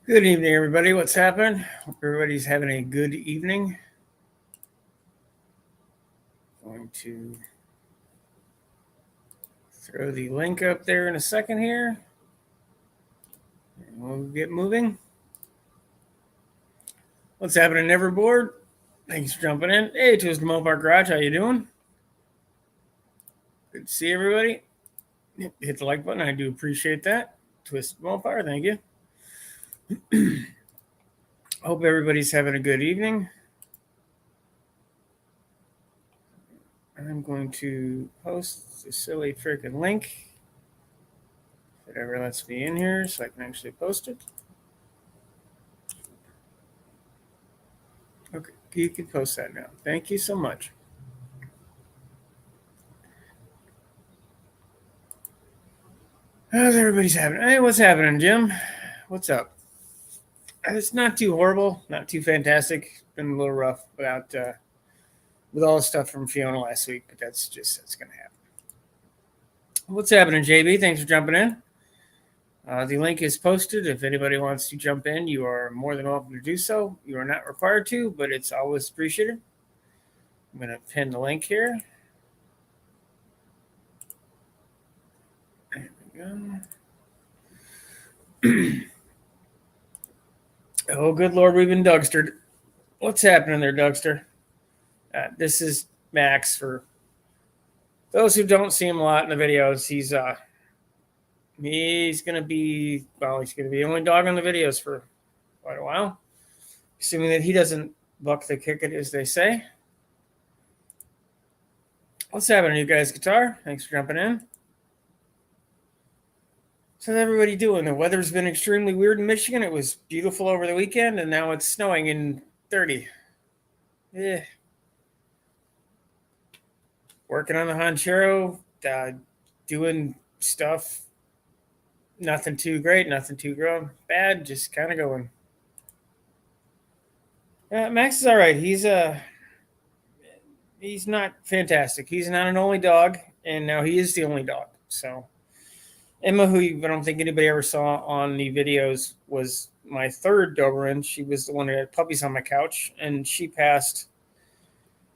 Good evening, everybody. What's happening? Hope everybody's having a good evening. Going to throw the link up there in a second here. And we'll get moving. What's happening, Neverboard? Thanks for jumping in. Hey, Twisted Mopar Garage, how you doing? Good to see everybody. Hit the like button. I do appreciate that. Twisted Mopar, thank you. Hope everybody's having a good evening. I'm going to post the silly freaking link. Whatever lets me in here so I can actually post it. Okay, you can post that now. Thank you so much. How's everybody's having? Hey, what's happening, Jim? What's up? It's not too horrible, not too fantastic. Been a little rough without with all the stuff from Fiona last week, but that's gonna happen. What's happening, JB? Thanks for jumping in. The link is posted. If anybody wants to jump in, you are more than welcome to do so. You are not required to, but it's always appreciated. I'm gonna pin the link here. There we go. Oh, good Lord, we've been Dougstered. What's happening there, Dougster? This is Max. For those who don't see him a lot in the videos, he's gonna be the only dog on the videos for quite a while, assuming that he doesn't buck the kick it, as they say. What's happening, you guys? Guitar, thanks for jumping in. How's everybody doing? The weather's been extremely weird in Michigan. It was beautiful over the weekend, and now it's snowing in 30. Yeah. Working on the Honchero, doing stuff. Nothing too great, nothing too bad, just kind of going. Max is all right. He's not fantastic. He's not an only dog, and now he is the only dog. So Emma, who I don't think anybody ever saw on the videos, was my third Doberman. She was the one who had puppies on my couch, and she passed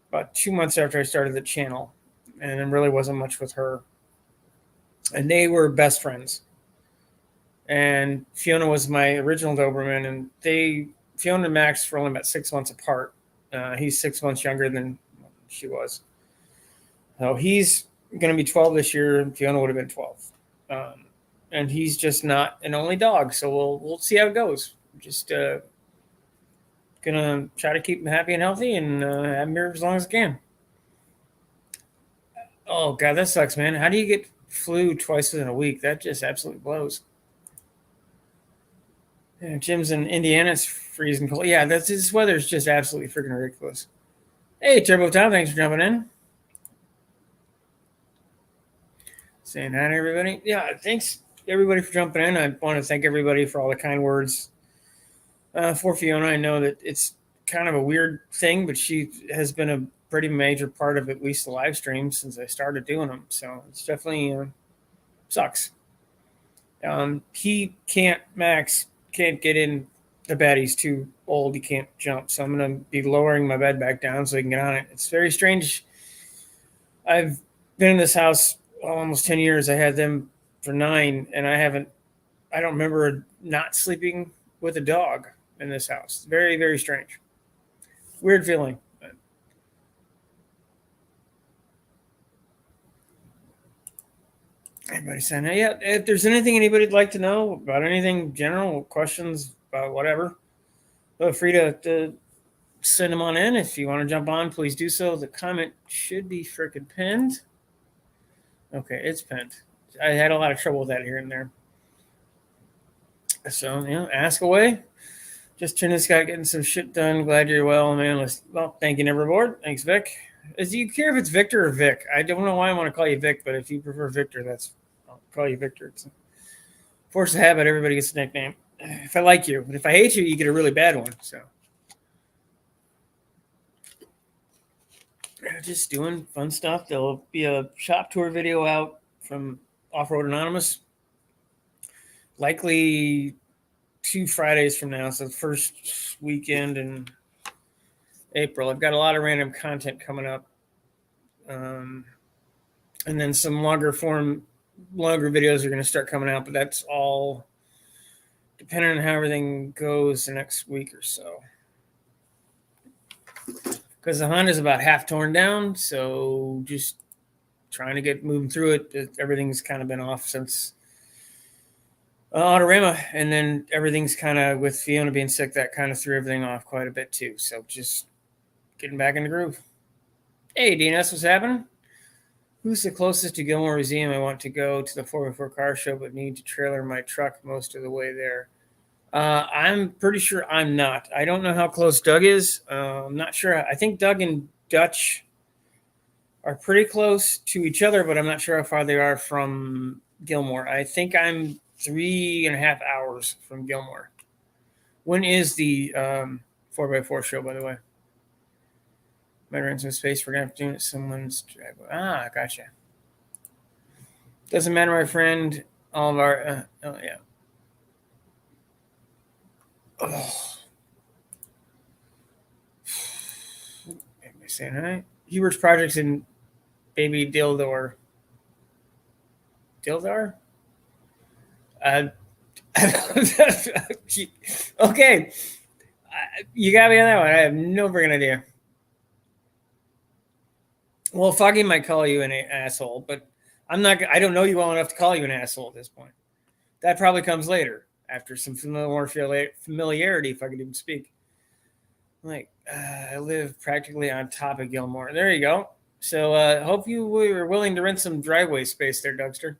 about 2 months after I started the channel, and there really wasn't much with her. And they were best friends. And Fiona was my original Doberman, and Fiona and Max were only about 6 months apart. He's 6 months younger than she was. So he's going to be 12 this year, and Fiona would have been 12. And he's just not an only dog, so we'll see how it goes. Just gonna try to keep him happy and healthy, and have him here as long as I can. Oh God, that sucks, man. How do you get flu twice within a week? That just absolutely blows. Yeah, Jim's in Indiana. It's freezing cold. Yeah, this weather is just absolutely freaking ridiculous. Hey, Turbo Tom, thanks for jumping in. Saying hi to everybody. Yeah, thanks everybody for jumping in. I want to thank everybody for all the kind words for Fiona. I know that it's kind of a weird thing, but she has been a pretty major part of at least the live streams since I started doing them. So it's definitely sucks. Max can't get in the bed. He's too old. He can't jump. So I'm going to be lowering my bed back down so he can get on it. It's very strange. I've been in this house almost 10 years. I had them for 9, and I don't remember not sleeping with a dog in this house. Very, very strange. Weird feeling. Everybody saying, hey, yeah, if there's anything anybody'd like to know about anything general, questions about whatever, feel free to send them on in. If you want to jump on, please do so. The comment should be freaking pinned. Okay, it's pinned. I had a lot of trouble with that here and there. So, ask away. Just turn this guy getting some shit done. Glad you're well, man. Thank you, Neverboard. Thanks, Vic. Do you care if it's Victor or Vic? I don't know why I want to call you Vic, but if you prefer Victor, I'll call you Victor. It's a force of habit. Everybody gets a nickname. If I like you, but if I hate you, you get a really bad one. So, just doing fun stuff. There'll be a shop tour video out from Off-Road Anonymous. Likely 2 Fridays from now, so the first weekend in April. I've got a lot of random content coming up, and then some longer videos are going to start coming out, but that's all depending on how everything goes the next week or so. Because the Honda's about half torn down, so just trying to get moving through it. Everything's kind of been off since Autorama, and then everything's kind of, with Fiona being sick, that kind of threw everything off quite a bit too. So just getting back in the groove. Hey, DNS, what's happening? Who's the closest to Gilmore Museum? I want to go to the 4x4 car show, but need to trailer my truck most of the way there. I'm pretty sure I'm not. I don't know how close Doug is. I'm not sure. I think Doug and Dutch are pretty close to each other, but I'm not sure how far they are from Gilmore. I think I'm 3.5 hours from Gilmore. When is the 4x4 show, by the way? Might rent some space for going to do it. Someone's driveway. Ah, gotcha. Doesn't matter, my friend. All of our, oh, yeah. Oh. Am I saying hi? Hubert's projects in Baby Dildor. Dildar? Okay. You got me on that one. I have no freaking idea. Well, Foggy might call you an asshole, but I don't know you well enough to call you an asshole at this point. That probably comes later, after some more familiarity, if I could even speak. Like, I live practically on top of Gilmore. There you go. So hope you were willing to rent some driveway space there, Dougster.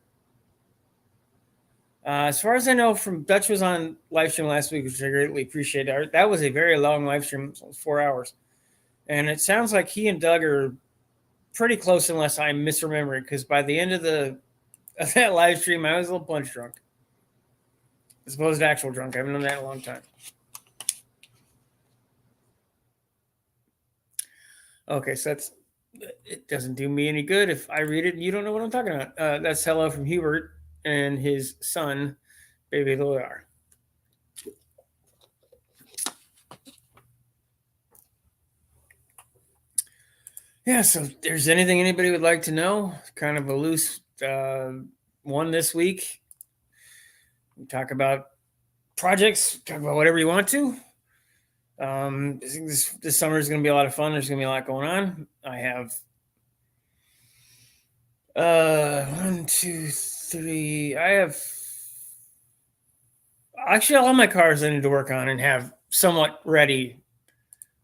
As far as I know, from Dutch was on Livestream last week, which I greatly appreciate. That was a very long Livestream, 4 hours. And it sounds like he and Doug are pretty close, unless I'm misremembering, because by the end of that live stream, I was a little punch drunk, as opposed to actual drunk. I haven't done that in a long time. Okay, so it doesn't do me any good if I read it and you don't know what I'm talking about. That's hello from Hubert and his son, Baby Loyar. Yeah, so if there's anything anybody would like to know, kind of a loose one this week. We talk about projects, talk about whatever you want to. I think this summer is going to be a lot of fun. There's going to be a lot going on. I have 1, 2, 3. I have actually all my cars I need to work on and have somewhat ready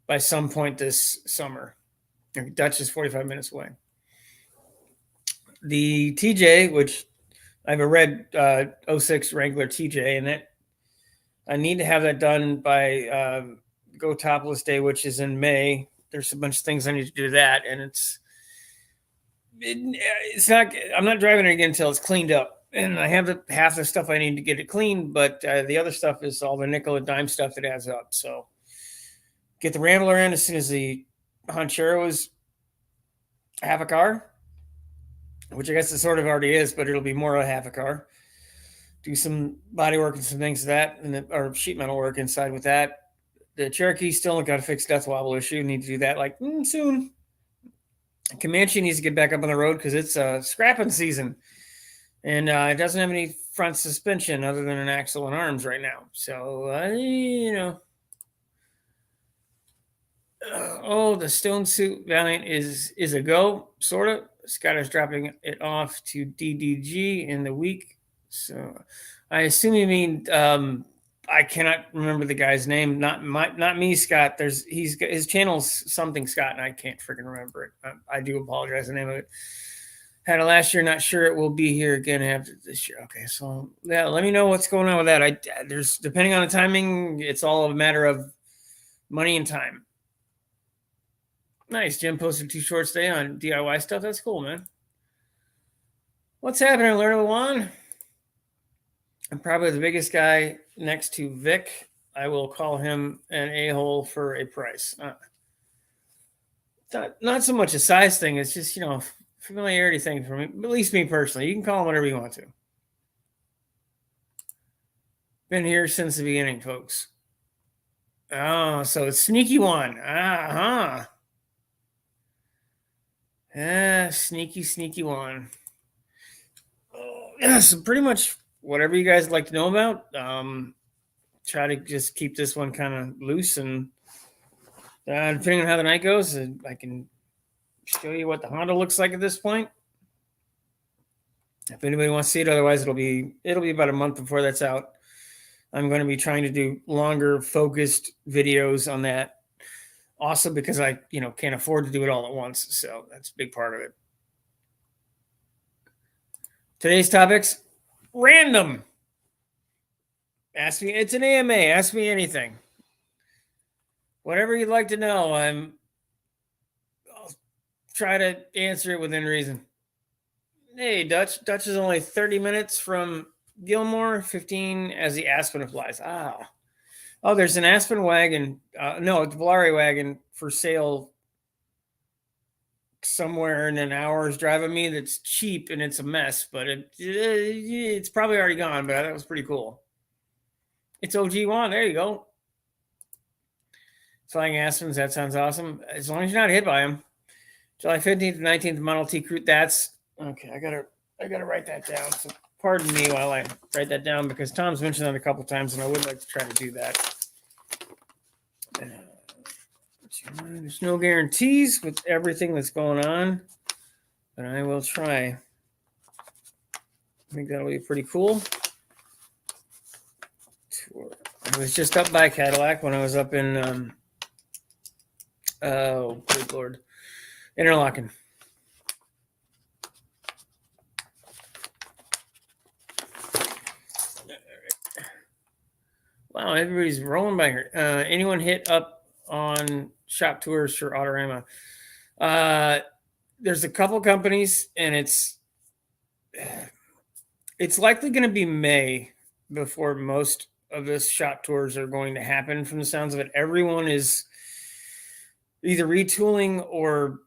by some point this summer. Dutch is 45 minutes away. The TJ, which I have a red 06 Wrangler TJ, and that I need to have that done by Go Topless Day, which is in May. There's a bunch of things I need to do that, and it's not. I'm not driving it again until it's cleaned up, and I have half the stuff I need to get it cleaned, but the other stuff is all the nickel and dime stuff that adds up. So get the Rambler in as soon as the Honchero is half a car, which I guess it sort of already is, but it'll be more of a half a car. Do some body work and some things that, or sheet metal work inside with that. The Cherokee still got to fix death wobble issue. Need to do that like soon. Comanche needs to get back up on the road because it's scrapping season, and it doesn't have any front suspension other than an axle and arms right now. So the Stone Suit Valiant is a go, sort of. Scott is dropping it off to DDG in the week. So I assume you mean I cannot remember the guy's name. Not me, Scott. His channel's something Scott, and I can't freaking remember it. I do apologize. The name of it. Had it last year. Not sure it will be here again after this year. Okay, so yeah, let me know what's going on with that. There's depending on the timing, it's all a matter of money and time. Nice. Jim posted 2 shorts today on DIY stuff. That's cool, man. What's happening, Lerner One? I'm probably the biggest guy next to Vic. I will call him an a-hole for a price. Not so much a size thing. It's just, familiarity thing for me. At least me personally. You can call him whatever you want to. Been here since the beginning, folks. Oh, so it's sneaky one. Sneaky one. Oh, yeah, so pretty much whatever you guys like to know about. Try to just keep this one kind of loose, and depending on how the night goes, I can show you what the Honda looks like at this point. If anybody wants to see it, otherwise it'll be about a month before that's out. I'm going to be trying to do longer, focused videos on that. Also, because I, can't afford to do it all at once, so that's a big part of it. Today's topics: random. Ask me. It's an AMA. Ask me anything. Whatever you'd like to know, I'll try to answer it within reason. Hey, Dutch. Dutch is only 30 minutes from Gilmore, 15 as the Aspen applies. Oh, there's an Aspen wagon. No, it's a Volare wagon for sale somewhere in an hour's drive of me that's cheap and it's a mess, but it's probably already gone, but that was pretty cool. It's OG1. There you go. Flying Aspens. That sounds awesome. As long as you're not hit by them. July 15th and 19th, Model T Crew. That's okay. I gotta write that down. So pardon me while I write that down, because Tom's mentioned that a couple times, and I would like to try to do that. There's no guarantees with everything that's going on, but I will try. I think that'll be pretty cool. I was just up by Cadillac when I was up in, oh, good Lord, Interlaken. Wow, everybody's rolling by here. Anyone hit up on shop tours for Autorama? There's a couple companies, and it's likely going to be May before most of this shop tours are going to happen. From the sounds of it, everyone is either retooling or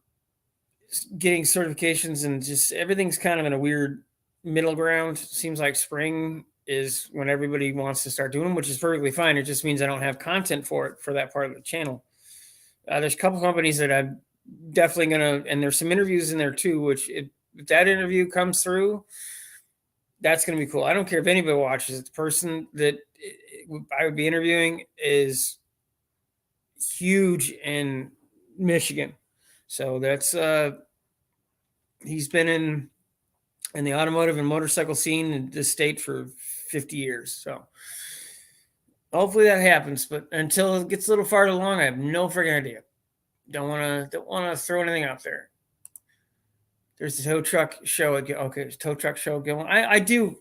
getting certifications, and just everything's kind of in a weird middle ground. Seems like spring is when everybody wants to start doing them, which is perfectly fine. It just means I don't have content for it for that part of the channel. There's a couple companies that I'm definitely going to, and there's some interviews in there too, which if that interview comes through, that's going to be cool. I don't care if anybody watches it. The person that I would be interviewing is huge in Michigan. So that's, he's been in the automotive and motorcycle scene in this state for 50 years. So hopefully that happens, but until it gets a little farther along, I have no freaking idea. Don't want to throw anything out there. There's the tow truck show. Okay, tow truck show. Gilmore. I do.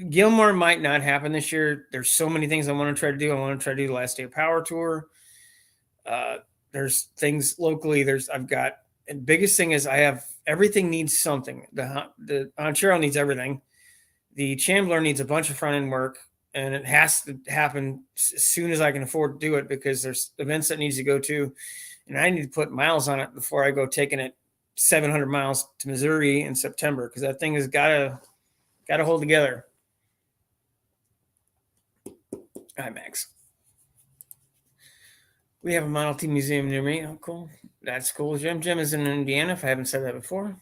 Gilmore might not happen this year. There's so many things I want to try to do. I want to try to do the Last Day of Power tour. There's things locally. I've got, and biggest thing is I have everything needs something. The Ontario needs everything. The Chandler needs a bunch of front end work, and it has to happen as soon as I can afford to do it, because there's events that needs to go to, and I need to put miles on it before I go taking it 700 miles to Missouri in September, because that thing has got to hold together. Hi, Max. We have a Model T museum near me. Oh, cool. That's cool. Jim is in Indiana, if I haven't said that before.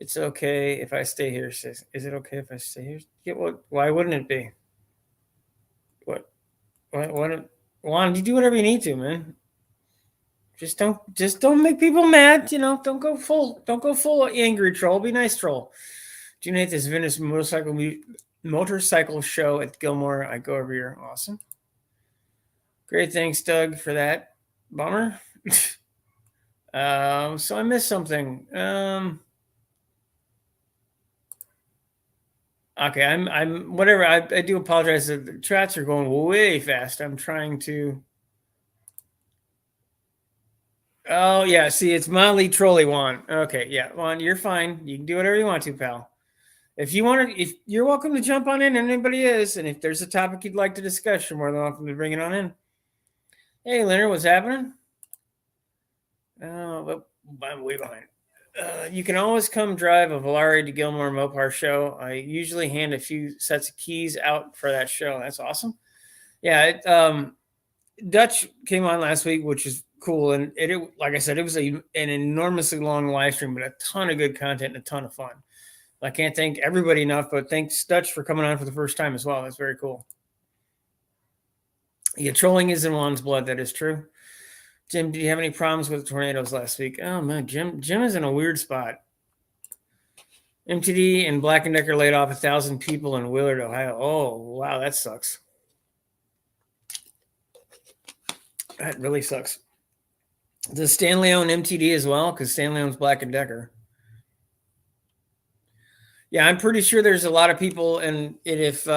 It's okay if I stay here. Is it okay if I stay here? Yeah, why wouldn't it be? What? Juan, you do whatever you need to, man. Just don't make people mad. Don't go full angry troll. Be nice troll. June 8th is Venice motorcycle show at Gilmore. I go every year. Awesome. Great. Thanks, Doug, for that. Bummer. So I missed something. Okay, I'm whatever. I do apologize. The chats are going way fast. I'm trying to. Oh yeah, see, it's mildly trolly Juan. Okay, yeah, Juan, you're fine. You can do whatever you want to, pal. If you want to, if you're welcome to jump on in, and anybody is, and if there's a topic you'd like to discuss, you're more than welcome to bring it on in. Hey, Leonard, what's happening? Oh, I'm way behind. You can always come drive a Volare to Gilmore Mopar show. I usually hand a few sets of keys out for that show. That's awesome. Yeah, Dutch came on last week, which is cool. And like I said, it was an enormously long live stream, but a ton of good content and a ton of fun. I can't thank everybody enough, but thanks Dutch for coming on for the first time as well. That's very cool. Yeah, trolling is in one's blood. That is true. Jim, do you have any problems with tornadoes last week? Oh man, Jim is in a weird spot. MTD and Black & Decker laid off 1,000 people in Willard, Ohio. Oh, wow, that sucks. That really sucks. Does Stanley own MTD as well? Because Stanley owns Black & Decker. Yeah, I'm pretty sure there's a lot of people, and if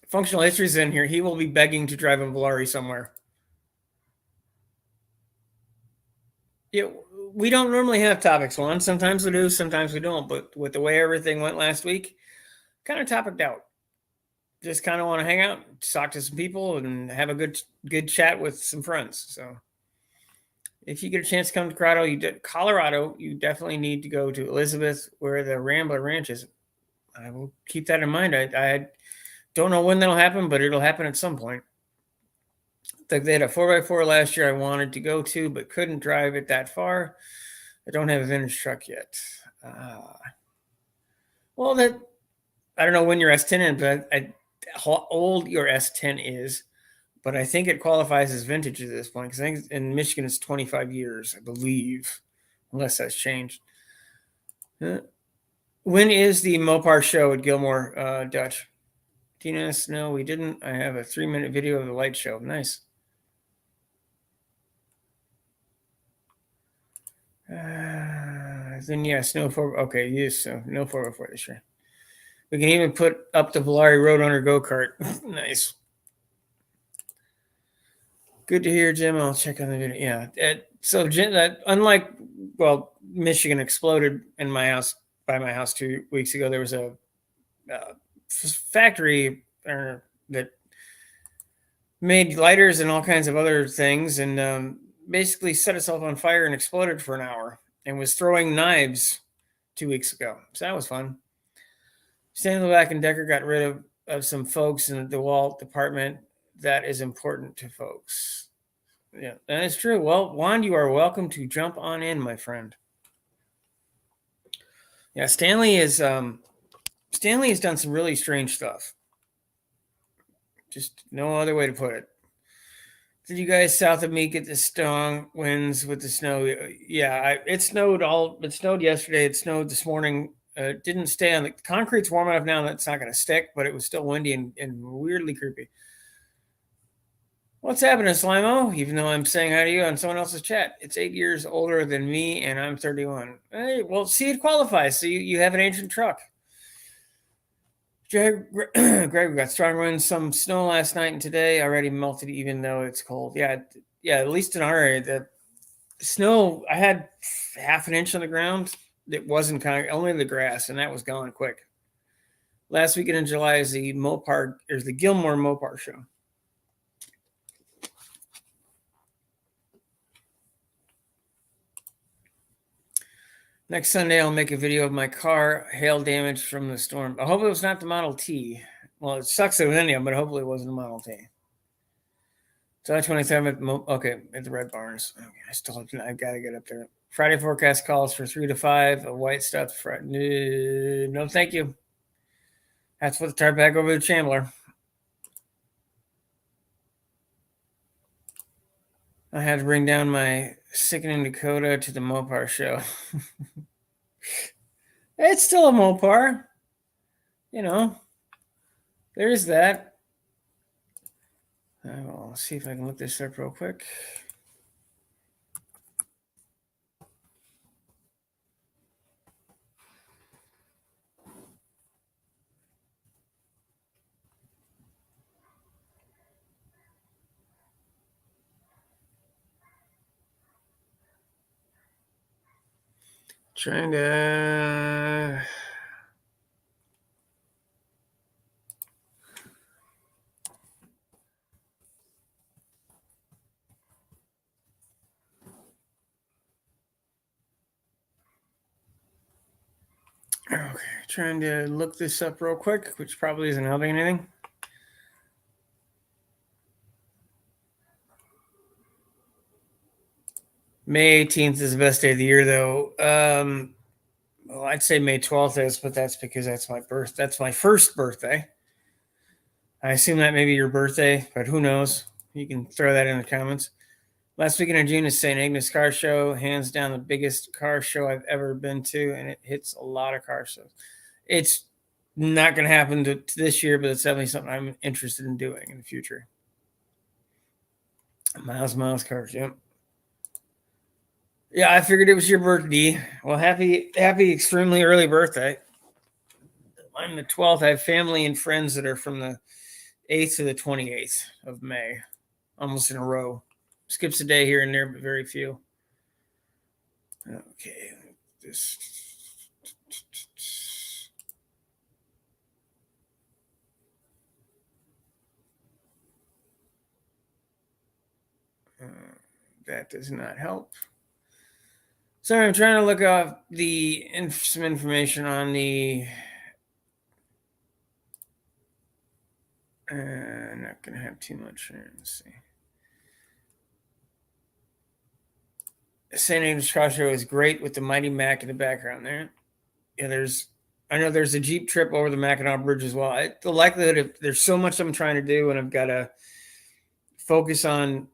Functional History's in here, he will be begging to drive a Volare somewhere. Yeah, we don't normally have topics on. Sometimes we do, sometimes we don't. But with the way everything went last week, kind of topicked out. Just kind of want to hang out, talk to some people, and have a good chat with some friends. So, if you get a chance to come to Colorado, you definitely need to go to Elizabeth, where the Rambler Ranch is. I will keep that in mind. I don't know when that'll happen, but it'll happen at some point. They had a 4x4 last year I wanted to go to, but couldn't drive it that far. I don't have a vintage truck yet. Well, I don't know when your S10 is, but how old your S10 is, but I think it qualifies as vintage at this point, because I think in Michigan it's 25 years, I believe, unless that's changed. When is the Mopar show at Gilmore, Dutch? Tina, no, we didn't. I have a 3-minute video of the light show. Nice. Then yeah, snow 4. Okay, yes, so no 404 this year. We can even put up the Volare Roadrunner go-kart. Nice. Good to hear, Jim. I'll check on the video. Yeah. So Jim, unlike, well, Michigan exploded in my house, by my house 2 weeks ago. There was a factory that made lighters and all kinds of other things, and basically set itself on fire and exploded for an hour, and was throwing knives 2 weeks ago. So that was fun. Stanley Black & Decker got rid of some folks in the DeWalt department. That is important to folks. Yeah, that is true. Well, Juan, you are welcome to jump on in, my friend. Yeah, Stanley has done some really strange stuff. Just no other way to put it. Did you guys south of me get the strong winds with the snow? Yeah, it snowed yesterday. It snowed this morning. It didn't stay on the concrete's warm enough now that it's not going to stick, but it was still windy and weirdly creepy. What's happening, Slimo? Even though I'm saying hi to you on someone else's chat. It's 8 years older than me, and I'm 31. Hey, well, see, it qualifies. So you have an ancient truck. Greg, we got strong winds, some snow last night and today. Already melted, even though it's cold. Yeah, at least in our area, the snow, I had half an inch on the ground. It wasn't only the grass, and that was gone quick. Last weekend in July is the Gilmore Mopar show. Next Sunday, I'll make a video of my car hail damage from the storm. I hope it was not the Model T. Well, it sucks it was any of them, but hopefully it wasn't a Model T. July 27th, at the Red Barns. Okay, I've got to get up there. Friday forecast calls for 3 to 5. A white stuff. No, thank you. That's what the tarp back over the Chandler. I had to bring down my sickening Dakota to the Mopar show. It's still a Mopar. There's that. I will see if I can look this up real quick. Trying to. Okay, trying to look this up real quick, which probably isn't helping anything. May 18th is the best day of the year, though. Well, I'd say May 12th is, but that's because that's my birth. That's my first birthday. I assume that may be your birthday, but who knows? You can throw that in the comments. Last weekend in June is St. Agnes Car Show, hands down the biggest car show I've ever been to, and it hits a lot of car shows. It's not going to happen to this year, but it's definitely something I'm interested in doing in the future. Miles cars, yep. Yeah, I figured it was your birthday. Well, happy, extremely early birthday. I'm the 12th. I have family and friends that are from the 8th to the 28th of May, almost in a row. Skips a day here and there, but very few. Okay, this. That does not help. Sorry, I'm trying to look up some information on the. I'm not going to have too much here. Let's see. St. Agnes Car Show is great with the Mighty Mac in the background there. Yeah, I know there's a Jeep trip over the Mackinac Bridge as well. The likelihood of there's so much I'm trying to do, and I've got to focus on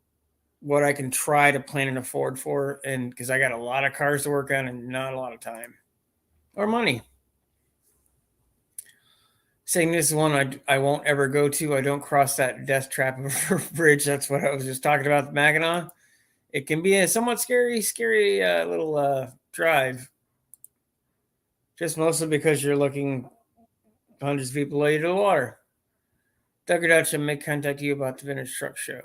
what I can try to plan and afford for, and because I got a lot of cars to work on and not a lot of time or money. Saying this is one I won't ever go to. I don't cross that death trap bridge. That's what I was just talking about, the Mackinac. It can be a somewhat scary little drive. Just mostly because you're looking hundreds of people lay to the water. Doug or Dutch, I may contact you about the vintage truck show.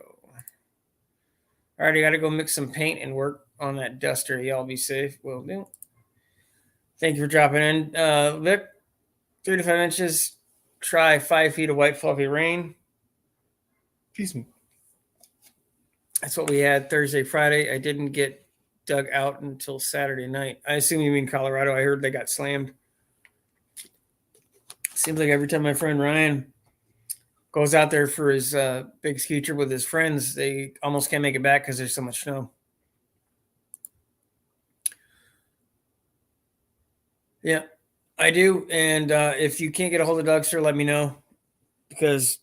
All right, I got to go mix some paint and work on that duster. Y'all be safe. Will do. Thank you for dropping in. Vic, 3 to 5 inches. Try 5 feet of white fluffy rain. Excuse me. That's what we had Thursday, Friday. I didn't get dug out until Saturday night. I assume you mean Colorado. I heard they got slammed. Seems like every time my friend Ryan goes out there for his big ski trip with his friends, they almost can't make it back because there's so much snow. Yeah, I do. And if you can't get a hold of Doug, sir, let me know, because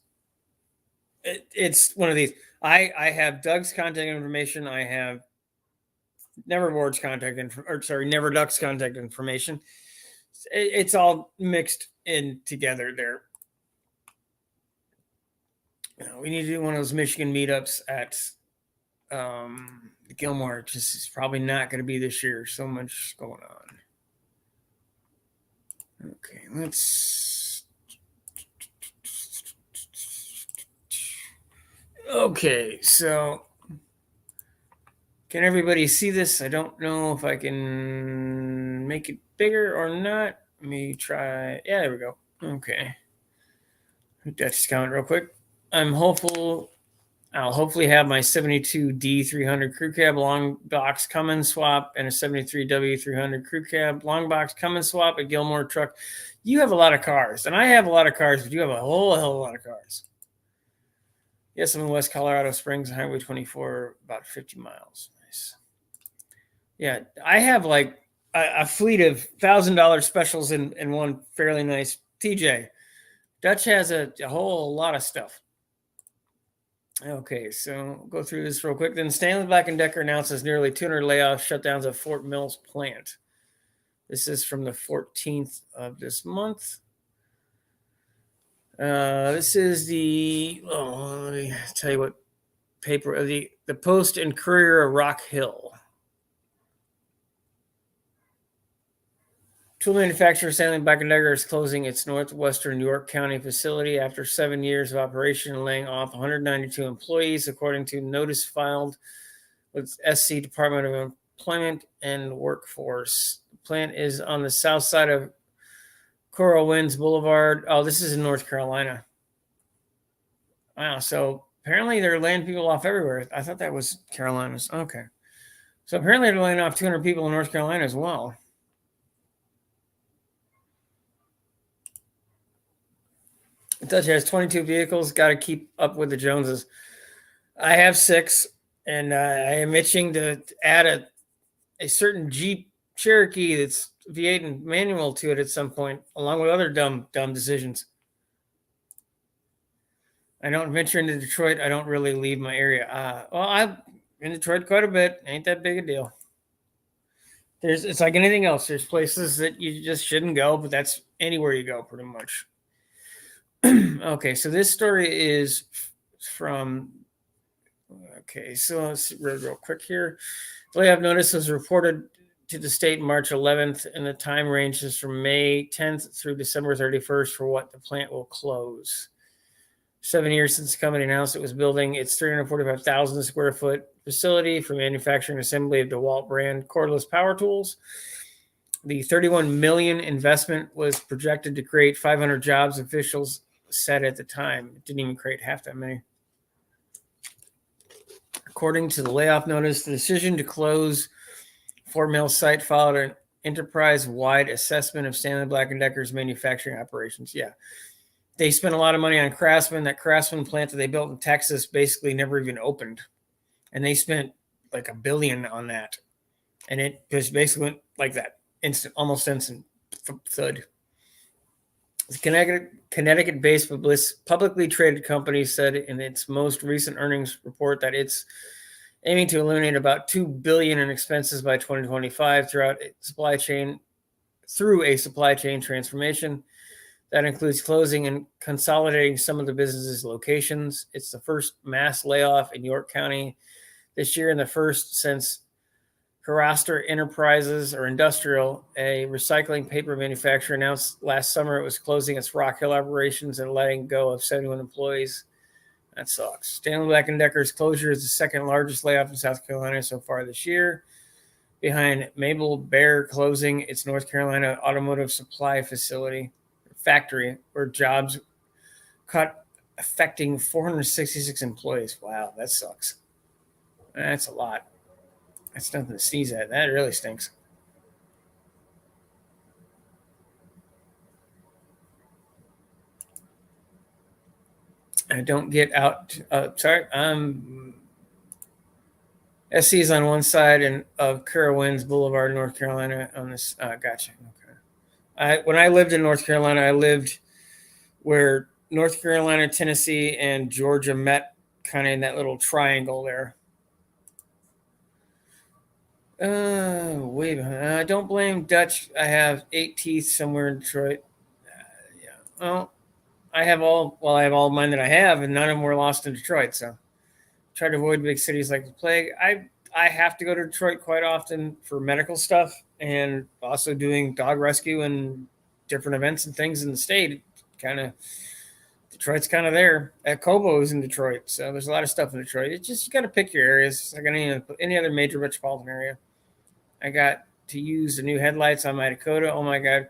it's one of these. I have Doug's contact information. I have Never Duck's contact information. It's all mixed in together there. We need to do one of those Michigan meetups at Gilmore. Just is probably not going to be this year. So much going on. Okay, let's. Okay, so can everybody see this? I don't know if I can make it bigger or not. Let me try. Yeah, there we go. Okay. Dutch comment real quick. I'm hopeful I'll hopefully have my 72 D300 crew cab long box Cummins swap and a 73 W300 crew cab long box Cummins swap, a Gilmore truck. You have a lot of cars, and I have a lot of cars, but you have a whole hell of a lot of cars. Yes, I'm in West Colorado Springs, Highway 24, about 50 miles. Nice. Yeah, I have like a fleet of $1,000 specials in one fairly nice TJ. Dutch has a whole lot of stuff. Okay, so we'll go through this real quick. Then Stanley Black & Decker announces nearly 200 layoffs, shutdowns at Fort Mills plant. This is from the 14th of this month. This is let me tell you what paper, the Post and Courier of Rock Hill. Tool manufacturer Stanley Black & Decker is closing its northwestern York County facility after 7 years of operation and laying off 192 employees, according to notice filed with SC Department of Employment and Workforce. The plant is on the south side of Coral Winds Boulevard. Oh, this is in North Carolina. Wow, so apparently they're laying people off everywhere. I thought that was Carolinas. Okay. So apparently they're laying off 200 people in North Carolina as well. Dutch has 22 vehicles. Got to keep up with the Joneses. I have 6, and I am itching to add a certain Jeep Cherokee that's V8 and manual to it at some point, along with other dumb decisions. I don't venture into Detroit. I don't really leave my area. Well, I've in Detroit quite a bit. Ain't that big a deal. It's like anything else. There's places that you just shouldn't go, but that's anywhere you go, pretty much. Okay, so this story is from. Okay, so let's real quick here. The layoff notice was reported to the state March 11th, and the time ranges from May 10th through December 31st for what the plant will close. 7 years since the company announced it was building its 345,000 square foot facility for manufacturing and assembly of DeWalt brand cordless power tools. The $31 million investment was projected to create 500 jobs, officials said at the time. It didn't even create half that many. According to the layoff notice, the decision to close Fort Mill site followed an enterprise-wide assessment of Stanley Black & Decker's manufacturing operations. Yeah. They spent a lot of money on Craftsman. That Craftsman plant that they built in Texas basically never even opened. And they spent like $1 billion on that. And it just basically went like that. Almost instant thud. The Connecticut-based publicly traded company said in its most recent earnings report that it's aiming to eliminate about $2 billion in expenses by 2025 through a supply chain transformation. That includes closing and consolidating some of the business's locations. It's the first mass layoff in York County this year and the first since Haraster Enterprises or Industrial, a recycling paper manufacturer, announced last summer it was closing its Rock Hill operations and letting go of 71 employees. That sucks. Stanley Black & Decker's closure is the second largest layoff in South Carolina so far this year, behind Mabel Bear closing its North Carolina automotive supply factory, where jobs cut, affecting 466 employees. Wow, that sucks. That's a lot. That's nothing to sneeze at. That really stinks. I don't get out. Sorry. SC is on one side and of Carowinds Boulevard, North Carolina. On this, gotcha. Okay. When I lived in North Carolina, I lived where North Carolina, Tennessee, and Georgia met, kind of in that little triangle there. Wait a minute. I don't blame Dutch. I have 8 teeth somewhere in Detroit. Yeah. Well, I have all mine that I have, and none of them were lost in Detroit. So try to avoid big cities like the plague. I have to go to Detroit quite often for medical stuff and also doing dog rescue and different events and things in the state. Detroit's kind of there. Cobo is in Detroit, so there's a lot of stuff in Detroit. It's just you got to pick your areas. It's like any other major metropolitan area. I got to use the new headlights on my Dakota. Oh my God,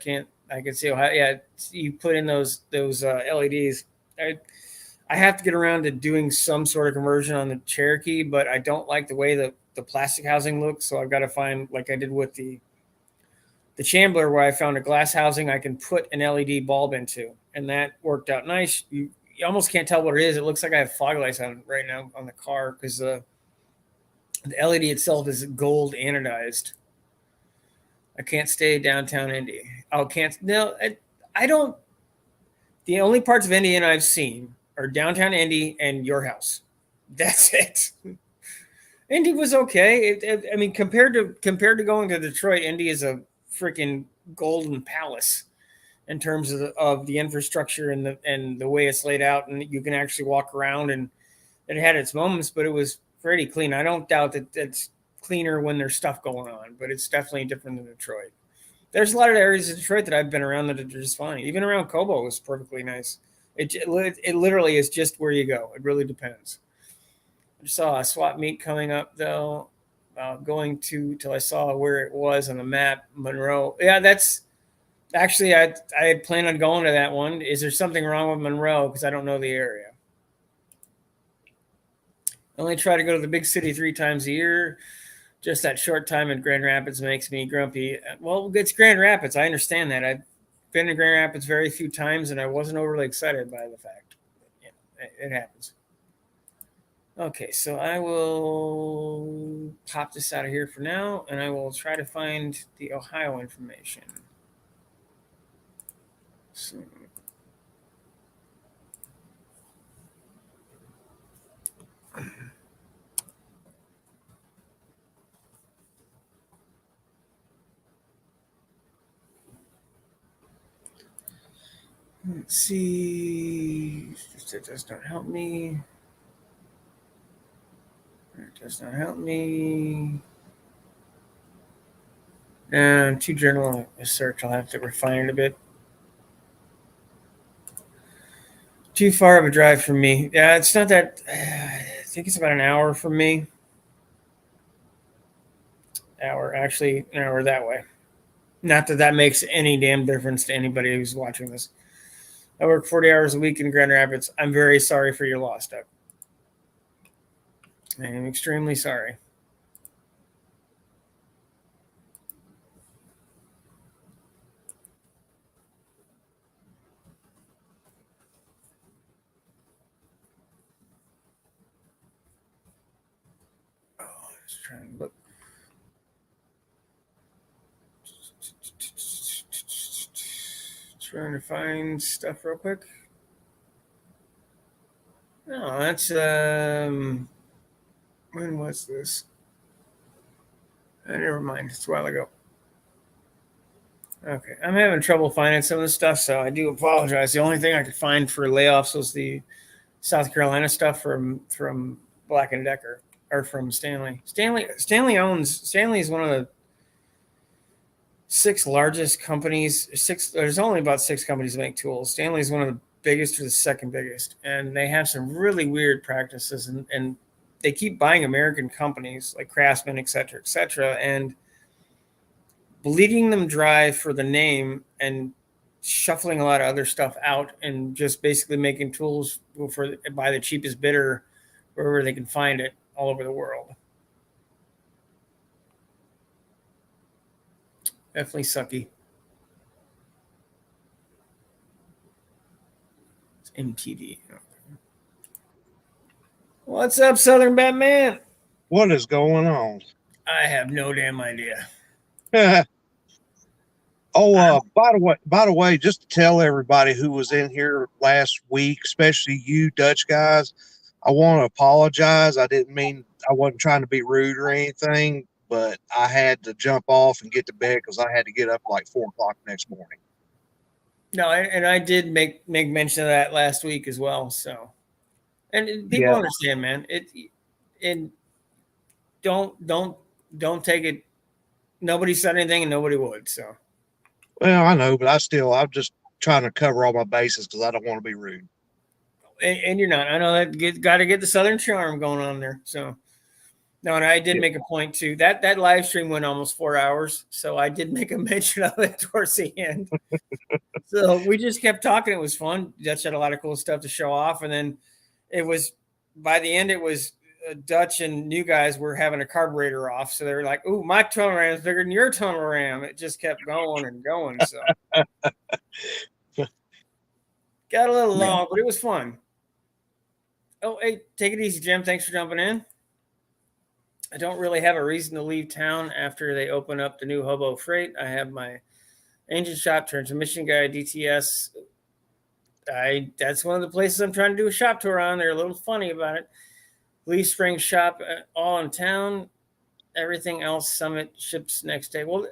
I can see how? Yeah, you put in those LEDs. I have to get around to doing some sort of conversion on the Cherokee, but I don't like the way the plastic housing looks. So I've got to find, like I did with the Chambler, where I found a glass housing I can put an LED bulb into, and that worked out nice. You almost can't tell what it is. It looks like I have fog lights on right now on the car because the LED itself is gold anodized. I can't stay downtown Indy. I don't. The only parts of Indiana I've seen are downtown Indy and your house. That's it. Indy was okay. I mean, compared to going to Detroit, Indy is a freaking golden palace in terms of the infrastructure and the way it's laid out, and you can actually walk around. And it had its moments, but it was pretty clean. I don't doubt that it's cleaner when there's stuff going on, but it's definitely different than Detroit. There's a lot of areas of Detroit that I've been around that are just fine. Even around Cobo was perfectly nice. It literally is just where you go. It really depends. I saw a swap meet coming up though. Going to till I saw where it was on the map, Monroe. Yeah, that's actually I had planned on going to that one. Is there something wrong with Monroe? Because I don't know the area. I only try to go to the big city 3 times a year. Just that short time in Grand Rapids makes me grumpy. Well, it's Grand Rapids. I understand that. been to Grand Rapids very few times, and I wasn't overly excited by the fact. It happens. Okay, so I will pop this out of here for now, and I will try to find the Ohio information. So, let's see. That does not help me. That does not help me. And too general a search. I'll have to refine it a bit. Too far of a drive for me. Yeah, it's not that. I think it's about an hour from me. Actually, an hour that way. Not that that makes any damn difference to anybody who's watching this. I work 40 hours a week in Grand Rapids. I'm very sorry for your loss, Doug. I am extremely sorry. Oh, let's try and look. Trying to find stuff real quick. No, that's when was this? Never mind. It's a while ago. Okay, I'm having trouble finding some of this stuff, so I do apologize. The only thing I could find for layoffs was the South Carolina stuff from Black and Decker or from Stanley. Stanley is one of the 6 largest companies. There's only about 6 companies that make tools. Stanley is one of the biggest or the second biggest, and they have some really weird practices, and they keep buying American companies like Craftsman, et cetera, and bleeding them dry for the name and shuffling a lot of other stuff out and just basically making tools by the cheapest bidder wherever they can find it all over the world. Definitely sucky. It's MTV. What's up, Southern Batman? What is going on? I have no damn idea. By the way, just to tell everybody who was in here last week, especially you Dutch guys, I want to apologize. I wasn't trying to be rude or anything, but I had to jump off and get to bed because I had to get up like 4:00 next morning. No, and I did make mention of that last week as well. So, and people understand, man. And don't take it. Nobody said anything, and nobody would. So. Well, I know, but I'm just trying to cover all my bases because I don't want to be rude. And you're not. I know that got to get the Southern charm going on there. So, no, and I did make a point too. That live stream went almost 4 hours, so I did make a mention of it towards the end. So we just kept talking. It was fun. Dutch had a lot of cool stuff to show off, and then it was by the end. It was Dutch and new guys were having a carburetor off, so they were like, "Ooh, my tunnel ram is bigger than your tunnel ram." It just kept going and going. So got a little long, but it was fun. Oh, hey, take it easy, Jim. Thanks for jumping in. I don't really have a reason to leave town after they open up the new Hobo Freight. I have my engine shop, transmission guy, DTS. That's one of the places I'm trying to do a shop tour on. They're a little funny about it. Lee Spring shop, all in town. Everything else, Summit ships next day. Well,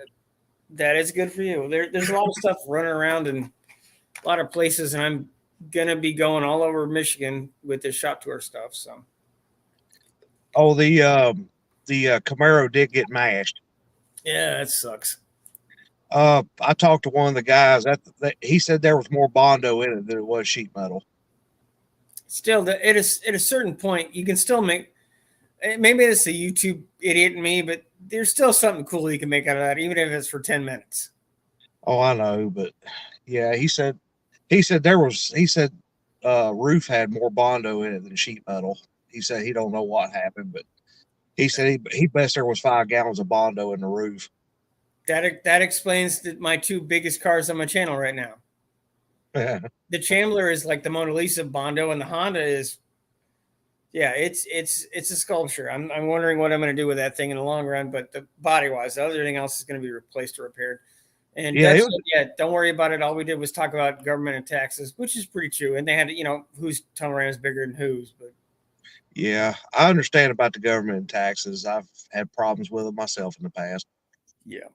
that is good for you. There's a lot of stuff running around in a lot of places, and I'm gonna be going all over Michigan with this shop tour stuff. So, the Camaro did get mashed. Yeah, that sucks. I talked to one of the guys. He said there was more Bondo in it than it was sheet metal. Still, at a certain point, you can still make. Maybe it's a YouTube idiot in me, but there's still something cool you can make out of that, even if it's for 10 minutes. Oh, I know, but yeah, he said roof had more Bondo in it than sheet metal. He said he don't know what happened, but he said he best there was 5 gallons of Bondo in the roof. That explains my two biggest cars on my channel right now. The Chandler is like the Mona Lisa Bondo, and the Honda is, yeah, it's a sculpture. I'm wondering what I'm going to do with that thing in the long run. But the body wise, everything else is going to be replaced or repaired. And Yeah, Dutch it said, was, yeah, don't worry about it. All we did was talk about government and taxes, which is pretty true. And they had, whose tunnel ran is bigger than whose. But yeah, I understand about the government and taxes. I've had problems with it myself in the past. yeah,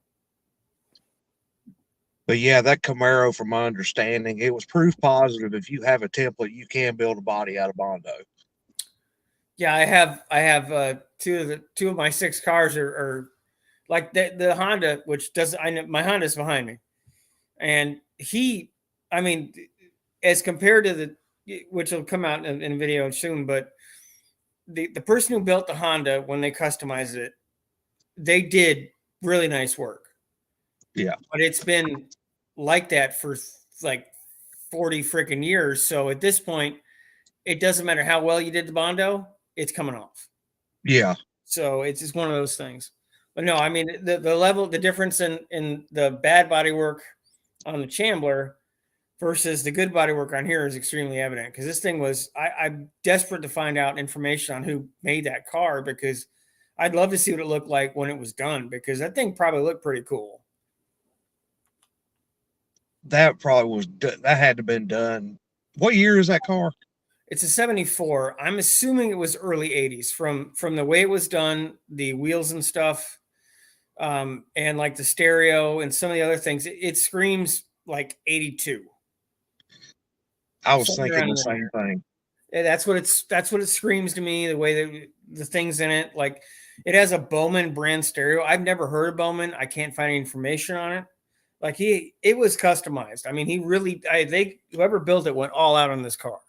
But yeah, that Camaro, from my understanding, it was proof positive. If you have a template, you can build a body out of Bondo. yeah, I have two of my six cars are like the Honda, which does I know my Honda's behind me, and I mean, as compared to which will come out in video soon, but the person who built the Honda when they customized it, they did really nice work. Yeah, But it's been like that for like 40 freaking years. So at this point, it doesn't matter how well you did the Bondo, it's coming off. yeah, So it's just one of those things. But no, I mean the difference in the bad body work on the Chambler versus the good body work on here is extremely evident because this thing was I'm desperate to find out information on who made that car because I'd love to see what it looked like when it was done because that thing probably looked pretty cool. that probably was that had to have been done. What year is that car? It's a 74. I'm assuming it was early 80s from the way it was done, the wheels and stuff, and like the stereo and some of the other things. It screams like 82. I was Something thinking around the in same there. thing. Yeah, that's what it screams to me. The way that the things in it, like it has a Bowman brand stereo. I've never heard of Bowman. I can't find any information on it. Like it was customized. I mean, whoever built it went all out on this car.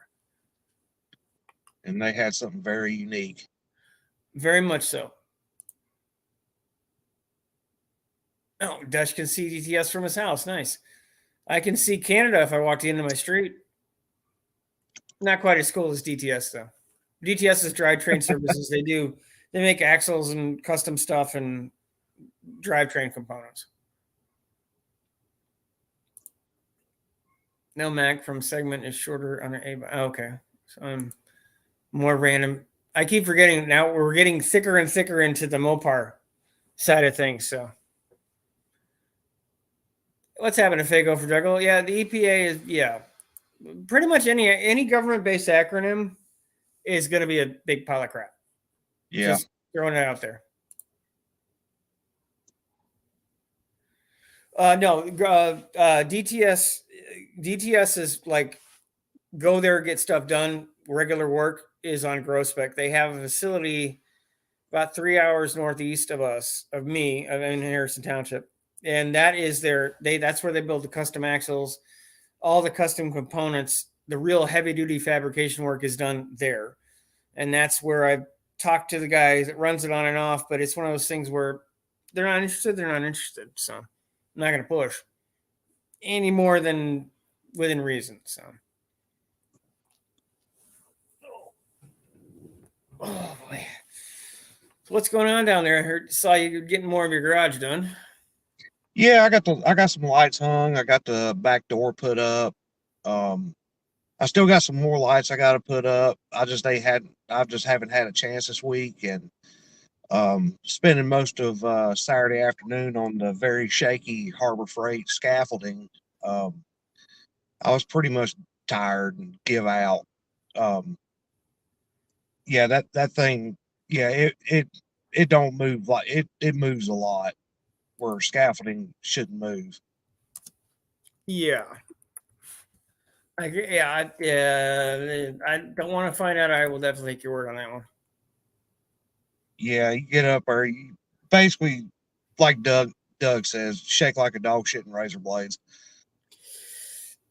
And they had something very unique. Very much so. Oh, Dutch can see DTS from his house. Nice. I can see Canada if I walked into my street. Not quite as cool as DTS though. DTS is drivetrain services. They make axles and custom stuff and drivetrain components. No Mac from segment is shorter on an A. Okay, so I'm more random. I keep forgetting now. We're getting thicker and thicker into the Mopar side of things. So what's happening, Fago for Juggle? Yeah, the EPA is pretty much any government based acronym is going to be a big pile of crap. Yeah. Just throwing it out there. No, DTS is like go there, get stuff done. Regular work is on Grospec. They have a facility about 3 hours northeast of me, in Harrison Township, and that's where they build the custom axles, all the custom components. The real heavy duty fabrication work is done there, and that's where I talked to the guy that runs it on and off. But it's one of those things where they're not interested. They're not interested. So I'm not going to push any more than within reason. So, oh boy, so what's going on down there? Saw you getting more of your garage done. Yeah, I got some lights hung. I got the back door put up. I still got some more lights I got to put up. I just haven't had a chance this week, and spending most of Saturday afternoon on the very shaky Harbor Freight scaffolding. I was pretty much tired and give out. Yeah, that thing. Yeah, it don't move like it moves a lot where scaffolding shouldn't move. Yeah. I don't want to find out. I will definitely take your word on that one. Yeah, you get up there, you basically, like Doug says, shake like a dog shitting razor blades.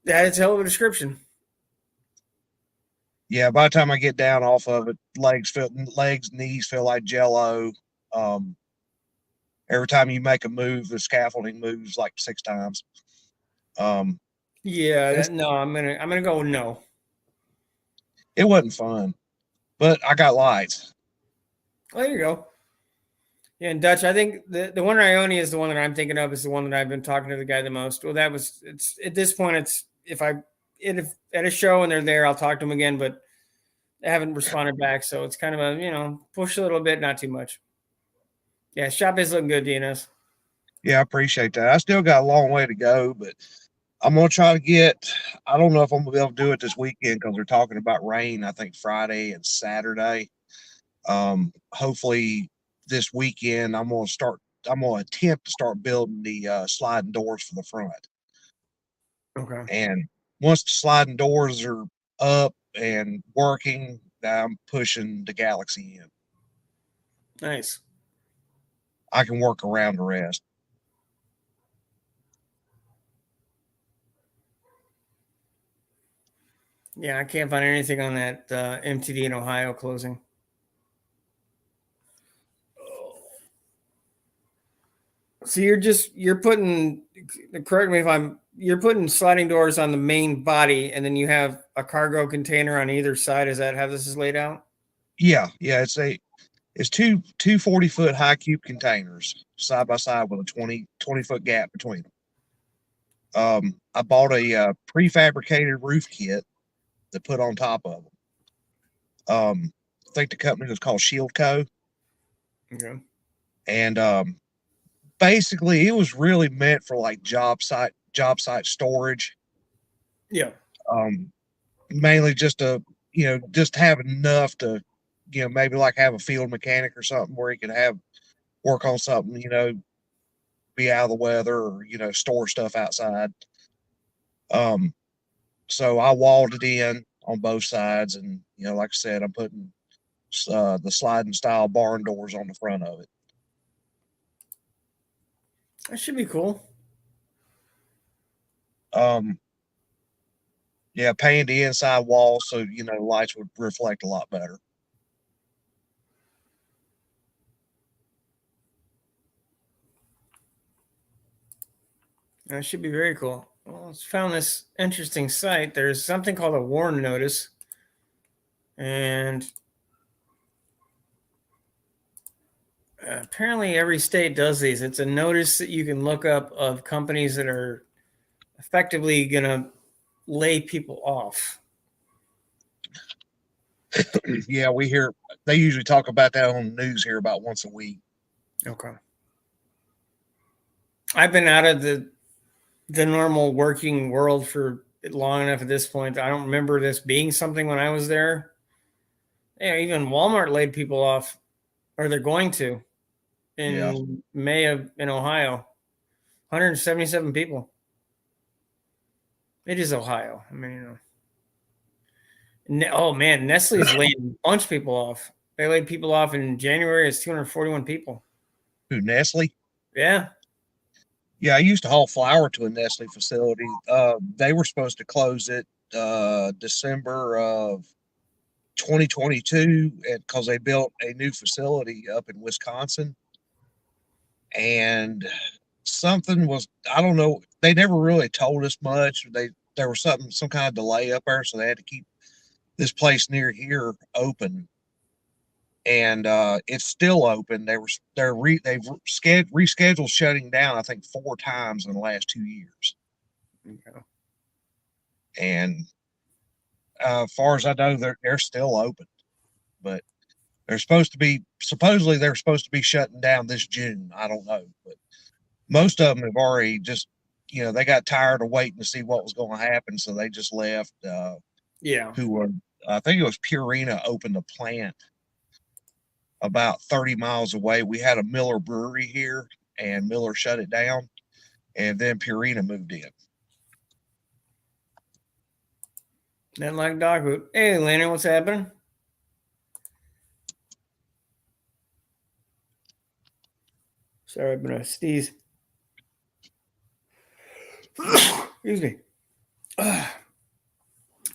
That is a hell of a description. Yeah, by the time I get down off of it, knees feel like jello. Every time you make a move, the scaffolding moves like 6 times. No, I'm gonna go with no. It wasn't fun, but I got lights. Well, there you go. Yeah, and Dutch, I think the one in Ione is the one that I'm thinking of, is the one that I've been talking to the guy the most. Well, it's at this point, it's if at a show and they're there, I'll talk to them again, but they haven't responded back. So it's kind of a, push a little bit, not too much. Yeah, shop is looking good, DNS. Yeah, I appreciate that. I still got a long way to go, but I'm gonna try to get. I don't know if I'm gonna be able to do it this weekend because they're talking about rain. I think Friday and Saturday. Hopefully this weekend I'm gonna start. I'm gonna attempt to start building the sliding doors for the front. Okay. And once the sliding doors are up and working, I'm pushing the Galaxy in. Nice. I can work around the rest. Yeah, I can't find anything on that MTD in Ohio closing. So you're putting, correct me if you're putting sliding doors on the main body, and then you have a cargo container on either side. Is that how this is laid out? Yeah, it's two 40-foot high cube containers side by side with a 20-foot gap between them. I bought a prefabricated roof kit to put on top of them. I think the company was called Shield Co. Okay. And basically, it was really meant for like job site storage. Yeah. Mainly just just have enough to, maybe like have a field mechanic or something where he can work on something, be out of the weather or, store stuff outside. So I walled it in on both sides, and like I said, I'm putting the sliding style barn doors on the front of it. That should be cool. Yeah, paint the inside wall so lights would reflect a lot better. That should be very cool. Well, let's found this interesting site. There's something called a warn notice, and apparently every state does these. It's a notice that you can look up of companies that are effectively going to lay people off. Yeah, they usually talk about that on the news here about once a week. Okay. I've been out of the normal working world for long enough at this point. I don't remember this being something when I was there. Yeah, even Walmart laid people off, or they're going to, in May in Ohio. 177 people. It is Ohio. I mean, oh man, Nestle's laid a bunch of people off. They laid people off in January. It's 241 people. Who, Nestle? Yeah. Yeah, I used to haul flour to a Nestle facility. They were supposed to close it December of 2022 because they built a new facility up in Wisconsin. And something was, I don't know, they never really told us much. There was some kind of delay up there, so they had to keep this place near here open. And it's still open. They've rescheduled shutting down, I think, 4 times in the last 2 years. Okay. And as far as I know, they're still open, but supposedly they're supposed to be shutting down this June. I don't know, but most of them have already just, they got tired of waiting to see what was going to happen, so they just left. Yeah. I think it was Purina opened a plant about 30 miles away. We had a Miller brewery here, and Miller shut it down, and then Purina moved in. Nothing like dog food. Hey, Landon, what's happening? Sorry, I've been a sneeze. Excuse me.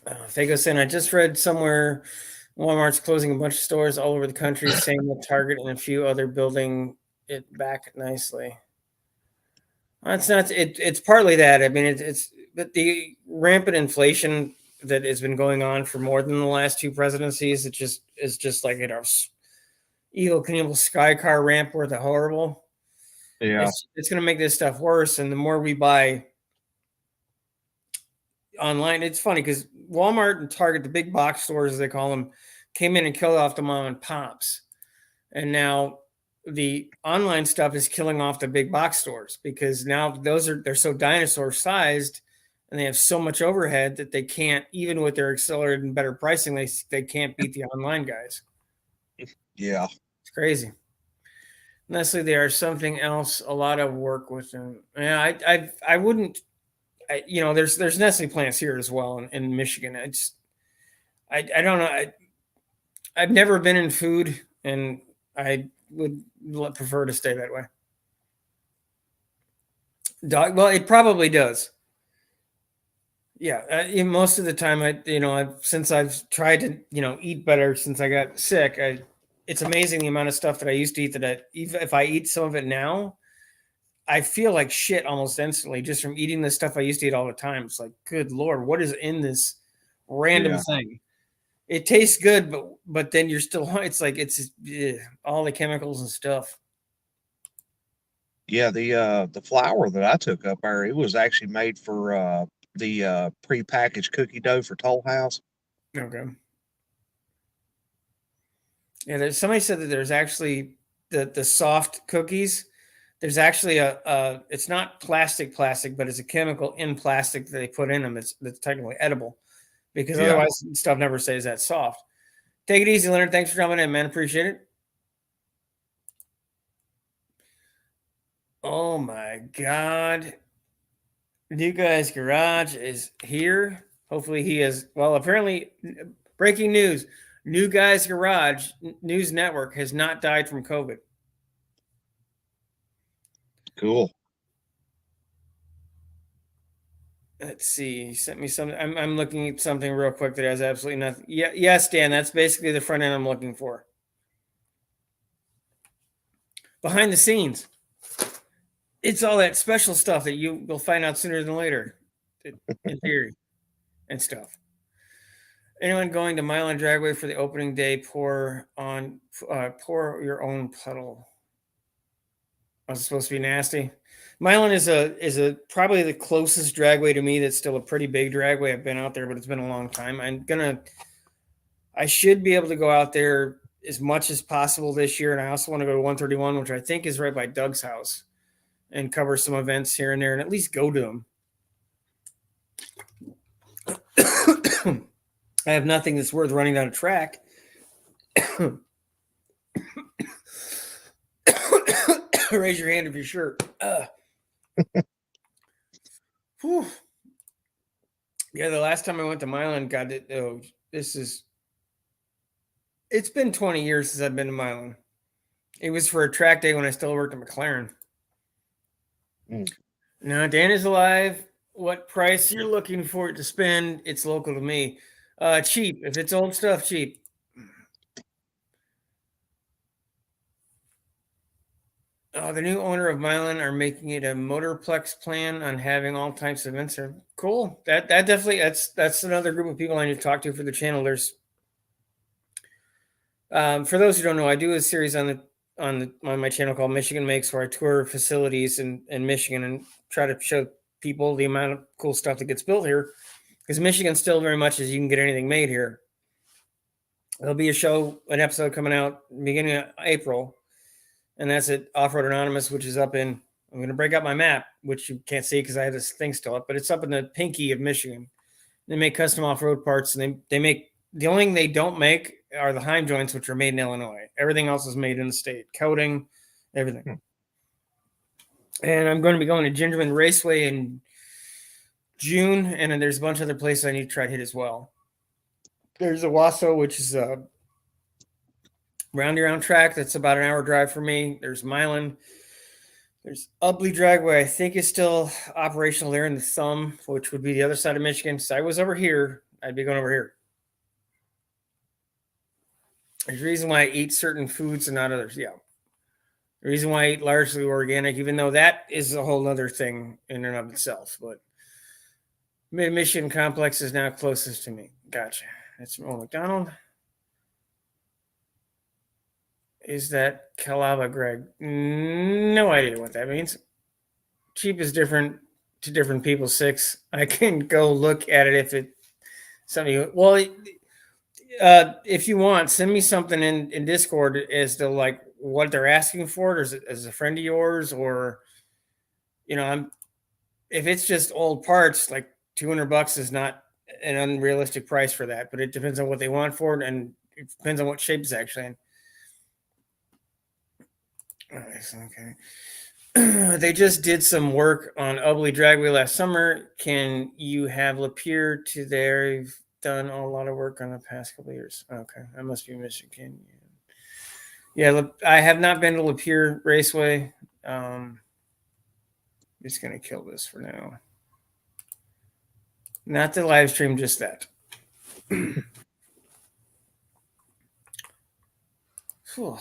Fago saying, I just read somewhere Walmart's closing a bunch of stores all over the country, same with Target and a few other building it back nicely. It's not. It's partly that. I mean, it's but the rampant inflation that has been going on for more than the last 2 presidencies. It just is just like Evil Knievel Sky Car ramp worth a horrible. Yeah. It's going to make this stuff worse. And the more we buy online, it's funny because Walmart and Target, the big box stores, as they call them, came in and killed off the mom and pops. And now the online stuff is killing off the big box stores because now they're so dinosaur sized and they have so much overhead that they can't, even with their accelerated and better pricing, they can't beat the online guys. Yeah. It's crazy. Nestle, they are something else. A lot of work with them. Yeah, I wouldn't. There's Nestle plants here as well in Michigan. I don't know. I've never been in food, and I would prefer to stay that way. Well, it probably does. Yeah, most of the time, since I've tried to, eat better since I got sick, it's amazing the amount of stuff that I used to eat that even if I eat some of it now, I feel like shit almost instantly just from eating the stuff I used to eat all the time. It's like, good Lord, what is in this random thing? It tastes good, but then you're still, it's like, it's all the chemicals and stuff. Yeah, the flour that I took up there, it was actually made for the prepackaged cookie dough for Toll House. Okay. Yeah, somebody said that there's actually the soft cookies. There's actually it's not plastic, but it's a chemical in plastic that they put in them. That's technically edible because otherwise stuff never stays that soft. Take it easy, Leonard. Thanks for coming in, man. Appreciate it. Oh my God. New Guy's Garage is here. Hopefully he is. Well, apparently, breaking news. New Guy's Garage News Network has not died from COVID. Cool. Let's see. He sent me something. I'm looking at something real quick that has absolutely nothing. Yeah, yes, Dan. That's basically the front end I'm looking for. Behind the scenes, it's all that special stuff that you'll find out sooner than later, in theory, and stuff. Anyone going to Mile and Dragway for the opening day? Pour your own puddle. Was it supposed to be nasty? Milan is a probably the closest dragway to me. That's still a pretty big dragway. I've been out there, but it's been a long time. I should be able to go out there as much as possible this year, and I also want to go to 131, which I think is right by Doug's house, and cover some events here and there, and at least go to them. I have nothing that's worth running down a track. Raise your hand if you're sure. Yeah, the last time I went to Milan, God, it's been 20 years since I've been to Milan. It was for a track day when I still worked at McLaren. Now, Dan is alive. What price you're looking for it to spend? It's local to me. Cheap. If it's old stuff, cheap. The new owner of Milan are making it a motorplex plan on having all types of events. Cool. That definitely that's another group of people I need to talk to for the channel. There's for those who don't know, I do a series on my channel called Michigan Makes, where I tour facilities in Michigan and try to show people the amount of cool stuff that gets built here. Because Michigan still very much is you can get anything made here. There'll be an episode coming out beginning of April. And that's at Off-Road Anonymous, which is up in, I'm going to break out my map, which you can't see because I have this thing still up, but it's up in the pinky of Michigan. They make custom off-road parts, and they make, the only thing they don't make are the Heim joints, which are made in Illinois. Everything else is made in the state. Coating, everything. And I'm going to be going to Gingerman Raceway in June, and then there's a bunch of other places I need to try to hit as well. There's Owasso, which is a round-around track that's about an hour drive for me. There's Milan. There's Ubley Dragway, I think is still operational there in the Thumb, which would be the other side of Michigan. So I was over here, I'd be going over here. There's a reason why I eat certain foods and not others. Yeah. The reason why I eat largely organic, even though that is a whole other thing in and of itself. But Mid-Michigan Complex is now closest to me. Gotcha. That's Old McDonald. is that Calava, Greg? No idea what that means. Cheap is different to different people. 6. I can go look at it if it something. Well, if you want, send me something in Discord as to like what they're asking for. Or as a friend of yours, or I'm if it's just old parts, like $200 is not an unrealistic price for that. But it depends on what they want for it, and it depends on what shape it's actually in. Okay. They just did some work on Ubley Dragway last summer. Can you have Lapeer to there? You've done a lot of work on the past couple of years. Okay, I must be Michigan. Yeah, I have not been to Lapeer Raceway. Just gonna kill this for now. Not the live stream, just that. Oh.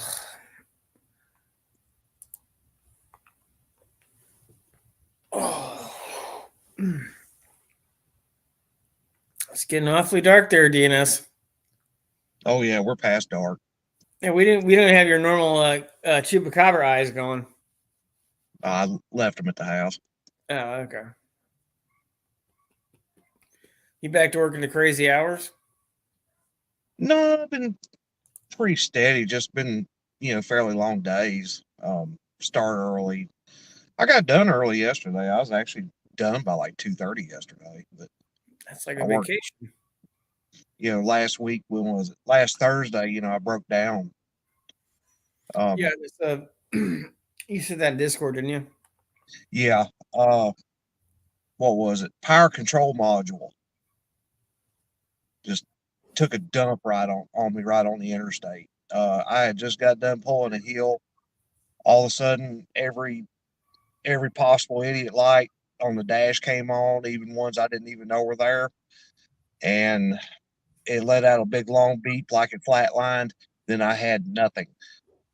It's getting awfully dark there, DNS. Oh yeah, we're past dark. Yeah, we didn't have your normal chupacabra eyes going. I left them at the house. Oh, okay. You back to working the crazy hours? No, I've been pretty steady. Just been, fairly long days. Start early. I got done early yesterday. I was actually done by like 2:30 yesterday. But that's like a vacation. Last week, when was it? Last Thursday, I broke down. Yeah, you said that in Discord, didn't you? Yeah. What was it? Power control module. Just took a dump right on me right on the interstate. I had just got done pulling a hill. All of a sudden, every possible idiot light on the dash came on, even ones I didn't even know were there. And it let out a big long beep like it flatlined. Then I had nothing.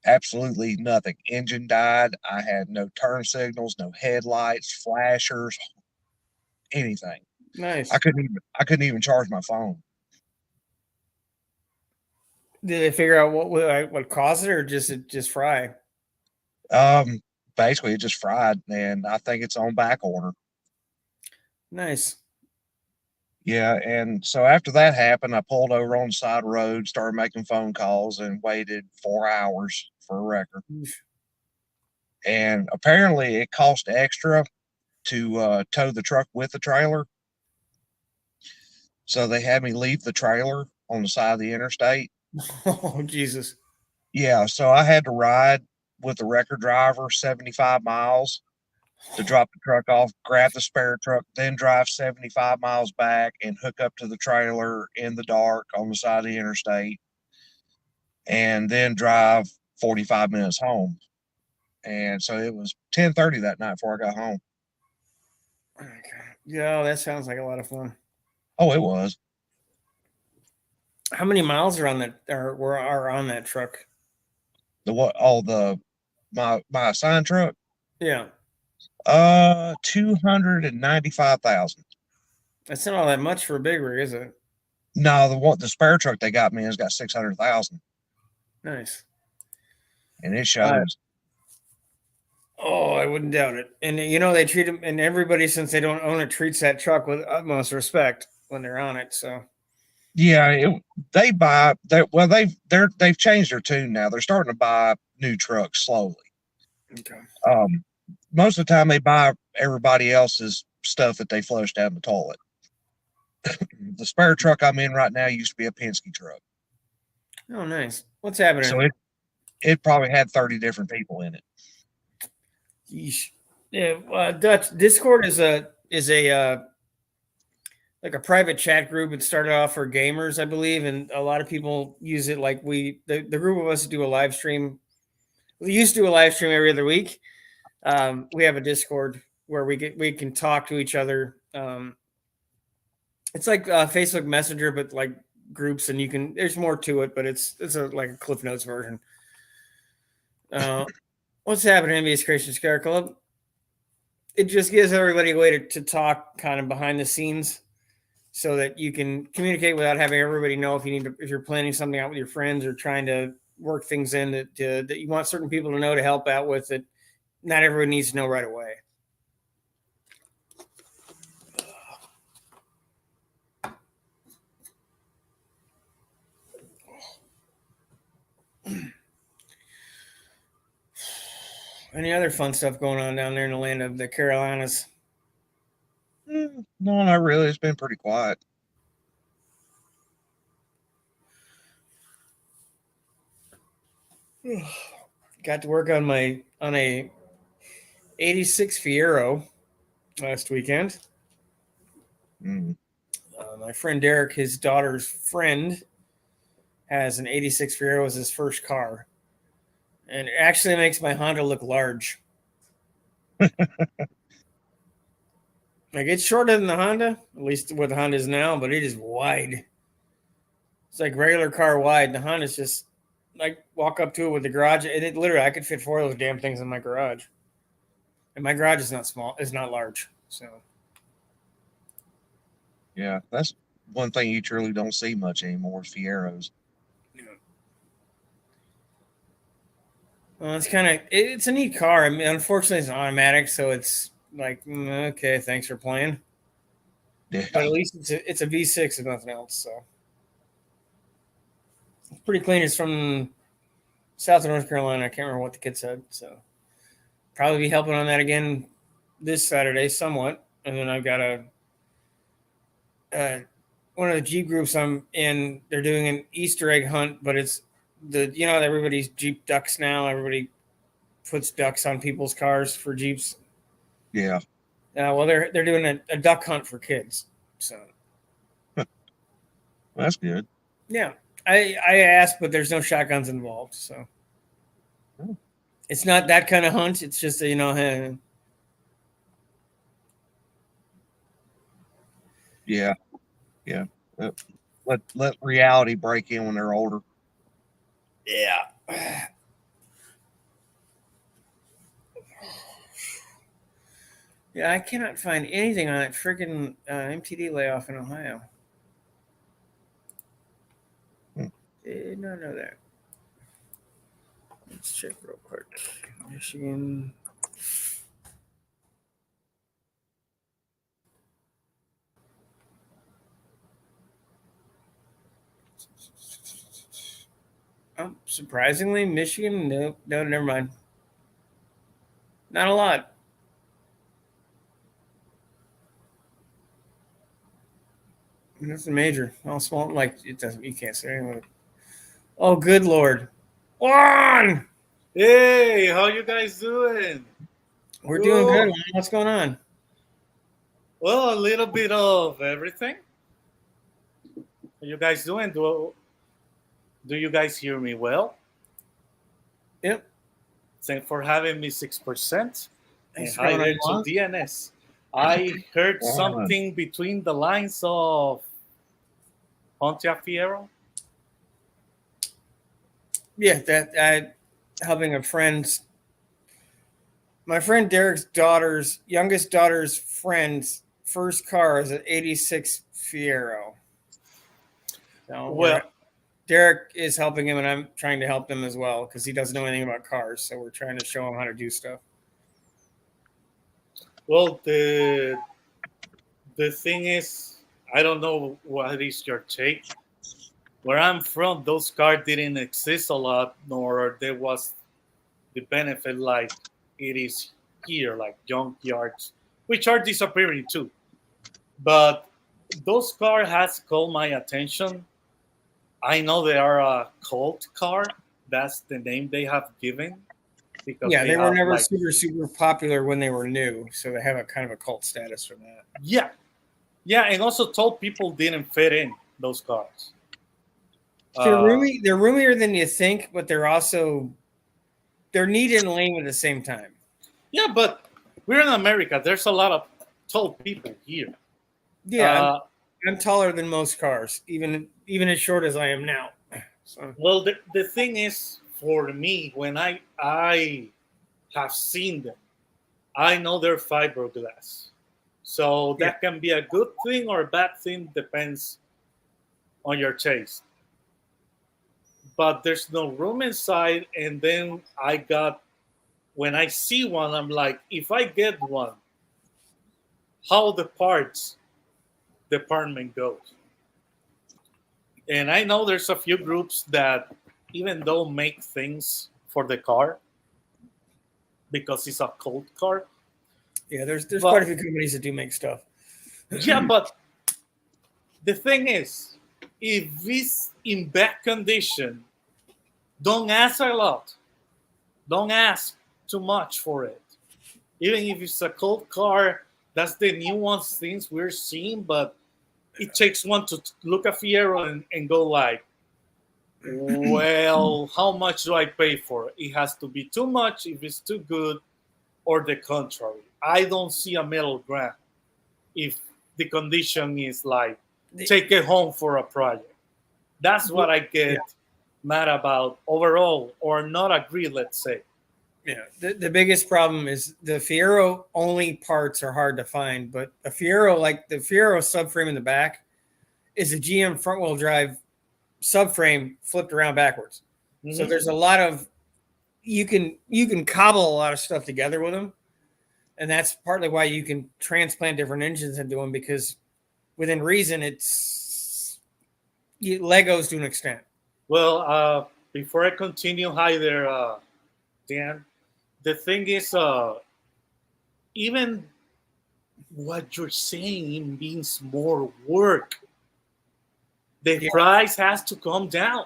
Absolutely nothing. Engine died. I had no turn signals, no headlights, flashers, anything. Nice. I couldn't even charge my phone. Did they figure out what caused it, or just fry? Basically it just fried, and I think it's on back order. Nice. Yeah, and so after that happened, I pulled over on the side of the road, started making phone calls, and waited 4 hours for a wrecker. And apparently it cost extra to tow the truck with the trailer. So they had me leave the trailer on the side of the interstate. Oh, Jesus. Yeah, so I had to ride with the wrecker driver 75 miles to drop the truck off, grab the spare truck, then drive 75 miles back and hook up to the trailer in the dark on the side of the interstate, and then drive 45 minutes home. And so it was 10:30 that night before I got home. Okay. Yeah, that sounds like a lot of fun. Oh, it was. How many miles are on that are on that truck? The what? Oh, my assigned truck. Yeah. 295,000. That's not all that much for a big rig, is it? No, the spare truck they got me has got 600,000. Nice. And it shows. Oh, I wouldn't doubt it. And they treat them, and everybody, since they don't own it, treats that truck with utmost respect when they're on it. So yeah, they've changed their tune now. They're starting to buy new trucks slowly. Okay. Most of the time they buy everybody else's stuff that they flush down the toilet. The spare truck I'm in right now used to be a Penske truck. Oh, nice. What's happening? So it probably had 30 different people in it. Yeesh. Yeah, Dutch Discord is a like a private chat group. It started off for gamers, I believe, and a lot of people use it. Like the group of us do a live stream. We used to do a live stream every other week. We have a Discord where we can talk to each other. It's like Facebook Messenger, but like groups, and there's more to it, but it's like a Cliff Notes version. What's happening, Envious Creation Scare Club? It just gives everybody a way to talk kind of behind the scenes, so that you can communicate without having everybody know if you're planning something out with your friends or trying to work things in that you want certain people to know to help out with it. Not everyone needs to know right away. Any other fun stuff going on down there in the land of the Carolinas? No, not really. It's been pretty quiet. Got to work on a 86 Fiero last weekend. My friend Derek, his daughter's friend, has an 86 Fiero as his first car. And it actually makes my Honda look large. Like, it's shorter than the Honda, at least what the Honda is now, but it is wide. It's like regular car wide. The Honda's just like walk up to it with the garage, and it literally I could fit 4 of those damn things in my garage. And my garage is not small; it's not large. So yeah, that's one thing you truly don't see much anymore is Fieros. Yeah. Well, it's a neat car. I mean, unfortunately, it's an automatic, so it's like okay, thanks for playing. Yeah. But at least it's a V6 if nothing else. So it's pretty clean. It's from south of North Carolina. I can't remember what the kid said. So probably be helping on that again this Saturday, somewhat. And then I've got one of the Jeep groups I'm in. They're doing an Easter egg hunt, but it's everybody's Jeep ducks now. Everybody puts ducks on people's cars for Jeeps. Yeah. Well, they're doing a duck hunt for kids. So that's good. Yeah, I asked, but there's no shotguns involved, so it's not that kind of hunt. It's just hey. Yeah. Let reality break in when they're older. Yeah. Yeah, I cannot find anything on that freaking MTD layoff in Ohio. Did not know that. Let's check real quick. Michigan. Oh, surprisingly, Michigan. No, never mind. Not a lot. Nothing major. All small. Like it doesn't. You can't say anything. Oh, good Lord. Juan! Hey, how you guys doing? We're doing good. What's going on? Well, a little bit of everything. How you guys doing? Do you guys hear me well? Yep. Thanks for having me 6%. Thanks Hi there to DNS. I heard something between the lines of Pontiac Fiero. Yeah, that helping a friend's. My friend Derek's youngest daughter's friend's first car is an 86 Fiero. So Derek is helping him, and I'm trying to help him as well because he doesn't know anything about cars. So we're trying to show him how to do stuff. Well, the thing is, I don't know what is your take. Where I'm from, those cars didn't exist a lot, nor there was the benefit like it is here, like junkyards, which are disappearing too. But those cars has called my attention. I know they are a cult car. That's the name they have given. Because they were never super popular when they were new, so they have a kind of a cult status from that. Yeah, and also told people didn't fit in those cars. They're roomy. They're roomier than you think, but they're neat and lame at the same time. Yeah, but we're in America. There's a lot of tall people here. Yeah, I'm taller than most cars, even as short as I am now. So. Well, the thing is, for me, when I have seen them, I know they're fiberglass. So that can be a good thing or a bad thing, depends on your taste. but there's no room inside. And then when I see one, I'm like, if I get one, how the parts department goes. And I know there's a few groups that even though make things for the car because it's a cold car. Yeah, there's But- quite a few companies that do make stuff. Yeah, but the thing is, if it's in bad condition, don't ask a lot. Don't ask too much for it. Even if it's a cold car, that's the nuanced things we're seeing, but it takes one to look at Fiero and go like, well, how much do I pay for it? It has to be too much if it's too good, or the contrary. I don't see a middle ground if the condition is like, take it home for a project. That's what I get mad about overall, or not agree, let's say. Yeah, the biggest problem is the Fiero only parts are hard to find, but a Fiero, like the Fiero subframe in the back, is a GM front wheel drive subframe flipped around backwards. Mm-hmm. So there's a lot of you can cobble a lot of stuff together with them, and that's partly why you can transplant different engines into them, because within reason it's Legos to an extent. Well, before I continue, hi there, Dan. The thing is, even what you're saying means more work. The price has to come down.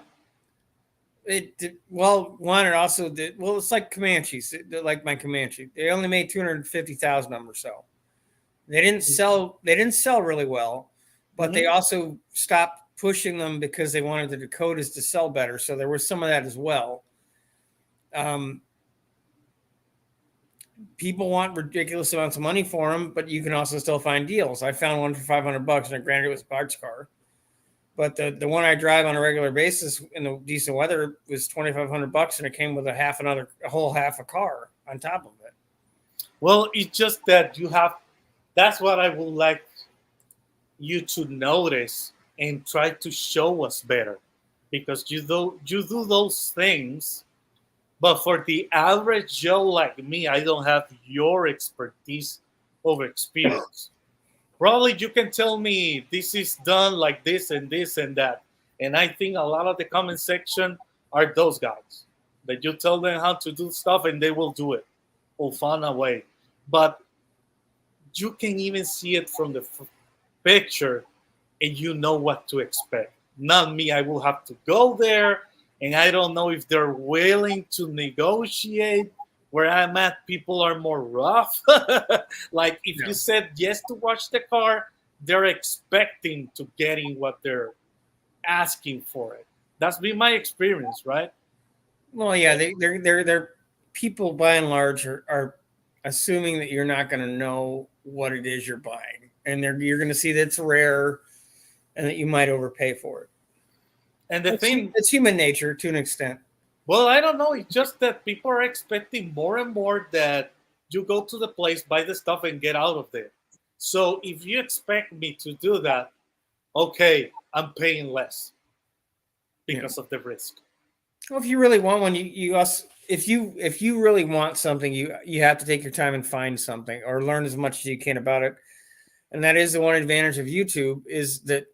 One, it also did. Well, it's like Comanches, like my Comanche. They only made 250,000 of them or so. They didn't sell. They didn't sell really well, but they also stopped pushing them because they wanted the Dakotas to sell better. So there was some of that as well. People want ridiculous amounts of money for them, but you can also still find deals. I found one for $500, and granted it was a parts car, but the one I drive on a regular basis in the decent weather was $2,500, and it came with a whole half a car on top of it. Well, it's just that you have. That's what I would like you to notice and try to show us better, because you do those things. But for the average Joe like me, I don't have your expertise of experience. Probably you can tell me this is done like this and this and that. And I think a lot of the comment section are those guys that you tell them how to do stuff and they will do it or find a way. But you can even see it from the picture and you know what to expect. Not me, I will have to go there. And I don't know if they're willing to negotiate. Where I'm at, people are more rough. Like if you said yes to watch the car, they're expecting to getting what they're asking for it. That's been my experience, right? Well, yeah, they're people by and large are assuming that you're not going to know what it is you're buying, and you're going to see that it's rare, and that you might overpay for it. And it's human nature to an extent. Well, I don't know. It's just that people are expecting more and more that you go to the place, buy the stuff, and get out of there. So if you expect me to do that, okay, I'm paying less because of the risk. Well, if you really want one, if you really want something, you have to take your time and find something or learn as much as you can about it. And that is the one advantage of YouTube, is that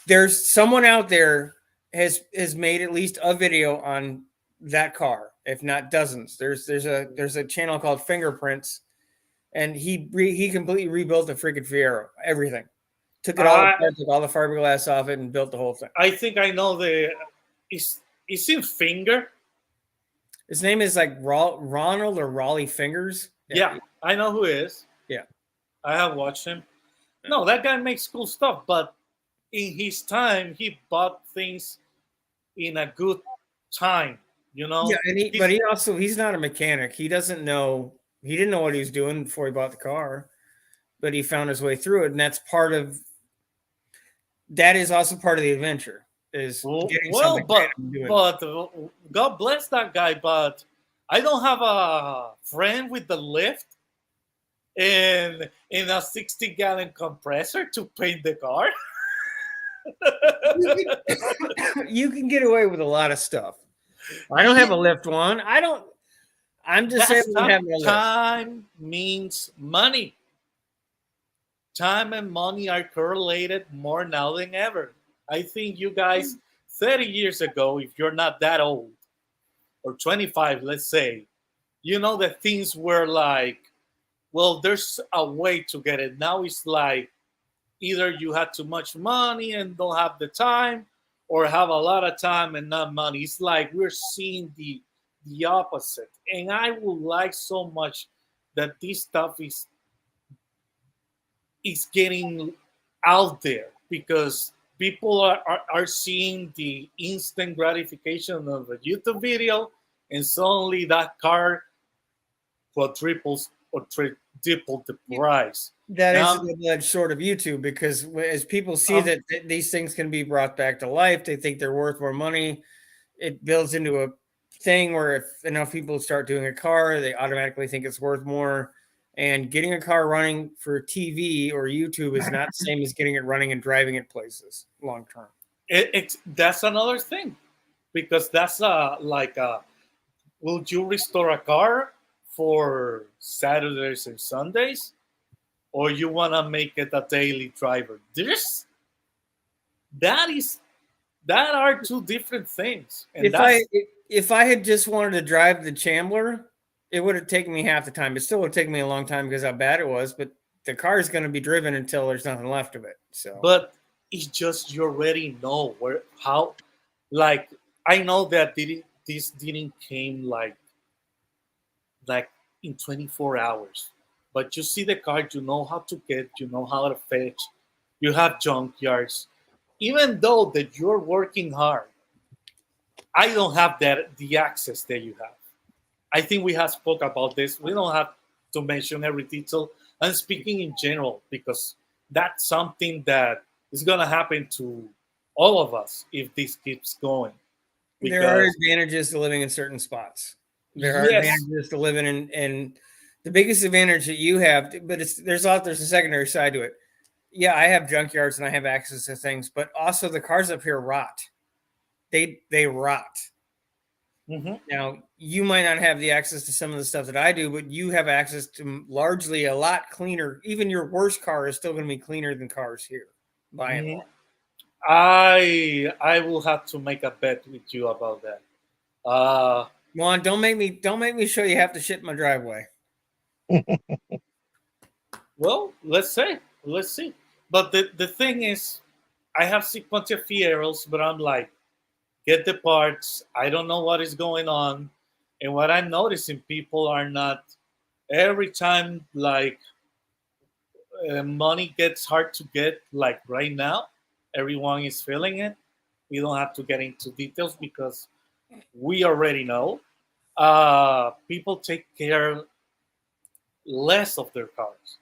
there's someone out there has made at least a video on that car, if not dozens. There's a channel called Fingerprints, and he completely rebuilt the freaking Fiero, everything. Took it all apart, took all the fiberglass off it, and built the whole thing. I think I know is in Finger. His name is like Ronald or Raleigh Fingers. Yeah, I know who he is. Yeah, I have watched him. No, that guy makes cool stuff, but in his time, he bought things in a good time, you know? Yeah, but he's not a mechanic. He didn't know what he was doing before he bought the car, but he found his way through it. And that is also part of the adventure, is getting something. But God bless that guy, but I don't have a friend with the lift and in a 60-gallon compressor to paint the car. You can get away with a lot of stuff. I don't have a lift one. I don't. I'm just saying we have no lift. Time means money. Time and money are correlated more now than ever. I think you guys 30 years ago, if you're not that old, or 25, let's say, you know that things were like, well, there's a way to get it. Now it's like either you had too much money and don't have the time, or have a lot of time and not money. It's like we're seeing the opposite. And I would like so much that this stuff is getting out there, because people are seeing the instant gratification of a YouTube video, and suddenly that car quadruples or triple the price. That is a double-edged sword of YouTube, because as people see that these things can be brought back to life, they think they're worth more money. It builds into a thing where if enough people start doing a car, they automatically think it's worth more. And getting a car running for TV or YouTube is not the same as getting it running and driving it places long term. That's another thing, because that's will you restore a car for Saturdays and Sundays, or you want to make it a daily driver? That are two different things. And if I had just wanted to drive the Chambler, it would have taken me half the time. It still would take me a long time because how bad it was, but the car is going to be driven until there's nothing left of it. So, but it's just you already know how. Like, I know that this didn't came like in 24 hours, but you see the car, you know how to get, you know how to fetch, you have junkyards. Even though that you're working hard, I don't have the access that you have. I think we have spoke about this. We don't have to mention every detail. I'm speaking in general, because that's something that is going to happen to all of us if this keeps going. There are advantages to living in certain spots. There are advantages to living in the biggest advantage that you have, but there's a secondary side to it. Yeah, I have junkyards and I have access to things, but also the cars up here rot. They rot. Mm-hmm. Now, you might not have the access to some of the stuff that I do, but you have access to largely a lot cleaner. Even your worst car is still going to be cleaner than cars here, by and large. I will have to make a bet with you about that. Juan, don't make me show you half the shit in my driveway. Well, let's see. But the thing is, I have seen plenty of Fieros, but I'm like, get the parts. I don't know what is going on. And what I'm noticing, people are not, every time like money gets hard to get, like right now, everyone is feeling it. We don't have to get into details because we already know. People take care less of their cars.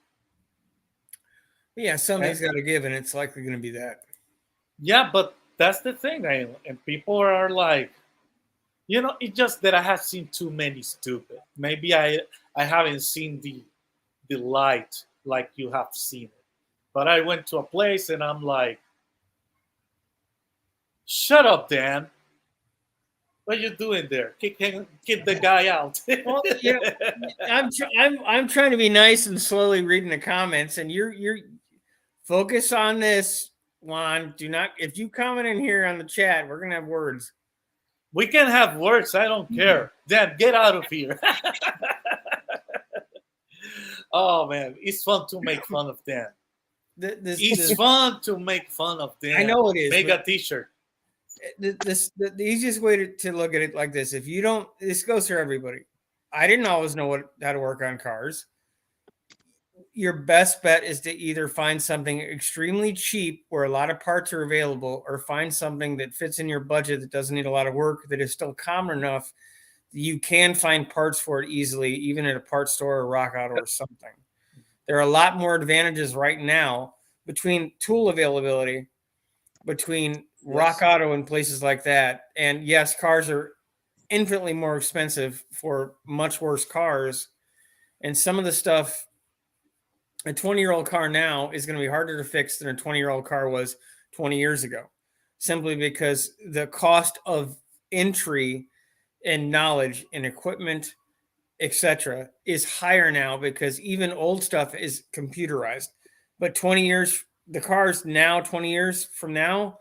Yeah, somebody's got to give, and it's likely going to be that. Yeah, but that's the thing, and people are like, it's just that I have seen too many stupid. Maybe I haven't seen the light like you have seen it. But I went to a place and I'm like, shut up, Dan. What are you doing there? Kick the guy out. Well, I'm trying to be nice and slowly reading the comments, and you're focus on this, Juan. Do not, if you comment in here on the chat, we're gonna have words. We can have words. I don't care. Dan, get out of here. Oh man, it's fun to make fun of Dan. It's fun to make fun of Dan. I know it is. Make a T-shirt. The easiest way to look at it like this: if you don't, this goes for everybody. I didn't always know how to work on cars. Your best bet is to either find something extremely cheap where a lot of parts are available, or find something that fits in your budget that doesn't need a lot of work, that is still common enough that you can find parts for it easily, even at a parts store or Rock Auto or something. There are a lot more advantages right now between tool availability, between Rock Auto and places like that. And yes, cars are infinitely more expensive for much worse cars. And some of the stuff, a 20-year-old car now is going to be harder to fix than a 20-year-old car was 20 years ago. simply because the cost of entry and knowledge and equipment, etc., is higher now because even old stuff is computerized. But 20 years, the cars now, 20 years from now,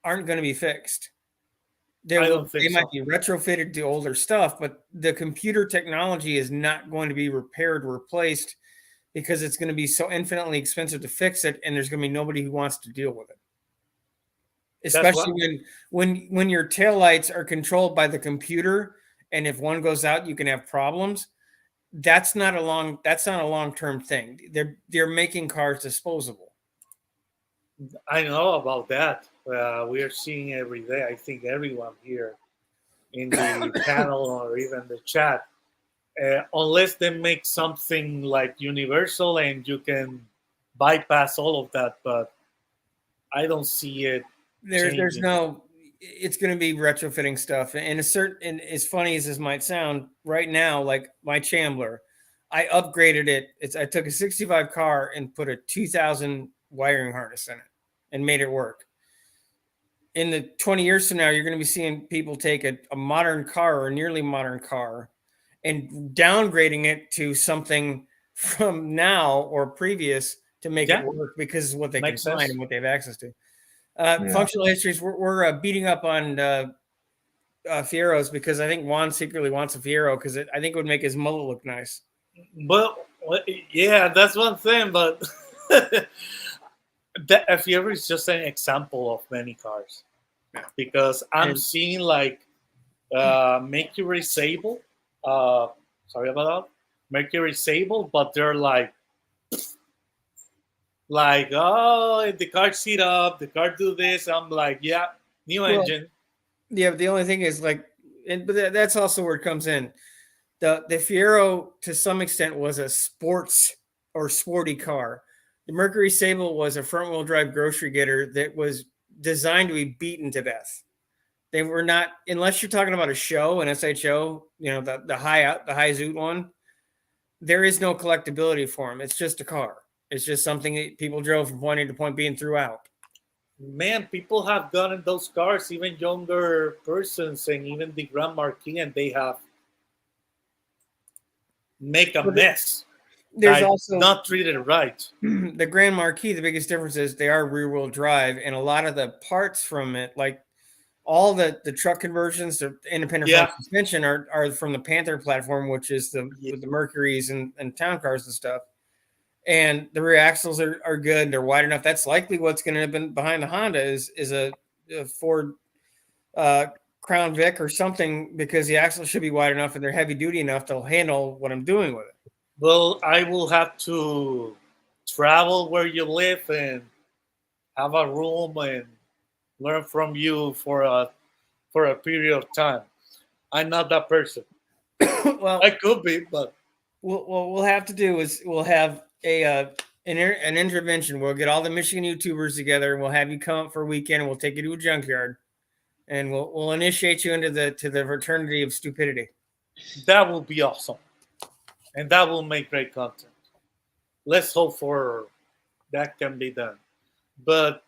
aren't going to be fixed. They I don't think they might so. be retrofitted to older stuff, but the computer technology is not going to be repaired, replaced, because it's going to be so infinitely expensive to fix it, and there's going to be nobody who wants to deal with it. That's what Especially when your taillights are controlled by the computer, and if one goes out, you can have problems. That's not a long-term thing. They're making cars disposable. I know about that. We are seeing every day. I think everyone here in the panel or even the chat, unless they make something like universal and you can bypass all of that, but I don't see it There's changing. no. It's going to be retrofitting stuff, and and as funny as this might sound, right now, like my Chambler, I upgraded it. I took a 65 car and put a 2000 wiring harness in it, and made it work. In the 20 years from now, you're going to be seeing people take a modern car or a nearly modern car and downgrading it to something from now or previous to make Yeah. it work because of what they can Makes find sense. and what they have access to. Yeah. Functional histories, we're beating up on Fieros because I think Juan secretly wants a Fiero because I think it would make his mullet look nice. But yeah, that's one thing. But that Fiero is just an example of many cars, because I'm And- seeing like Mercury Sable. Sorry about that. Mercury Sable, but they're like, oh, the car seat up, the car do this. I'm like, yeah, new Well, engine. Yeah, but the only thing is like, but that's also where it comes in. The Fiero to some extent was a sports or sporty car. The Mercury Sable was a front wheel drive grocery getter that was designed to be beaten to death. They were not, unless you're talking about a show, an SHO, the high zoot one. There is no collectability for them. It's just a car. It's just something that people drove from point A to point B and threw out. Man, people have gotten those cars, even younger persons, and even the Grand Marquis, and they have make a But mess. There's Like, also not treated right. the Grand Marquis. The biggest difference is they are rear wheel drive, and a lot of the parts from it, like all the truck conversions, the independent front suspension, are from the Panther platform, which is with the Mercuries and town cars and stuff. And the rear axles are good. They're wide enough. That's likely what's going to have been behind the Honda is a Ford Crown Vic or something, because the axles should be wide enough and they're heavy duty enough to handle what I'm doing with it. Well, I will have to travel where you live and have a room and learn from you for a period of time. I'm not that person. Well, I could be, but what we'll have to do is we'll have an intervention. We'll get all the Michigan YouTubers together and we'll have you come up for a weekend and we'll take you to a junkyard and we'll initiate you into the fraternity of stupidity. that will be awesome, and that will make great content. Let's hope for that can be done. But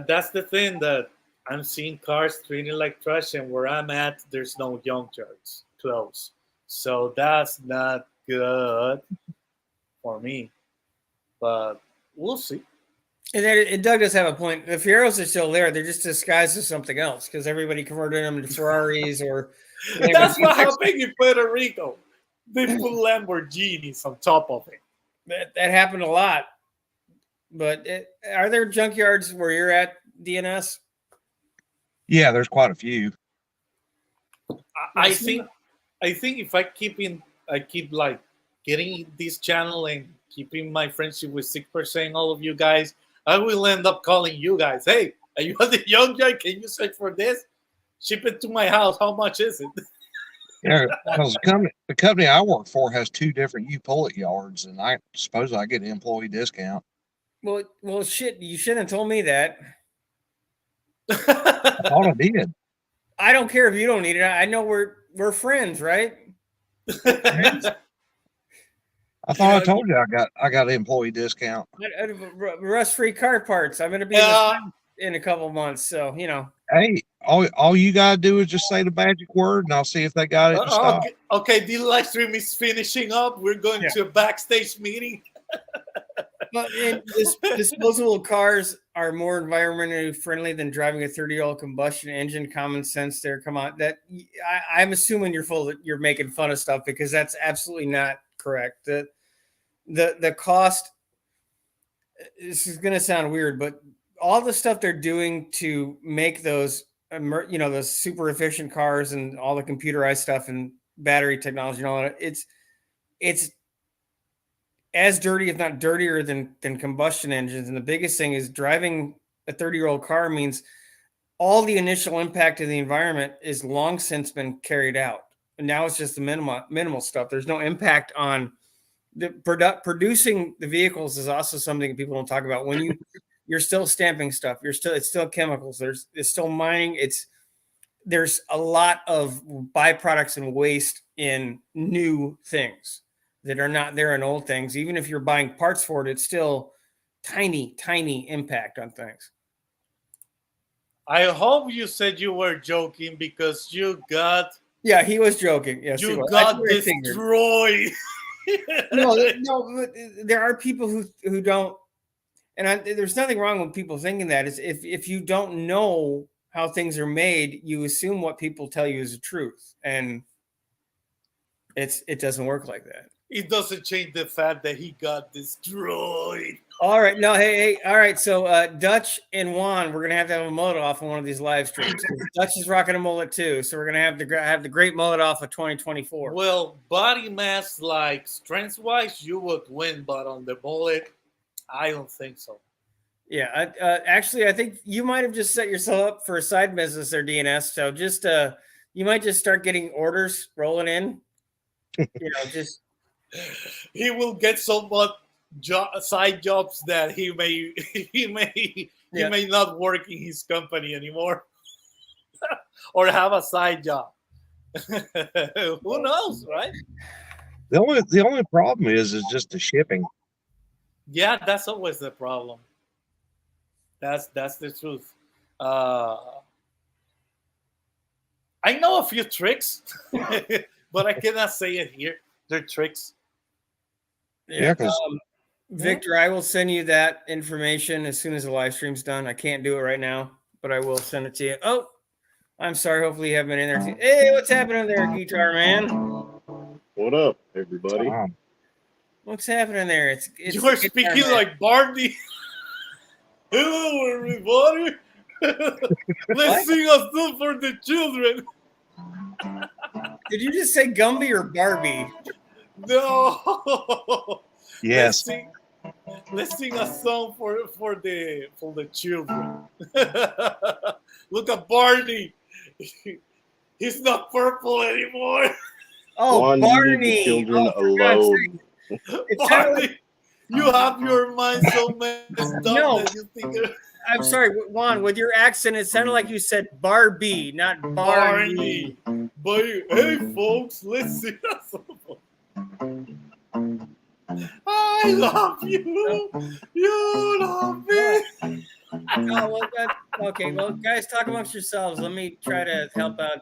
that's the thing, that I'm seeing cars treated like trash, and where I'm at, there's no junkyards close. So that's not good for me. But we'll see. And Doug does have a point. The Fieros are still there. They're just disguised as something else because everybody converted them to Ferraris or. That's what happened in Puerto Rico. They put Lamborghinis on top of it. That happened a lot. But are there junkyards where you're at, DNS? Yeah, there's quite a few. I think if I keep like getting this channel and keeping my friendship with 6%, all of you guys, I will end up calling you guys. Hey, are you at the junkyard? Can you search for this? Ship it to my house. How much is it? Yeah, because the company I work for has 2 different U-Pull-It yards, and I suppose I get an employee discount. Well, shit! You shouldn't have told me that. I thought I did. I don't care if you don't need it. I know we're friends, right? I thought I told you I got an employee discount. Rust-free car parts. I'm going to be. in a couple months. So Hey, all you gotta do is just say the magic word, and I'll see if they got it in stock. Okay, the live stream is finishing up. We're going to a backstage meeting. But disposable cars are more environmentally friendly than driving a 30-year-old combustion engine. Common sense there. Come on, I'm assuming you're making fun of stuff, because that's absolutely not correct. The cost. This is going to sound weird, but all the stuff they're doing to make those, those super efficient cars and all the computerized stuff and battery technology and all that, it's as dirty, if not dirtier than combustion engines. And the biggest thing is driving a 30-year-old car means all the initial impact of the environment is long since been carried out. And now it's just the minimal stuff. There's no impact on the producing the vehicles is also something that people don't talk about. When you're still stamping stuff, it's still chemicals. It's still mining. There's a lot of byproducts and waste in new things that are not there in old things. Even if you're buying parts for it, it's still tiny impact on things. I hope you said you were joking, because you got. Yeah, he was joking. Yes, you got destroyed. No, there are people who don't, and there's nothing wrong with people thinking that. Is if you don't know how things are made, you assume what people tell you is the truth, and it doesn't work like that. It doesn't change the fact that he got destroyed. All right, no, hey, all right. So Dutch and Juan, we're gonna have to have a mullet off on one of these live streams. Dutch is rocking a mullet too, so we're gonna have the great mullet off of 2024. Well, body mass, like strength wise, you would win, but on the mullet, I don't think so. Yeah, actually, I think you might have just set yourself up for a side business there, DNS. So just you might just start getting orders rolling in. Just he will get so much side jobs that he may not work in his company anymore, or have a side job. Who knows, right? The only problem is just the shipping. Yeah, that's always the problem. That's the truth. I know a few tricks, but I cannot say it here. They're tricks. Yeah, Victor, I will send you that information as soon as the live stream's done. I can't do it right now, but I will send it to you. Oh, I'm sorry. Hopefully you have been in there. Hey, what's happening there, Guitar Man? What up, everybody? What's happening there? You are speaking like Barney. Hello, everybody. Let's sing a song for the children. Did you just say Gumby or Barbie? No. Yes. Let's sing a song for the children. Look at Barney. He's not purple anymore. Oh, One, Barney. Children alone. Barney, you have your mind so messed up that you think. I'm sorry, Juan. With your accent, it sounded like you said Barbie, not Barney. But hey, folks, let's sing a song. I love you. You love me. Okay, well, guys, talk amongst yourselves. Let me try to help out.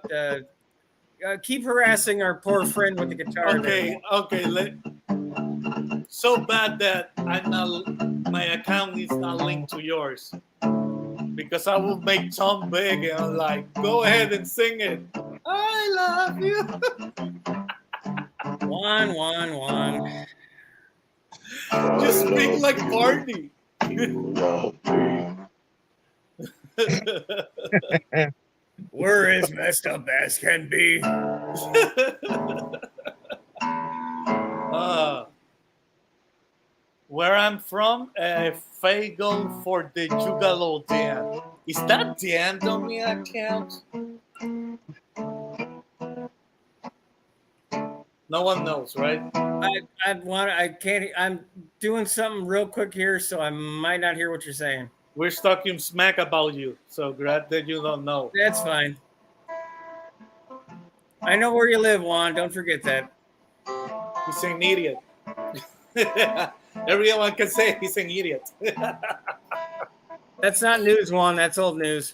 Keep harassing our poor friend with the guitar. Okay. So bad that my account is not linked to yours, because I will make Tom big and I'm like, go ahead and sing it. I love you. One. Just speak like Barney. We're as messed up as can be. Where I'm from, Fagel for the Juggalo Dan. Is that Dan on my account? No one knows, right? I can't. I'm doing something real quick here, so I might not hear what you're saying. We're talking smack about you, so glad that you don't know. That's fine. I know where you live, Juan. Don't forget that. He's an idiot. Everyone can say he's an idiot. That's not news, Juan. That's old news.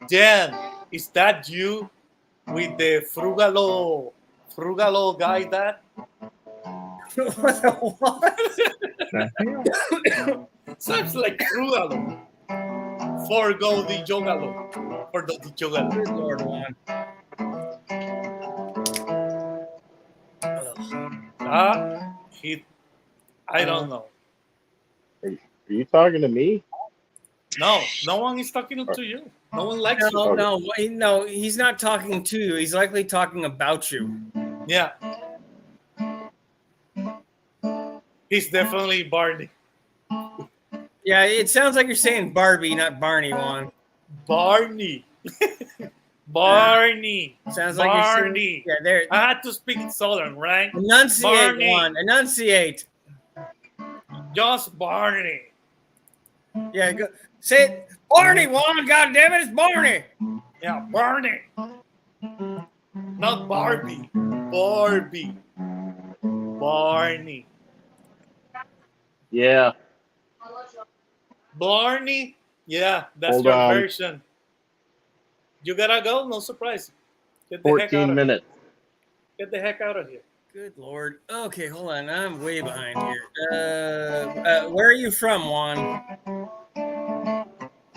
Dan, is that you with the frugalo guy? That What? sounds like frugalo. Forgo the jogalo. For the jogalo. Good Lord, Juan. I don't know. Are you talking to me? No one is talking to you. No one likes you. No. He's not talking to you. He's likely talking about you. Yeah. He's definitely Barney. Yeah, it sounds like you're saying Barbie, not Barney, Juan. Barney. Barney. Sounds like Barney. You're saying, there. I had to speak in Southern, right? Enunciate, Barney. Juan. Enunciate. Just Barney. Yeah, go, say it. Barney, Juan. God damn it, it's Barney. Yeah, Barney. Not Barbie. Barbie. Barney. Yeah. Barney? Yeah, that's Hold your on. version. You gotta go? No surprise. Get the heck out 14 of minutes. Here. Get the heck out of here. Good Lord. Okay, hold on. I'm way behind here. Where are you from, Juan?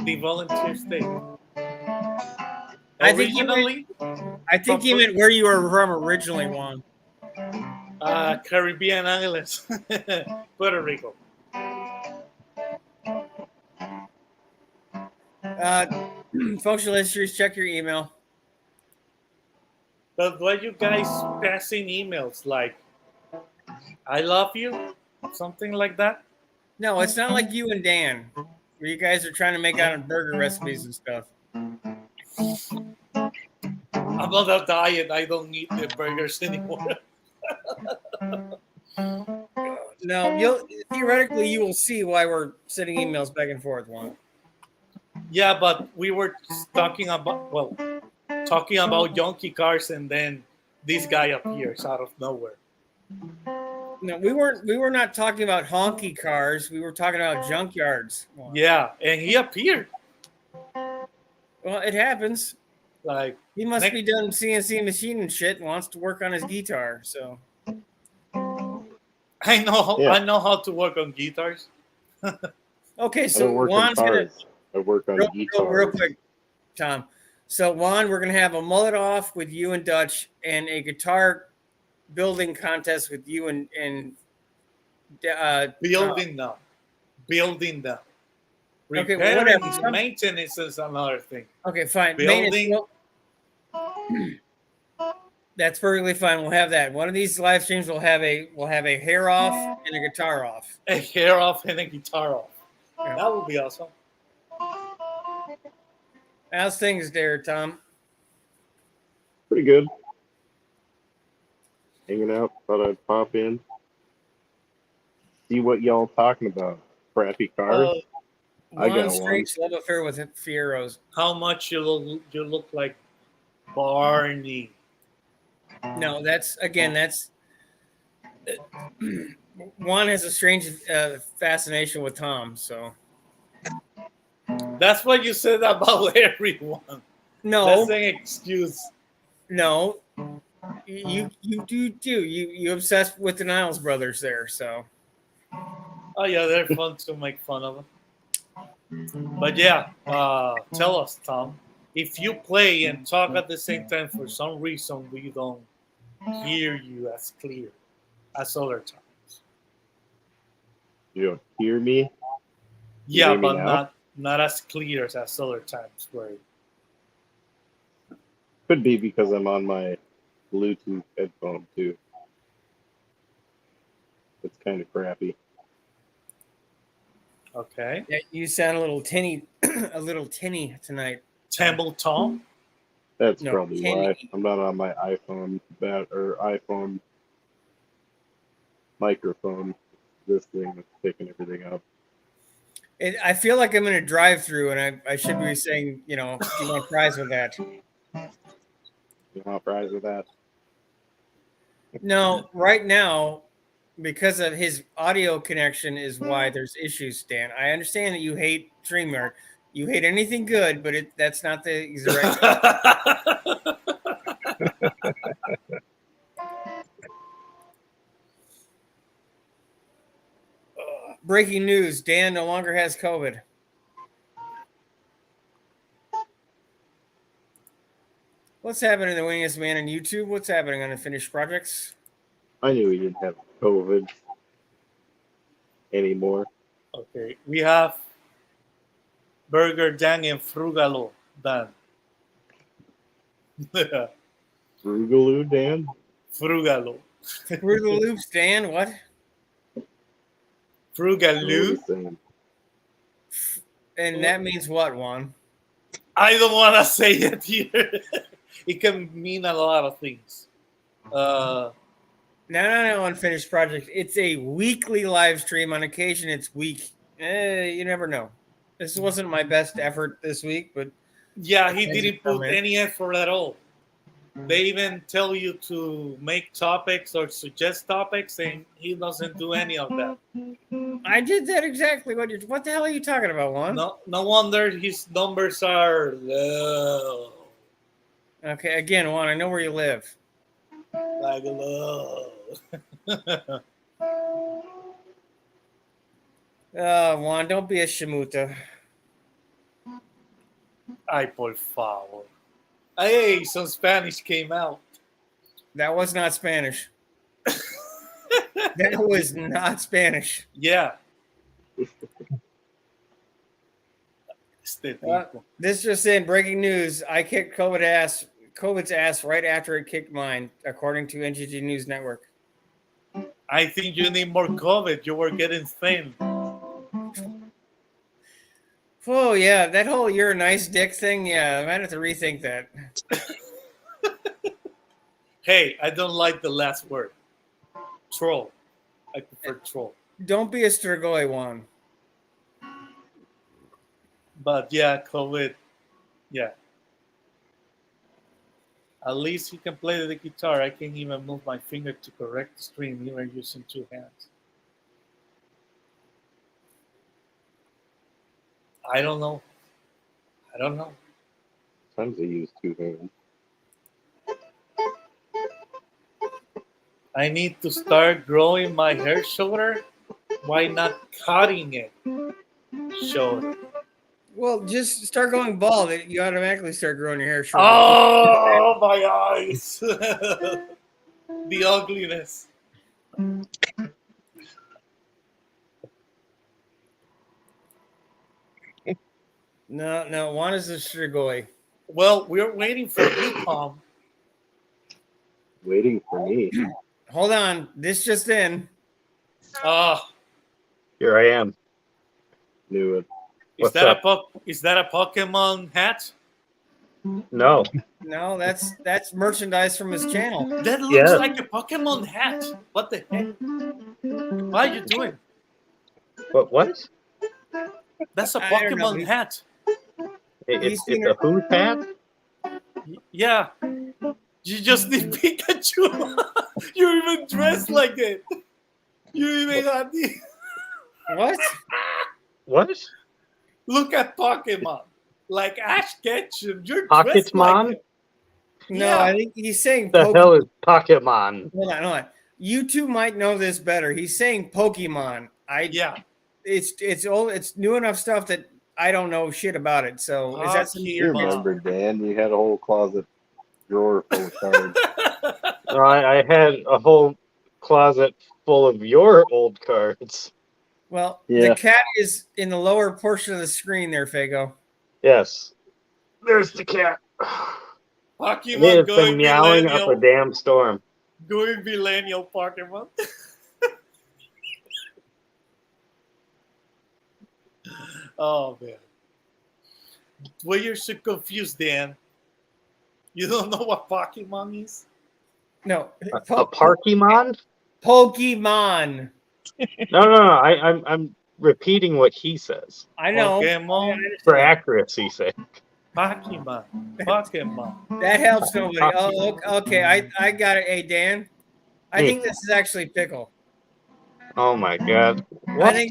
The volunteer state. I think you meant where you were from originally, Juan. Caribbean Islands. Puerto Rico. Functional histories, check your email. But why you guys passing emails like I love you? Something like that? No, it's not like you and Dan, where you guys are trying to make out on burger recipes and stuff. I'm on a diet. I don't eat the burgers anymore. No, theoretically you will see why we're sending emails back and forth, Juan. Yeah, but we were talking about junkie cars, and then this guy appears out of nowhere. No, we were not talking about honky cars. We were talking about junkyards. Juan. Yeah, and he appeared. Well, it happens. Like He must be done CNC machine and shit and wants to work on his guitar. So I know Yeah. I know how to work on guitars. okay, I so don't work on Juan's gonna cars. I work on guitars. real quick, Tom. So Juan, we're gonna have a mullet off with you and Dutch, and a guitar building contest with you and Building them. Building them. Okay, Repairing, whatever. maintenance is another thing. Okay, fine. Building. That's perfectly fine. We'll have that. One of these live streams will have a hair off and a guitar off. A hair off and a guitar off. Yeah. That would be awesome. How's things there, Tom? Pretty good. Hanging out. Thought I'd pop in. See what y'all talking about. Crappy cars. I got Juan one. Straight's love affair with Fieros. How much you look like Barney. No, that's Juan has a strange fascination with Tom. So That's what you said about everyone. no, That's an excuse. no, you do you obsessed with the Niles brothers there. So Oh yeah, they're fun to make fun of them. But yeah, tell us, Tom, if you play and talk at the same time, for some reason we don't hear you as clear as other times. You don't hear me? Yeah, hear me but now? not as clear as other times. Where Could be because I'm on my Bluetooth headphone too. It's kind of crappy. okay, yeah, you sound a little tinny, tonight. Temple Tom. That's No, probably can why you- I'm not on my iPhone iPhone microphone. This thing that's picking everything up. I feel like I'm in a drive-through, and I should be saying, do you want fries with that? You not fries with that? No, right now, because of his audio connection is why there's issues, Dan. I understand that you hate StreamYard. You hate anything good, but that's not the right. Breaking news: Dan no longer has COVID. What's happening to the Winningest Man on YouTube? What's happening on the finished projects? I knew he didn't have COVID anymore. Okay, we have Burger Dan and Frugalo Dan. Frugaloo, Dan? Frugalo. Through the loops, Dan. What? Frugaloo. And that means what, Juan? I don't want to say it here. It can mean a lot of things. No, unfinished project. It's a weekly live stream. On occasion, it's week. You never know. This wasn't my best effort this week, but yeah, he didn't put any effort at all. They even tell you to make topics or suggest topics, and he doesn't do any of that. I did that exactly. What the hell are you talking about, Juan? No wonder his numbers are low. Okay, again, Juan, I know where you live. Like low. Juan, don't be a shamuta. Ay, por favor. Hey, some Spanish came out. That was not Spanish. That was not Spanish. Yeah. This just in, breaking news. I kicked COVID's ass right after it kicked mine, according to NGG News Network. I think you need more COVID. You were getting thin. Oh, yeah. That whole "you're a nice dick" thing. Yeah, I might have to rethink that. Hey, I don't like the last word. Troll. I prefer troll. Don't be a Strigoi, Juan. But yeah, COVID. Yeah. At least you can play the guitar. I can't even move my finger to correct the stream, even using two hands. I don't know. Sometimes I use two hands. I need to start growing my hair shorter. Why not cutting it shorter? Well, just start going bald. You automatically start growing your hair short. Oh, my eyes. The ugliness. No, Juan is a Strigoi. Well, we're waiting for you, Tom. Waiting for me. Hold on. This just in. Here I am. Knew it. Is that a Pokemon hat? No. No, that's merchandise from his channel. That looks like a Pokemon hat. What the heck? What are you doing? What? That's a I don't know. Pokemon hat. It's a who hat? Yeah. You just need Pikachu. You're even dressed like it. You even have the... What? What? Look at Pokemon. Like Ash Ketchum. You're dressed Pocketmon? like it. No, Yeah. I think he's saying The hell is Pocketmon? Hold on. You two might know this better. He's saying Pokemon. Yeah. It's old. It's new enough stuff that I don't know shit about it. So is that something You you're remember, Dan? You had a whole closet drawer full of cards. I had a whole closet full of your old cards. Well, Yeah. the cat is in the lower portion of the screen there, Fago. Yes. There's the cat. Pokemon It's been meowing up a damn storm. Going millennial Pokemon. Oh, man. Well, you're so confused, Dan. You don't know what Pokemon is? No, A Parkemon? Pokemon. No. I'm repeating what he says I know. Pokemon. for accuracy's sake. Pokemon. That helps nobody. Oh, okay. I got it. Hey, Dan. I think this is actually Pickle. Oh my god. I What? think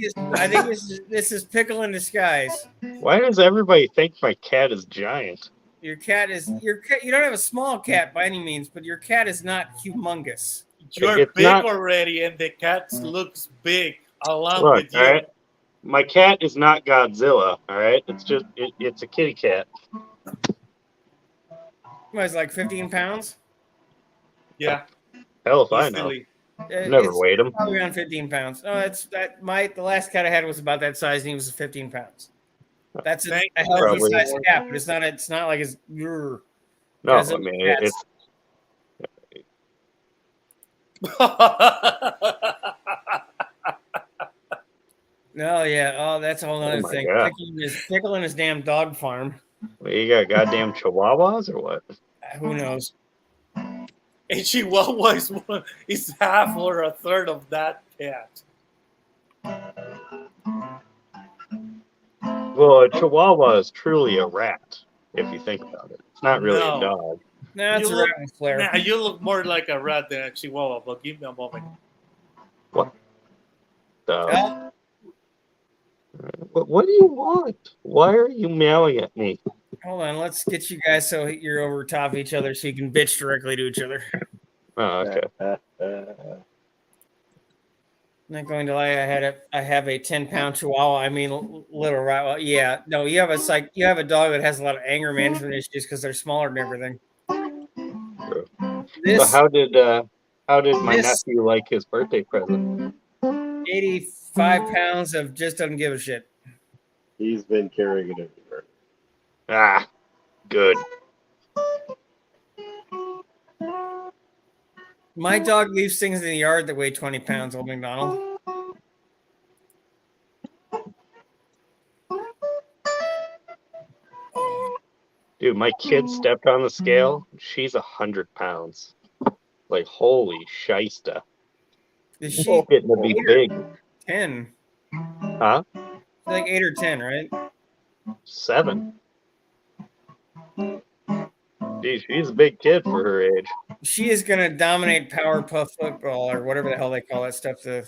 this is pickle in disguise. Why does everybody think my cat is giant? Your cat. You don't have a small cat by any means, but your cat is not humongous. You're It's big not- already, and the cat looks big along Look, with you. all right. My cat is not Godzilla. All right. It's just it's a kitty cat. What, it's like 15 pounds? Yeah, Hell if I know. easily. Never It's weighed him. probably around 15 pounds. Oh, the last cat I had was about that size, and he was 15 pounds. That's a Thank healthy Probably. sized cat, but it's not like it's. No, Guys, I mean cats. No, yeah. Oh, that's a whole other my thing. God. Pickle in his damn dog farm. you got goddamn chihuahuas or what? Who knows? And Chihuahua is half or a third of that cat. Well, a chihuahua is truly a rat if you think about it. It's not really No. a dog. No, it's You a look- rat with flair. Nah, you look more like a rat than a Chihuahua, but give me a moment. Well, What do you want? Why are you meowing at me? hold on. Let's get you guys so you're over top of each other so you can bitch directly to each other. Oh, okay. I'm not going to lie. I have a 10-pound Chihuahua. I mean, little rat. Well, yeah, no, you have a dog that has a lot of anger management issues because they're smaller than everything. So how did my this- nephew like his birthday present? 85 pounds of just doesn't give a shit. He's been carrying it everywhere. Ah, good. My dog leaves things in the yard that weigh 20 pounds, old McDonald. Dude, my kid stepped on the scale. She's 100 pounds. Like, holy shista. Is she She's getting to be big. 10? Huh? Like 8 or 10, right? 7. Gee, she's a big kid for her age. She is going to dominate Powerpuff football or whatever the hell they call that stuff. The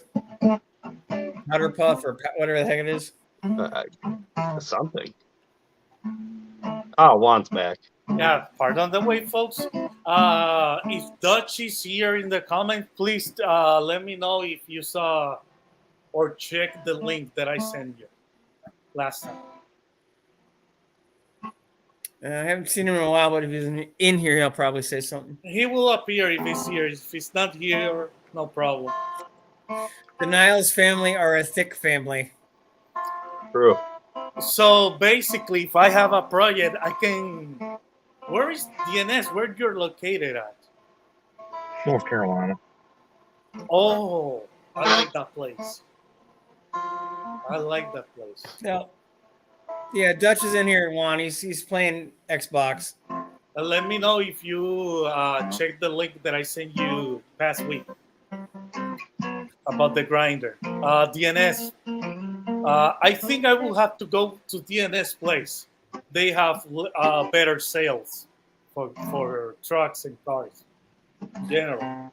Powder Puff or whatever the heck it is. Something. Oh, Juan's back. Yeah, pardon the wait, folks. If Dutch is here in the comment, please let me know if you saw or check the link that I sent you last time. I haven't seen him in a while, but if he's in here, he'll probably say something. He will appear if he's here. If he's not here, no problem. The Niles family are a thick family. True. So basically, if I have a project, I can. Where is DNS? Where you're located at? North Carolina. Oh, I like that place. I like that place. No. Yeah, Dutch is in here, Juan. He's playing Xbox. Let me know if you check the link that I sent you past week about the grinder. DNS. I think I will have to go to DNS place. They have better sales for trucks and cars in general.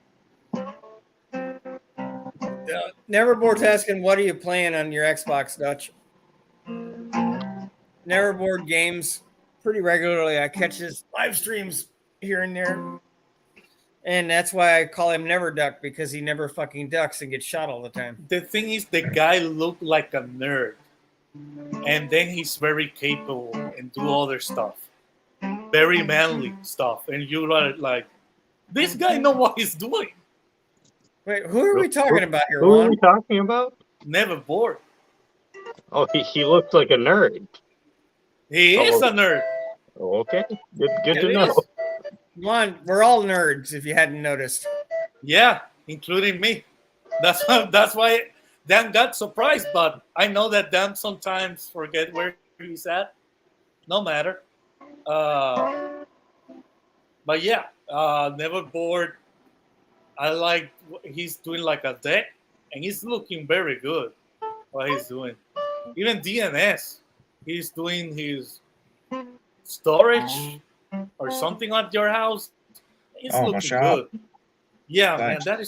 Neverboard's asking, what are you playing on your Xbox, Dutch? Neverboard games pretty regularly. I catch his live streams here and there. And that's why I call him Never Duck, because he never fucking ducks and gets shot all the time. The thing is, the guy looked like a nerd, and then he's very capable and do other stuff, very manly stuff, and you are like, this guy know what he's doing. Wait, who are we talking about here, Who are Juan? we talking about? Never bored. Oh, he looks like a nerd. He is a nerd. Oh, okay. Good to It know. is. Juan, we're all nerds, if you hadn't noticed. Yeah, including me. That's why Dan got surprised, but I know that Dan sometimes forget where he's at. No matter. But yeah, never bored. I like he's doing like a deck, and he's looking very good. What he's doing, even DNS, he's doing his storage or something at your house. It's Oh, my looking shop? good. Yeah, Thanks. man,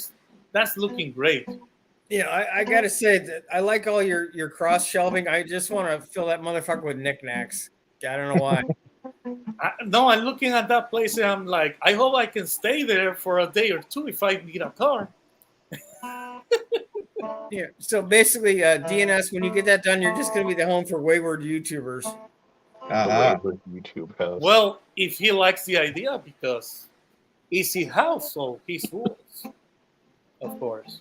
that's looking great. Yeah, I gotta say that I like all your cross shelving. I just want to fill that motherfucker with knickknacks. I don't know why. No, I'm looking at that place and I'm like, I hope I can stay there for a day or two if I need a car. Yeah. So basically, DNS, when you get that done, you're just gonna be the home for wayward YouTubers. The Uh-huh. wayward YouTube house. Well, if he likes the idea, because it's his house, so his rules, of course.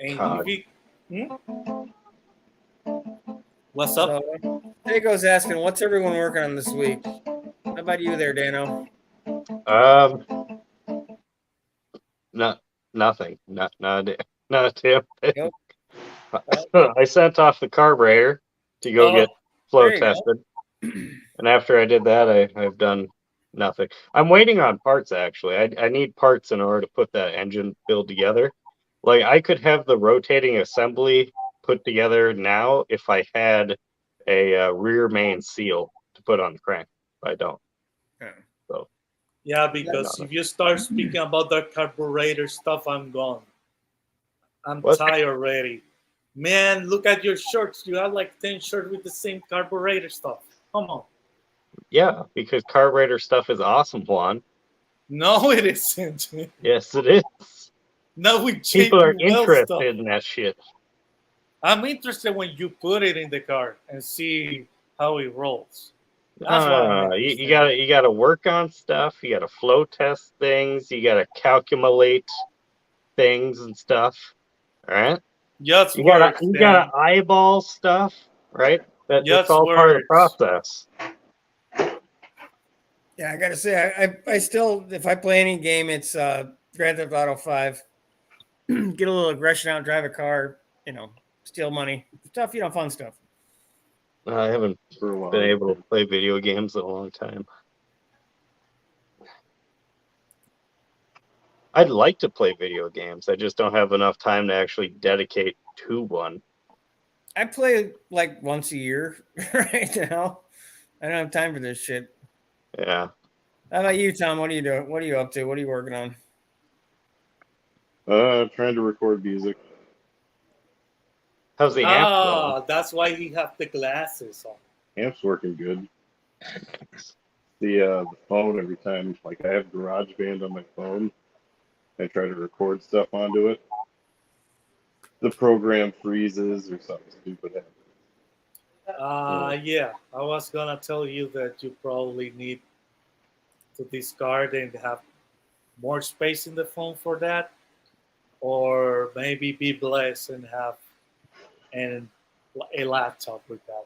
And God. if he, what's up? So Dago's asking, what's everyone working on this week? How about you there, Dano? Not nothing. Not a damn thing. Nope. I sent off the carburetor to go Oh, get flow there you go. tested, and after I did that, I've done nothing. I'm waiting on parts actually. I need parts in order to put that engine build together. Like I could have the rotating assembly put together now if I had a rear main seal to put on the crank. But I don't. Yeah. So yeah, because if you start speaking about that carburetor stuff, I'm gone. I'm What? tired already. Man, look at your shirts. You have like 10 shirts with the same carburetor stuff. Come on. yeah, because carburetor stuff is awesome, Juan. No, it isn't. Yes, it is. No, we People are well stuff. interested in that shit. I'm interested when you put it in the car and see how it rolls. That's what I'm interested You gotta work on stuff. You gotta flow test things. You gotta calculate things and stuff. All right. Just You words. gotta eyeball stuff. Right. That's Just all part of the words. process. Yeah, I gotta say, I still, if I play any game, it's Grand Theft Auto 5. Get a little aggression out, drive a car, steal money, stuff, fun stuff. I haven't For a while. been able to play video games in a long time. I'd like to play video games. I just don't have enough time to actually dedicate to one. I play like once a year right now. I don't have time for this shit. Yeah. How about you, Tom? What are you doing? What are you up to? What are you working on? Trying to record music. How's the amp going? That's why he have the glasses on. Amp's working good. The phone, every time, like I have GarageBand on my phone, I try to record stuff onto it. The program freezes or something stupid happens. Yeah, I was gonna tell you that you probably need to discard and have more space in the phone for that, or maybe be blessed and have a laptop with that.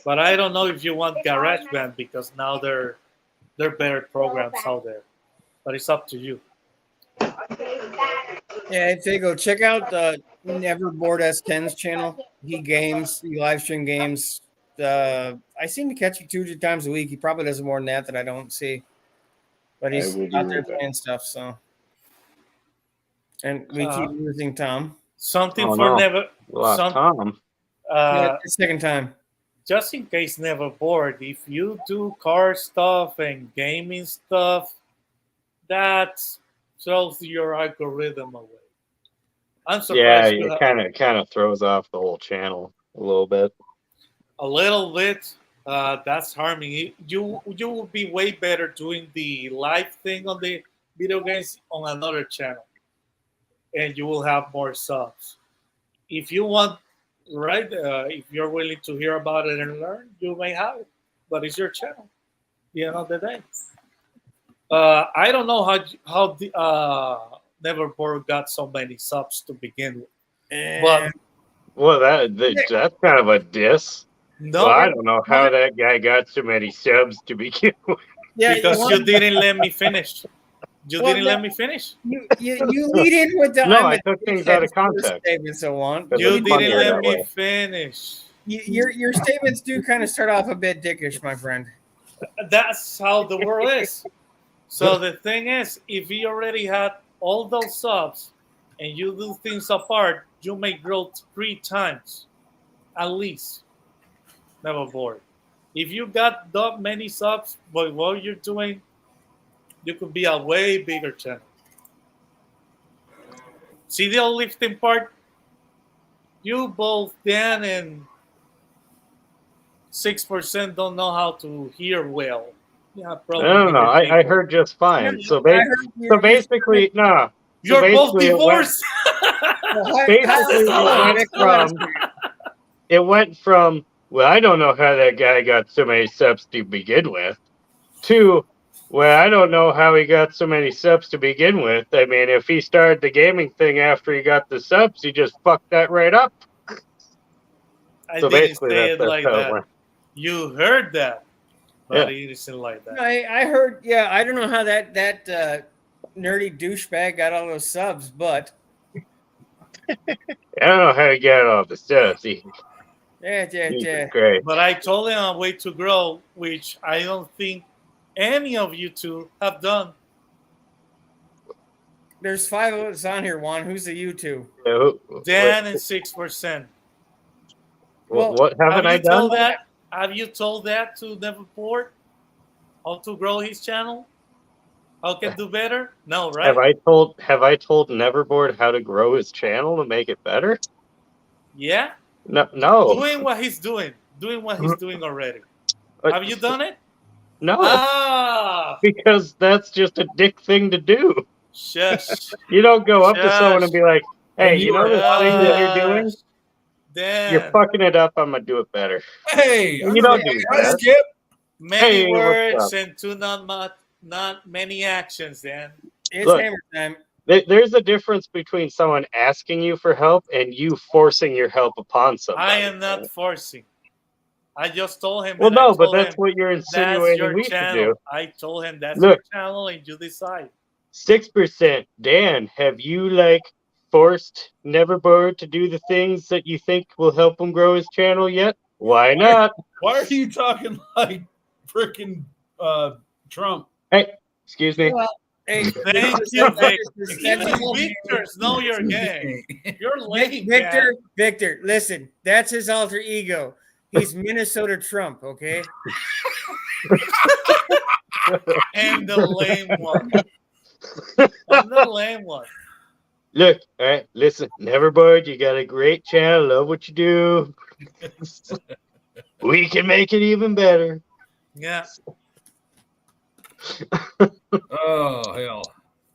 But I don't know if you want GarageBand because now they're better programs out there. But it's up to you. Yeah, Fago, check out the Neverboard S10's channel. He games, he live stream games. I seem to catch him 2 times a week. He probably does more than that I don't see. But he's I will be out there right back. playing stuff, so. And we keep losing Tom. Something Oh, for no. never. We lost Tom. Yeah, the second time. Just in case never bored, if you do car stuff and gaming stuff, that throws your algorithm away. I'm Yeah, surprised it kind of throws off the whole channel a little bit. a little bit. That's harming it. You will be way better doing the live thing on the video games on another channel, and you will have more subs. If you want, right? If you're willing to hear about it and learn, you may have it, but it's your channel. At the end of the day. I don't know how the Neverboard got so many subs to begin with, but Well, that's kind of a diss. no, Well, I don't know how that guy got so many subs to begin with. Yeah, because you didn't let me finish. You didn't let me finish. You lead in with the No, I took things out of context. statement, so on. But You it's funnier didn't let that me way. finish. Your statements do kind of start off a bit dickish, my friend. That's how the world is. So the thing is, if you already had all those subs and you do things apart, you may grow 3 times, at least. Never bored. If you got that many subs, but what you're doing, you could be a way bigger channel. See the lifting part? You both, Dan and 6% don't know how to hear well. Yeah, I probably. don't know. bigger I people. heard just fine. I So, heard so basically, no. So You're both basically divorced. Basically, it went from, well, I don't know how that guy got so many subs to begin with, to, well, I don't know how he got so many subs to begin with. I mean, if he started the gaming thing after he got the subs, he just fucked that right up. I So didn't basically, say it that's like how it that. went. You heard that, but Yeah. it isn't like that. I heard. Yeah, I don't know how that nerdy douchebag got all those subs, but I don't know how he got all the subs. Jesus yeah. Christ. But I told him a way to grow, which I don't think any of you two have done. There's 5 of us on here. Juan, who's the you two? Dan and 6%. What haven't I done? Have you told that to Neverport? How to grow his channel? How can do better? No, right? Have I told Neverboard how to grow his channel to make it better? Yeah. No. Doing what he's doing. Doing what he's doing already. Have you done it? No. Ah, Because that's just a dick thing to do. shush. You don't go up to someone and be like, hey, you know this thing that you're doing? Dan. You're fucking it up. I'm going to do it better. Hey, You don't do that. Skip. Many Hey, what's words up? and two not many actions, Dan. It's Look. hammer time. There's a difference between someone asking you for help and you forcing your help upon somebody. I am not forcing. I just told him. Well, and I no, but told that's him, what you're that's insinuating your we should channel. do. I told him that's Look. your channel and you decide. 6%. Dan, have you forced Neverboard to do the things that you think will help him grow his channel yet? Why not? Why are you talking like freaking Trump? Hey, excuse me. Well, hey, Thank you, Vic. Victor's know your game. You're lame, man. Victor, listen, that's his alter ego. He's Minnesota Trump, okay? And the lame one. I'm the lame one. Look, all right, listen, Neverboard, you got a great channel. Love what you do. We can make it even better. Yeah. Oh hell!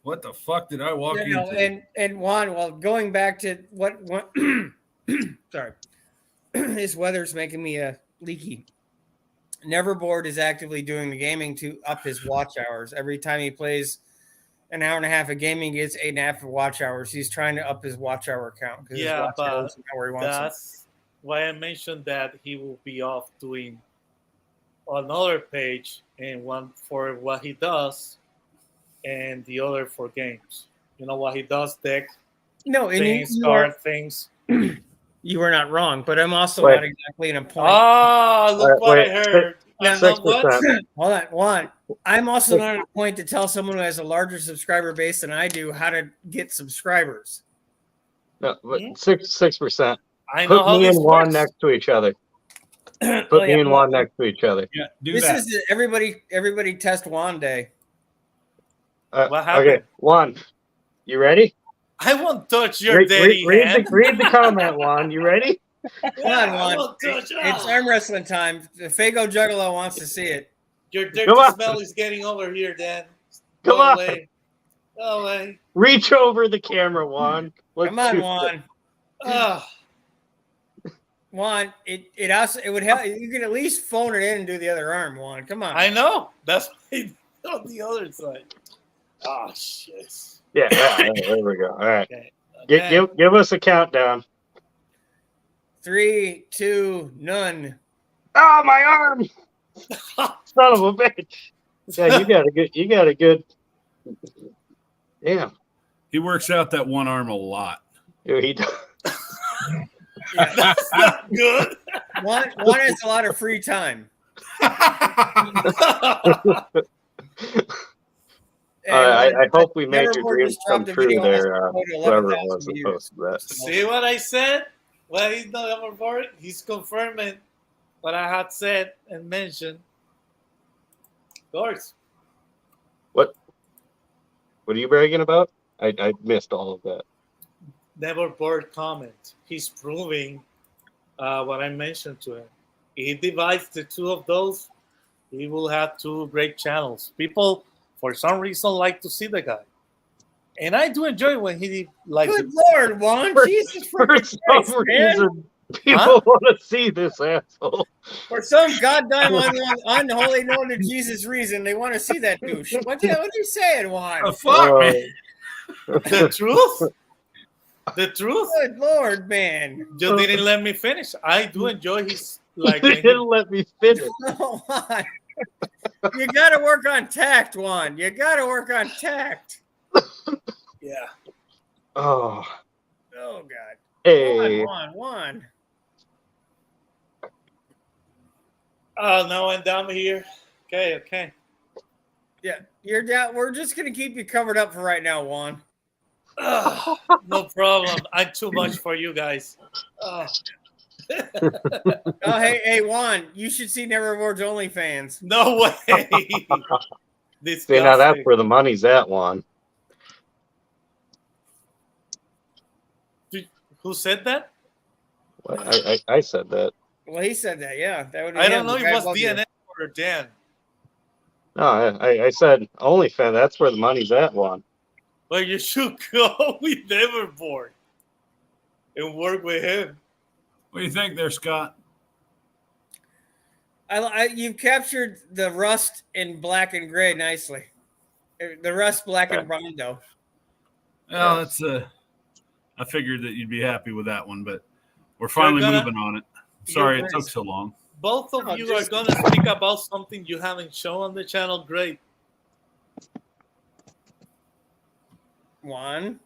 What the fuck did I walk into? And Juan, well, going back to what sorry, this weather's making me leaky. Neverboard is actively doing the gaming to up his watch hours. Every time he plays an hour and a half of gaming, he gets 8.5 watch hours. He's trying to up his watch hour count. Yeah, but where he wants that's why I mentioned that he will be off doing another page and one for what he does and the other for games. You know what he does, deck no, and things, card things. You are not wrong, but I'm also Wait. not exactly in a point. Ah, look what wait, I heard. I'm not what? 6%. Hold on, Juan. I'm also not at a point to tell someone who has a larger subscriber base than I do how to get subscribers. No, but 6%. I know Put how me this and Juan works. next to each other. Put Oh, yeah, me and Juan next to each other. Yeah, do This that. is everybody test Juan day. What happened? Okay, Juan, you ready? I won't touch your daddy hand. Read the comment, Juan. You ready? Come on, I Juan. won't touch It's arm wrestling time. The Fago Juggalo wants to see it. Your dirty Come on. smell is getting over here, Dan. Come Go on. away. Go away. Reach over the camera, Juan. Come on, Juan. Ah, Juan, it also would help. You can at least phone it in and do the other arm, Juan. Come on. I know. That's why on the other side. Oh, shit. Yeah, there we go. All right. Okay. Give us a countdown. 3, 2, none. Oh, my arm! Son of a bitch. Yeah, you got a good. Damn. He works out that one arm a lot. Dude, he does. Yeah. That's not good. Juan has a lot of free time. I hope we made your Neverboard dreams just come dropped a true video there, on whoever it 11,000 was that views. posted that. See what I said? Well, he's not over for it. He's confirming what I had said and mentioned. Of course. What are you bragging about? I missed all of that. never board comment, he's proving what I mentioned to him. He divides the two of those, he will have two great channels. People, for some reason, like to see the guy. And I do enjoy when he likes Good it. Lord, Juan. For- Jesus For freaking some Christ, man. reason, people Huh? want to see this asshole. For some goddamn unholy known to Jesus reason, they want to see that douche. What are you saying, Juan? The fuck, man? The truth? The truth? Good Lord, man. You didn't let me finish. I do enjoy his, like, They when he- didn't let me finish. Oh, Juan. You got to work on tact, Juan. You got to work on tact. yeah. Oh, Oh, God. hey. Juan. Oh, no, I'm down here. Okay. Yeah, you're down. We're just going to keep you covered up for right now, Juan. Ugh, no problem. I'm too much for you guys. Ugh. Oh, hey, Juan, you should see Neverboard's OnlyFans. No way. See, now that's Disgusting. where the money's at, Juan. Who said that? I said that. Well, he said that, yeah. That would be I don't him. know The if guy it was above you. DNA or Dan. No, I said OnlyFans. That's where the money's at, Juan. But you should go with Neverboard and work with him. What do you think there, Scott? You've captured the rust in black and gray nicely. The rust, black, and brown, though. Well, that's I figured that you'd be happy with that one, but we're finally moving on it. Sorry it took so long. Both of No, you just- are going to speak about something you haven't shown on the channel. Great. Juan,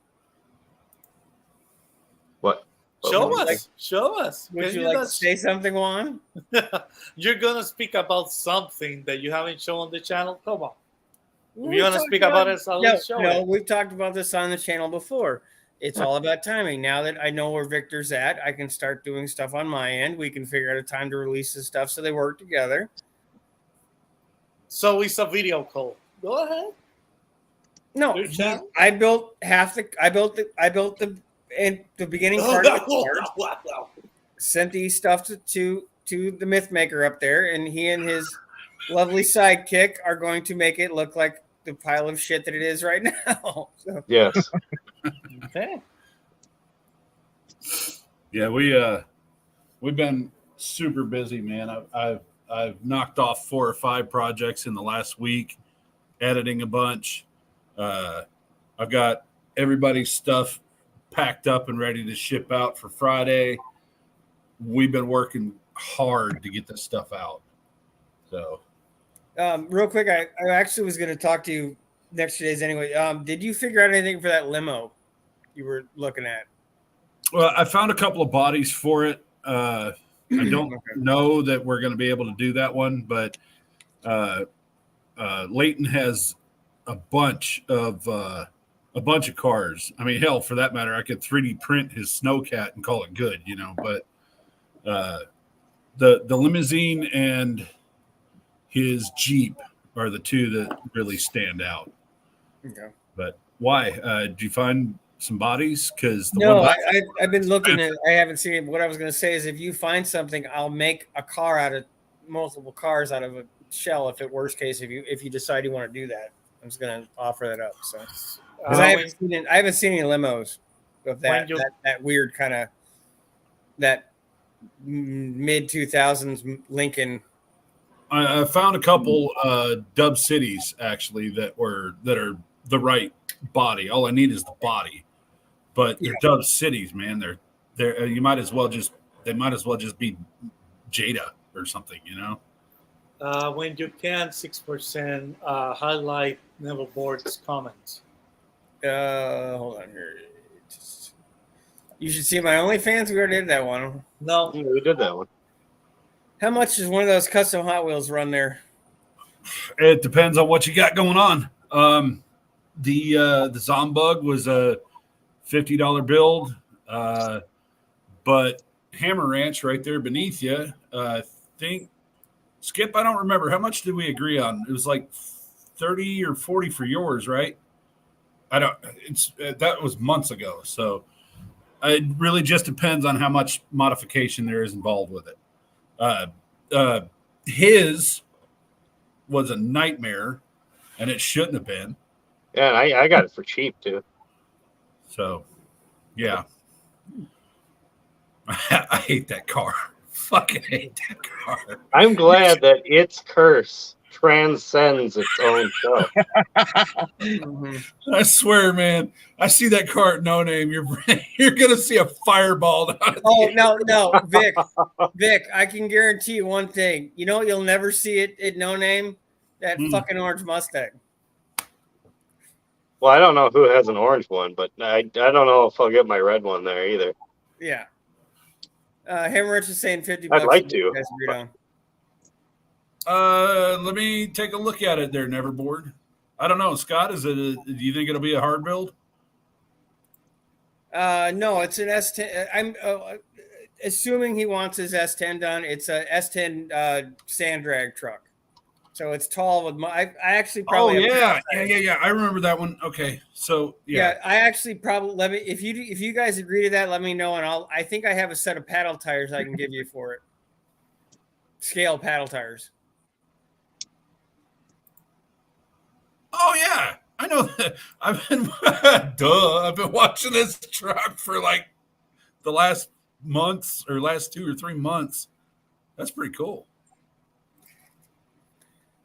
What? Show What? us. Show us. would Can you you like not- to say something, Juan? You're going to speak about something that you haven't shown on the channel? Come on. If We've you want to talked speak about it, I'll No, show no, it. we've talked about this on the channel before. It's all about timing. Now that I know where Victor's at, I can start doing stuff on my end. We can figure out a time to release the stuff so they work together. So it's a video call. Go ahead. No, Your channel? I built and the beginning part of the card, sent these stuff to the myth maker up there, and he and his lovely sidekick are going to make it look like the pile of shit that it is right now. So, Yes. Okay. Yeah, we've been super busy, man. I've knocked off 4 or 5 projects in the last week, editing a bunch. I've got everybody's stuff packed up and ready to ship out for Friday. We've been working hard to get this stuff out. So real quick, I actually was going to talk to you next 2 days anyway. Did you figure out anything for that limo you were looking at? well, I found a couple of bodies for it. I don't Okay. know that we're going to be able to do that one, but Leighton has a bunch of cars. I mean, hell, for that matter, I could 3D print his snowcat and call it good, you know. But the limousine and his Jeep are the two that really stand out. Okay. But why? Did you find some bodies? Because No, I've been looking at. I haven't seen it. What I was going to say is, if you find something, I'll make a car out of multiple cars out of a shell. If it worst case, if you decide you want to do that, I'm just going to offer that up. So, because I haven't seen any limos of that that weird kind of that mid 2000s Lincoln. I found a couple Dub Cities actually that are the right body. All I need is the body, but they're Dub Cities, man. They're you might as well just be Jada or something, you know. When you can, 6% highlight Neverboard's comments. Hold on here. You should see my OnlyFans. We already did that one. No, Yeah, we did that one. How much does one of those custom Hot Wheels run there? It depends on what you got going on. The Zombug was a $50 build, but Hammer Ranch right there beneath you, I think. Skip, I don't remember. How much did we agree on? It was like 30 or 40 for yours, right? That was months ago. So It really just depends on how much modification there is involved with it. His was a nightmare, and it shouldn't have been. Yeah, I got it for cheap too. So, yeah. I hate that car. Fucking hate that car. I'm glad that its curse transcends its own self. I swear, man. I see that car at No Name. You're gonna see a fireball. Oh no, Vic. I can guarantee you one thing. You know you'll never see it at No Name. That fucking orange Mustang. Well, I don't know who has an orange one, but I don't know if I'll get my red one there either. Yeah. Hammerich is saying $50. I'd like to. Let me take a look at it there, Neverboard. I don't know, Scott. Do you think it'll be a hard build? No, it's an S10. I'm assuming he wants his S10 done. It's a S10 sand drag truck, so it's tall with my. I actually probably. Yeah. I remember that one. Okay, so yeah. I actually probably let me. If you guys agree to that, let me know, and I think I have a set of paddle tires I can give you for it. Scale paddle tires. Oh yeah, I know that. I've been watching this truck for like the last months or last 2 or 3 months. That's pretty cool.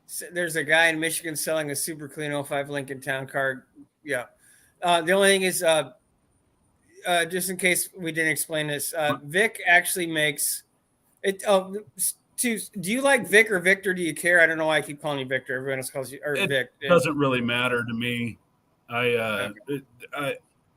So there's a guy in Michigan selling a super clean 05 Lincoln Town Car. Yeah. The only thing is, just in case we didn't explain this, Vic actually makes it. Do you like Vic or Victor? Do you care? I don't know why I keep calling you Victor. Everyone else calls you Vic. It doesn't really matter to me.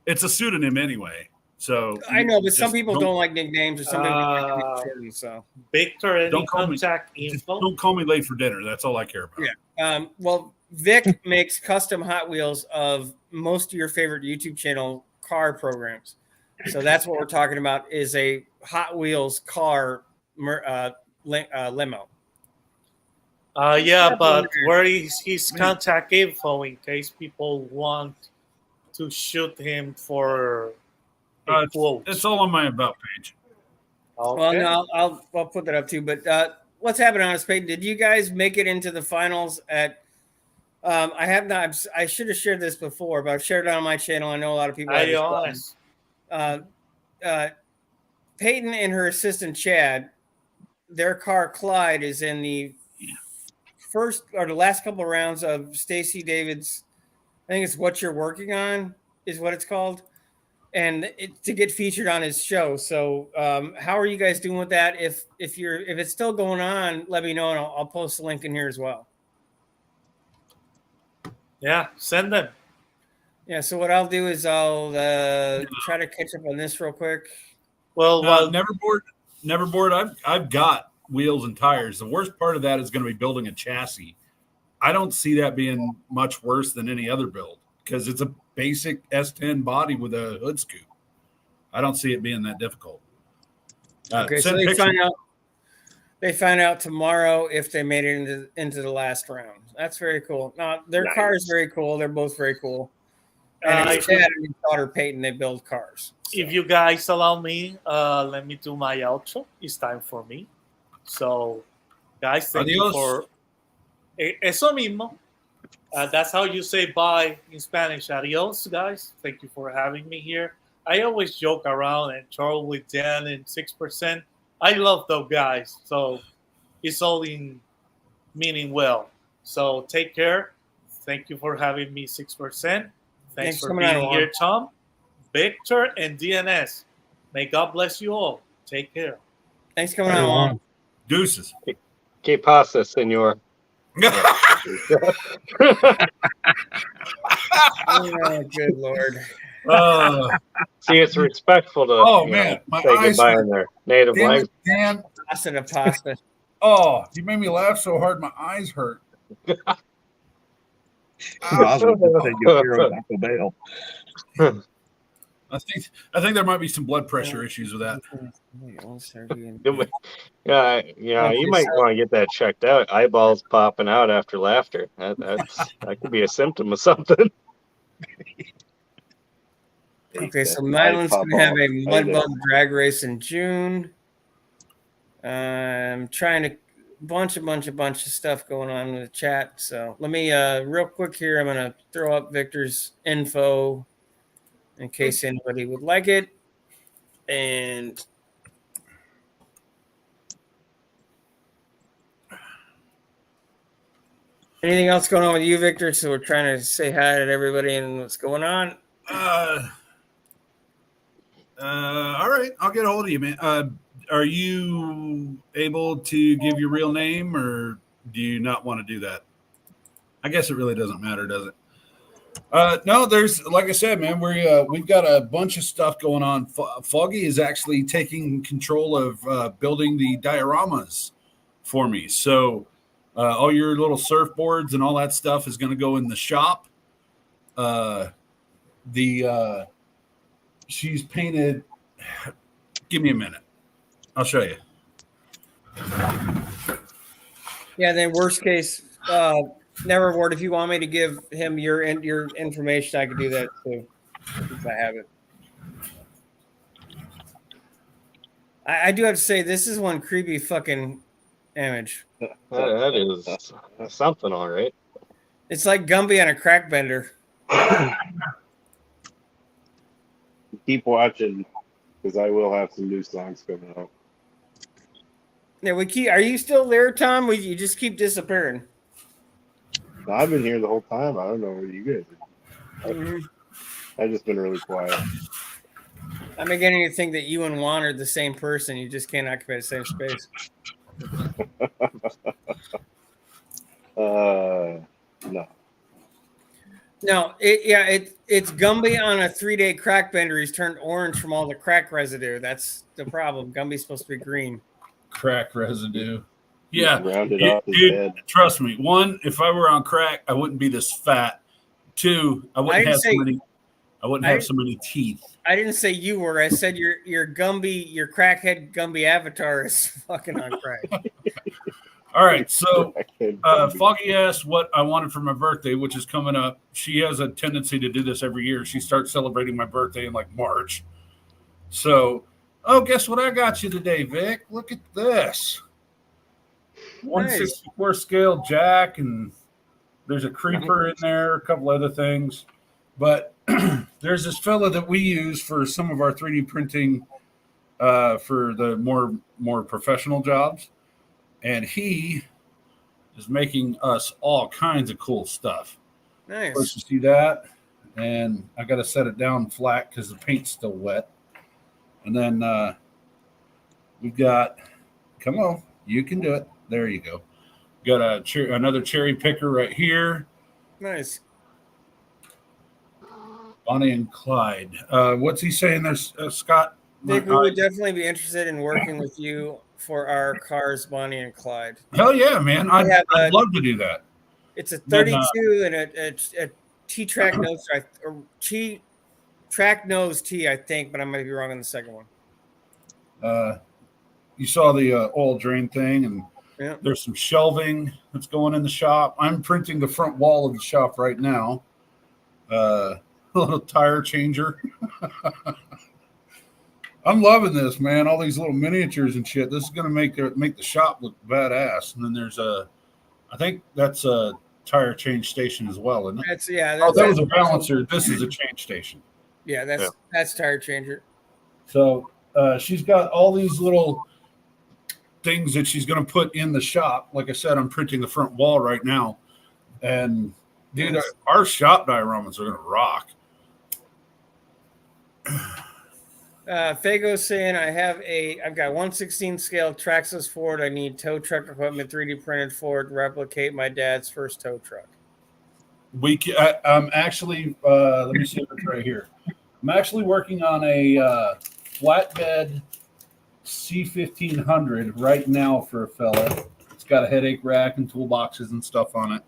It's a pseudonym anyway. So I know, but some people don't like nicknames or something. So Victor, any contact info? Don't call me late for dinner. That's all I care about. Yeah. Well, Vic makes custom Hot Wheels of most of your favorite YouTube channel car programs. So that's what we're talking about is a Hot Wheels car limo. Yeah, but where is his contact info in case people want to shoot him for a quote? It's all on my about page. Okay. Well, no, I'll put that up too. But what's happening, Honest Peyton? Did you guys make it into the finals at? I have not. I should have shared this before, but I've shared it on my channel. I know a lot of people. Peyton and her assistant Chad, their car Clyde is in the first or the last couple of rounds of Stacey David's. I think it's What You're Working On is what it's called, and to get featured on his show. So, how are you guys doing with that? If it's still going on, let me know, and I'll post the link in here as well. Yeah, send them. Yeah. So what I'll do is I'll try to catch up on this real quick. Well, Neverboard. I've got wheels and tires. The worst part of that is going to be building a chassis. I don't see that being much worse than any other build because it's a basic S10 body with a hood scoop. I don't see it being that difficult. Okay, so they find out tomorrow if they made it into the last round. That's very cool. Now their car is very cool. They're both very cool. And his dad and his daughter Peyton, they build cars. So. If you guys allow me, let me do my outro. It's time for me. So, guys, thank you for eso mismo. That's how you say bye in Spanish. Adios, guys. Thank you for having me here. I always joke around and troll with Dan and 6%. I love those guys. So it's all in meaning well. So take care. Thank you for having me, 6%. Thanks for being here, Tom, Victor, and DNS. May God bless you all. Take care. Thanks for coming on. Deuces. Que pasa, senor? Oh, good Lord. See, it's respectful to man, my say eyes goodbye hurt. in their native language. Dan. Pasta. Oh, you made me laugh so hard my eyes hurt. I think there might be some blood pressure issues with that. Yeah, you might want to get that checked out. Eyeballs popping out after laughter. That could be a symptom of something. Okay, so that might Nyland's pop gonna have off a mud later. bug drag race in June. I'm trying to bunch of stuff going on in the chat. So let me real quick here. I'm gonna throw up Victor's info in case anybody would like it. And anything else going on with you, Victor? So we're trying to say hi to everybody and what's going on. All right, I'll get a hold of you, man. Are you able to give your real name, or do you not want to do that? I guess it really doesn't matter, does it? No, there's, like I said, man, we've got a bunch of stuff going on. Foggy is actually taking control of building the dioramas for me. So all your little surfboards and all that stuff is going to go in the shop. She's painted. Give me a minute. I'll show you. Yeah, then worst case, Neverward, if you want me to give him your information, I could do that too, since I have it. I do have to say, this is one creepy fucking image. That is something, all right. It's like Gumby on a crack bender. Keep watching, because I will have some new songs coming out. Yeah, are you still there, Tom? You just keep disappearing. No, I've been here the whole time. I don't know where you guys are. I've just been really quiet. I'm beginning to think that you and Juan are the same person. You just can't occupy the same space. No. No, it's Gumby on a 3-day crack bender. He's turned orange from all the crack residue. That's the problem. Gumby's supposed to be green. Crack residue. Yeah, Rounded off his dude, head. trust me. One, if I were on crack, I wouldn't be this fat. Two, I wouldn't have so many teeth. I didn't say you were. I said your Gumby, your crackhead Gumby avatar is fucking on crack. All right, so Foggy asked what I wanted for my birthday, which is coming up. She has a tendency to do this every year. She starts celebrating my birthday in like March. So, guess what I got you today, Vic? Look at this. 1/64 scale jack, and there's a creeper in there, a couple other things. But there's this fella that we use for some of our 3D printing for the more professional jobs. And he is making us all kinds of cool stuff. Nice. First, you see that, and I got to set it down flat because the paint's still wet. And then we've got, come on, you can do it. There you go. Got another cherry picker right here. Nice. Bonnie and Clyde. What's he saying there, Scott? Vic, we would definitely be interested in working with you for our cars, Bonnie and Clyde. Hell yeah, man. I'd love to do that. It's a 32 and a T-track nose, or T-track nose T, I think, but I might be wrong on the second one. You saw the oil drain thing, and there's some shelving that's going in the shop. I'm printing the front wall of the shop right now. A little tire changer. I'm loving this, man. All these little miniatures and shit. This is going to make the shop look badass. And then there's I think that's a tire change station as well, isn't it? That was a balancer. This is a change station. Yeah, that's tire changer. So she's got all these little things that she's going to put in the shop. Like I said, I'm printing the front wall right now. And, dude, our shop dioramas are going to rock. Fago's saying I've got 1/16 scale Traxxas Ford. I need tow truck equipment 3D printed for to replicate my dad's first tow truck. I'm actually let me see if it's right here. I'm actually working on a flatbed C1500 right now for a fella. It's got a headache rack and toolboxes and stuff on it.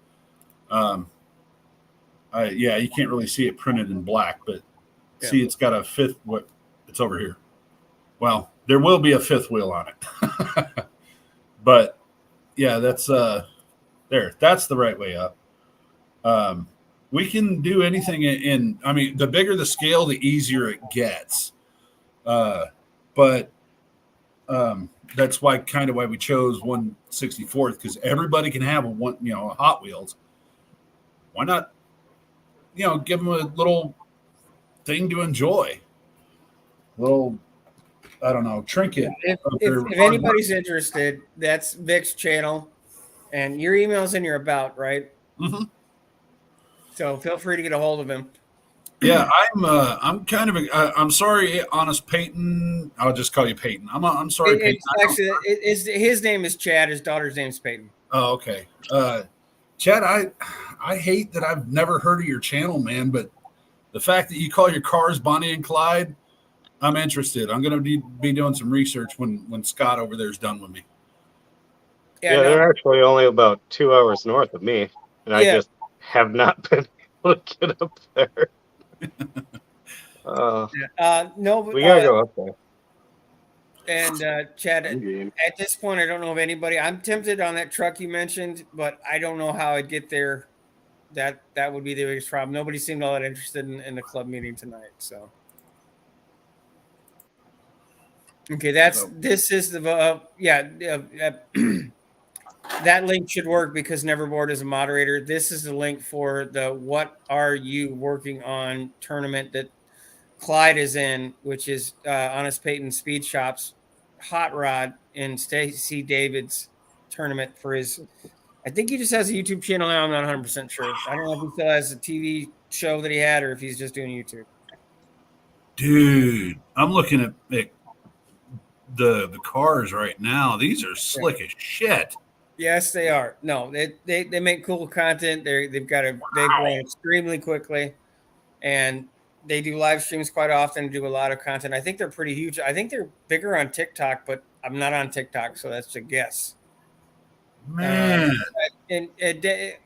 You can't really see it printed in black, but see, it's got a fifth. It's over here. Well, there will be a fifth wheel on it. But yeah, that's there. That's the right way up. we can do anything. In I mean, the bigger the scale, the easier it gets. But that's why we chose 1/64th, because everybody can have a Hot Wheels. Why not, give them a little thing to enjoy, little, I don't know, trinket. If anybody's interested, that's Vic's channel, and your email's in your about, right? Mm-hmm. So feel free to get a hold of him. Yeah, I'm kind of I'm sorry, Honest Peyton. I'll just call you Peyton. I'm sorry, Peyton. Actually, his name is Chad. His daughter's name's Peyton. Oh, okay. Chad, I hate that I've never heard of your channel, man, but the fact that you call your cars Bonnie and Clyde, I'm interested. I'm going to be doing some research when Scott over there is done with me. Yeah, they're actually only about 2 hours north of me, and I just have not been able to get up there. No, we gotta go up there. And Chad, at this point, I don't know of anybody. I'm tempted on that truck you mentioned, but I don't know how I'd get there. That would be the biggest problem. Nobody seemed all that interested in the club meeting tonight. So, okay, this is the that link should work because Neverboard is a moderator. This is the link for the "What Are You Working On" tournament that Clyde is in, which is Honest Peyton Speed Shop's hot rod in Stacy David's tournament for his. I think he just has a YouTube channel now. I'm not 100% sure. I don't know if he still has a TV show that he had or if he's just doing YouTube. Dude, I'm looking at the cars right now. These are slick as shit. Yes, they are. No, they make cool content. They've grown extremely quickly, and they do live streams quite often. Do a lot of content. I think they're pretty huge. I think they're bigger on TikTok, but I'm not on TikTok, so that's a guess. Man,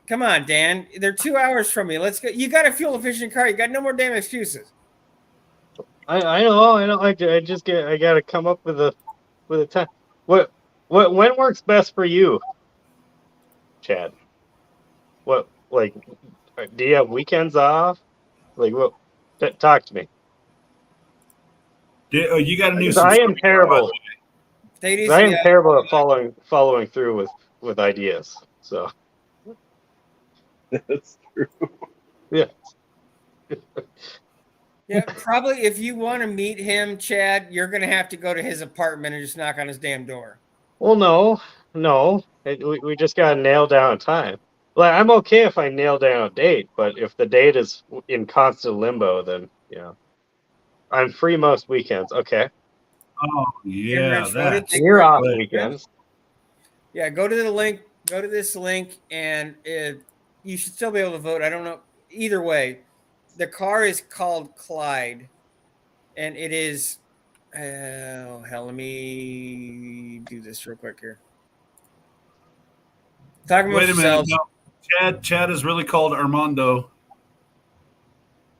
come on, Dan. They're 2 hours from me. Let's go. You got a fuel efficient car. You got no more damn excuses. I know. I got to come up with a time. When works best for you, Chad? What, like, do you have weekends off? Like, what? Talk to me. You got a new. I am terrible. I am terrible at following through with ideas. So that's true. Yeah. Yeah, probably if you want to meet him, Chad, you're going to have to go to his apartment and just knock on his damn door. Well, no. We just got to nail down a time. Like, I'm okay if I nail down a date, but if the date is in constant limbo, then, I'm free most weekends. Okay. Oh, yeah. You're off weekends. Yeah, go to the link. Go to this link, and you should still be able to vote. I don't know. Either way, the car is called Clyde, and it is. Oh hell! Let me do this real quick here. Talking about yourselves. No, Chad is really called Armando.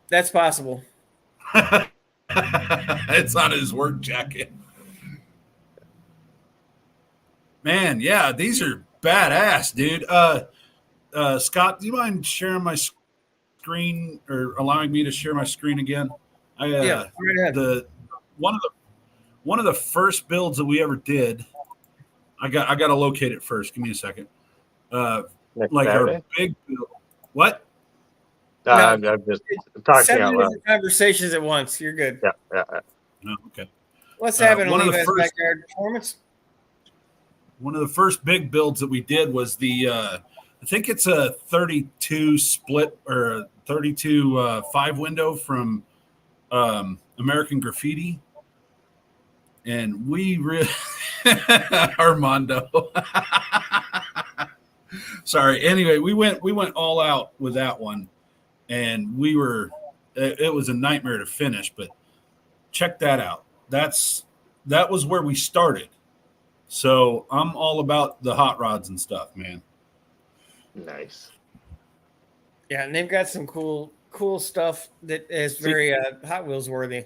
That's possible. It's on his work jacket. Man, yeah, these are badass, dude. Scott, do you mind sharing my screen or allowing me to share my screen again? Yeah, right ahead. One of the first builds that we ever did. I got to locate it first. Give me a second. Like our big build. What? I'm just talking out loud. Conversations at once. You're good. Yeah. Oh, okay. What's happening in Levi's backyard performance? One of the first big builds that we did was I think it's a 32 split or a 32 5 window from American Graffiti. And we really Armando. Sorry. Anyway, we went all out with that one, and it was a nightmare to finish. But check that out. That was where we started. So I'm all about the hot rods and stuff, man. Nice. Yeah, and they've got some cool stuff that is very Hot Wheels worthy.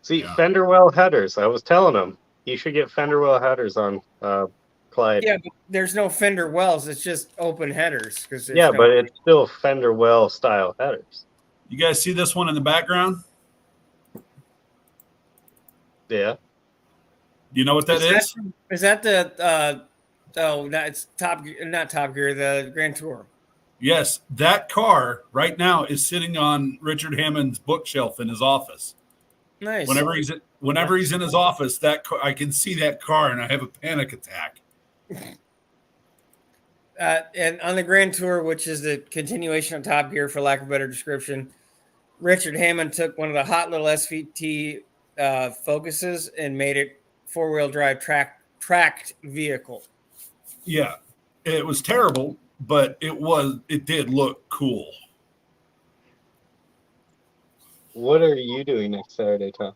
See, Fender well headers. I was telling him he should get Fender well headers on Clyde. Yeah, but there's no fender wells. It's just open headers. Yeah, but it's still fender well style headers. You guys see this one in the background? Yeah. You know what that is? Is that the it's not Top Gear, the Grand Tour. Yes, that car right now is sitting on Richard Hammond's bookshelf in his office. Nice. Whenever he's in his office, that car, I can see that car and I have a panic attack. And on the Grand Tour, which is the continuation of Top Gear, for lack of a better description, Richard Hammond took one of the hot little SVT Focuses and made it 4-wheel drive tracked vehicle. Yeah, it was terrible, but it did look cool. What are you doing next Saturday, Tom?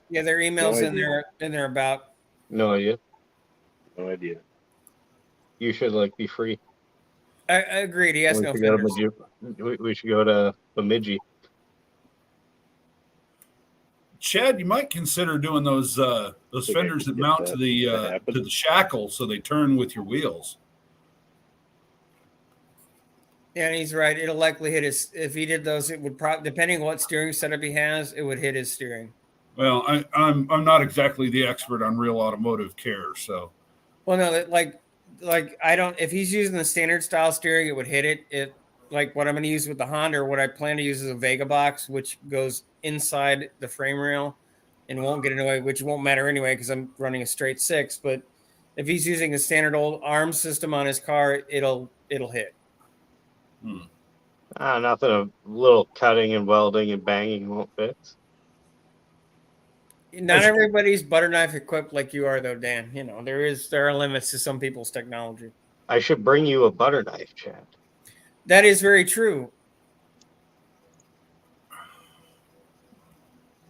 Yeah, their emails in there about. No idea. No idea. You should be free. I agreed. He has no fenders. We should go to Bemidji. Chad, you might consider doing those fenders that mount to the shackle so they turn with your wheels. Yeah, and he's right. It'll likely hit his. If he did those, it would probably, depending on what steering setup he has, it would hit his steering. Well, I'm not exactly the expert on real automotive care, so. Well, no, like I don't. If he's using the standard style steering, it would hit it. It like what I'm going to use with the Honda, or what I plan to use is a Vega box, which goes inside the frame rail and won't get in the way, which won't matter anyway because I'm running a straight 6. But if he's using a standard old ARM system on his car, it'll hit. Nothing a little cutting and welding and banging won't fix. Not everybody's butter knife equipped like you are, though, Dan. You know, there are limits to some people's technology. I should bring you a butter knife, Chad. That is very true.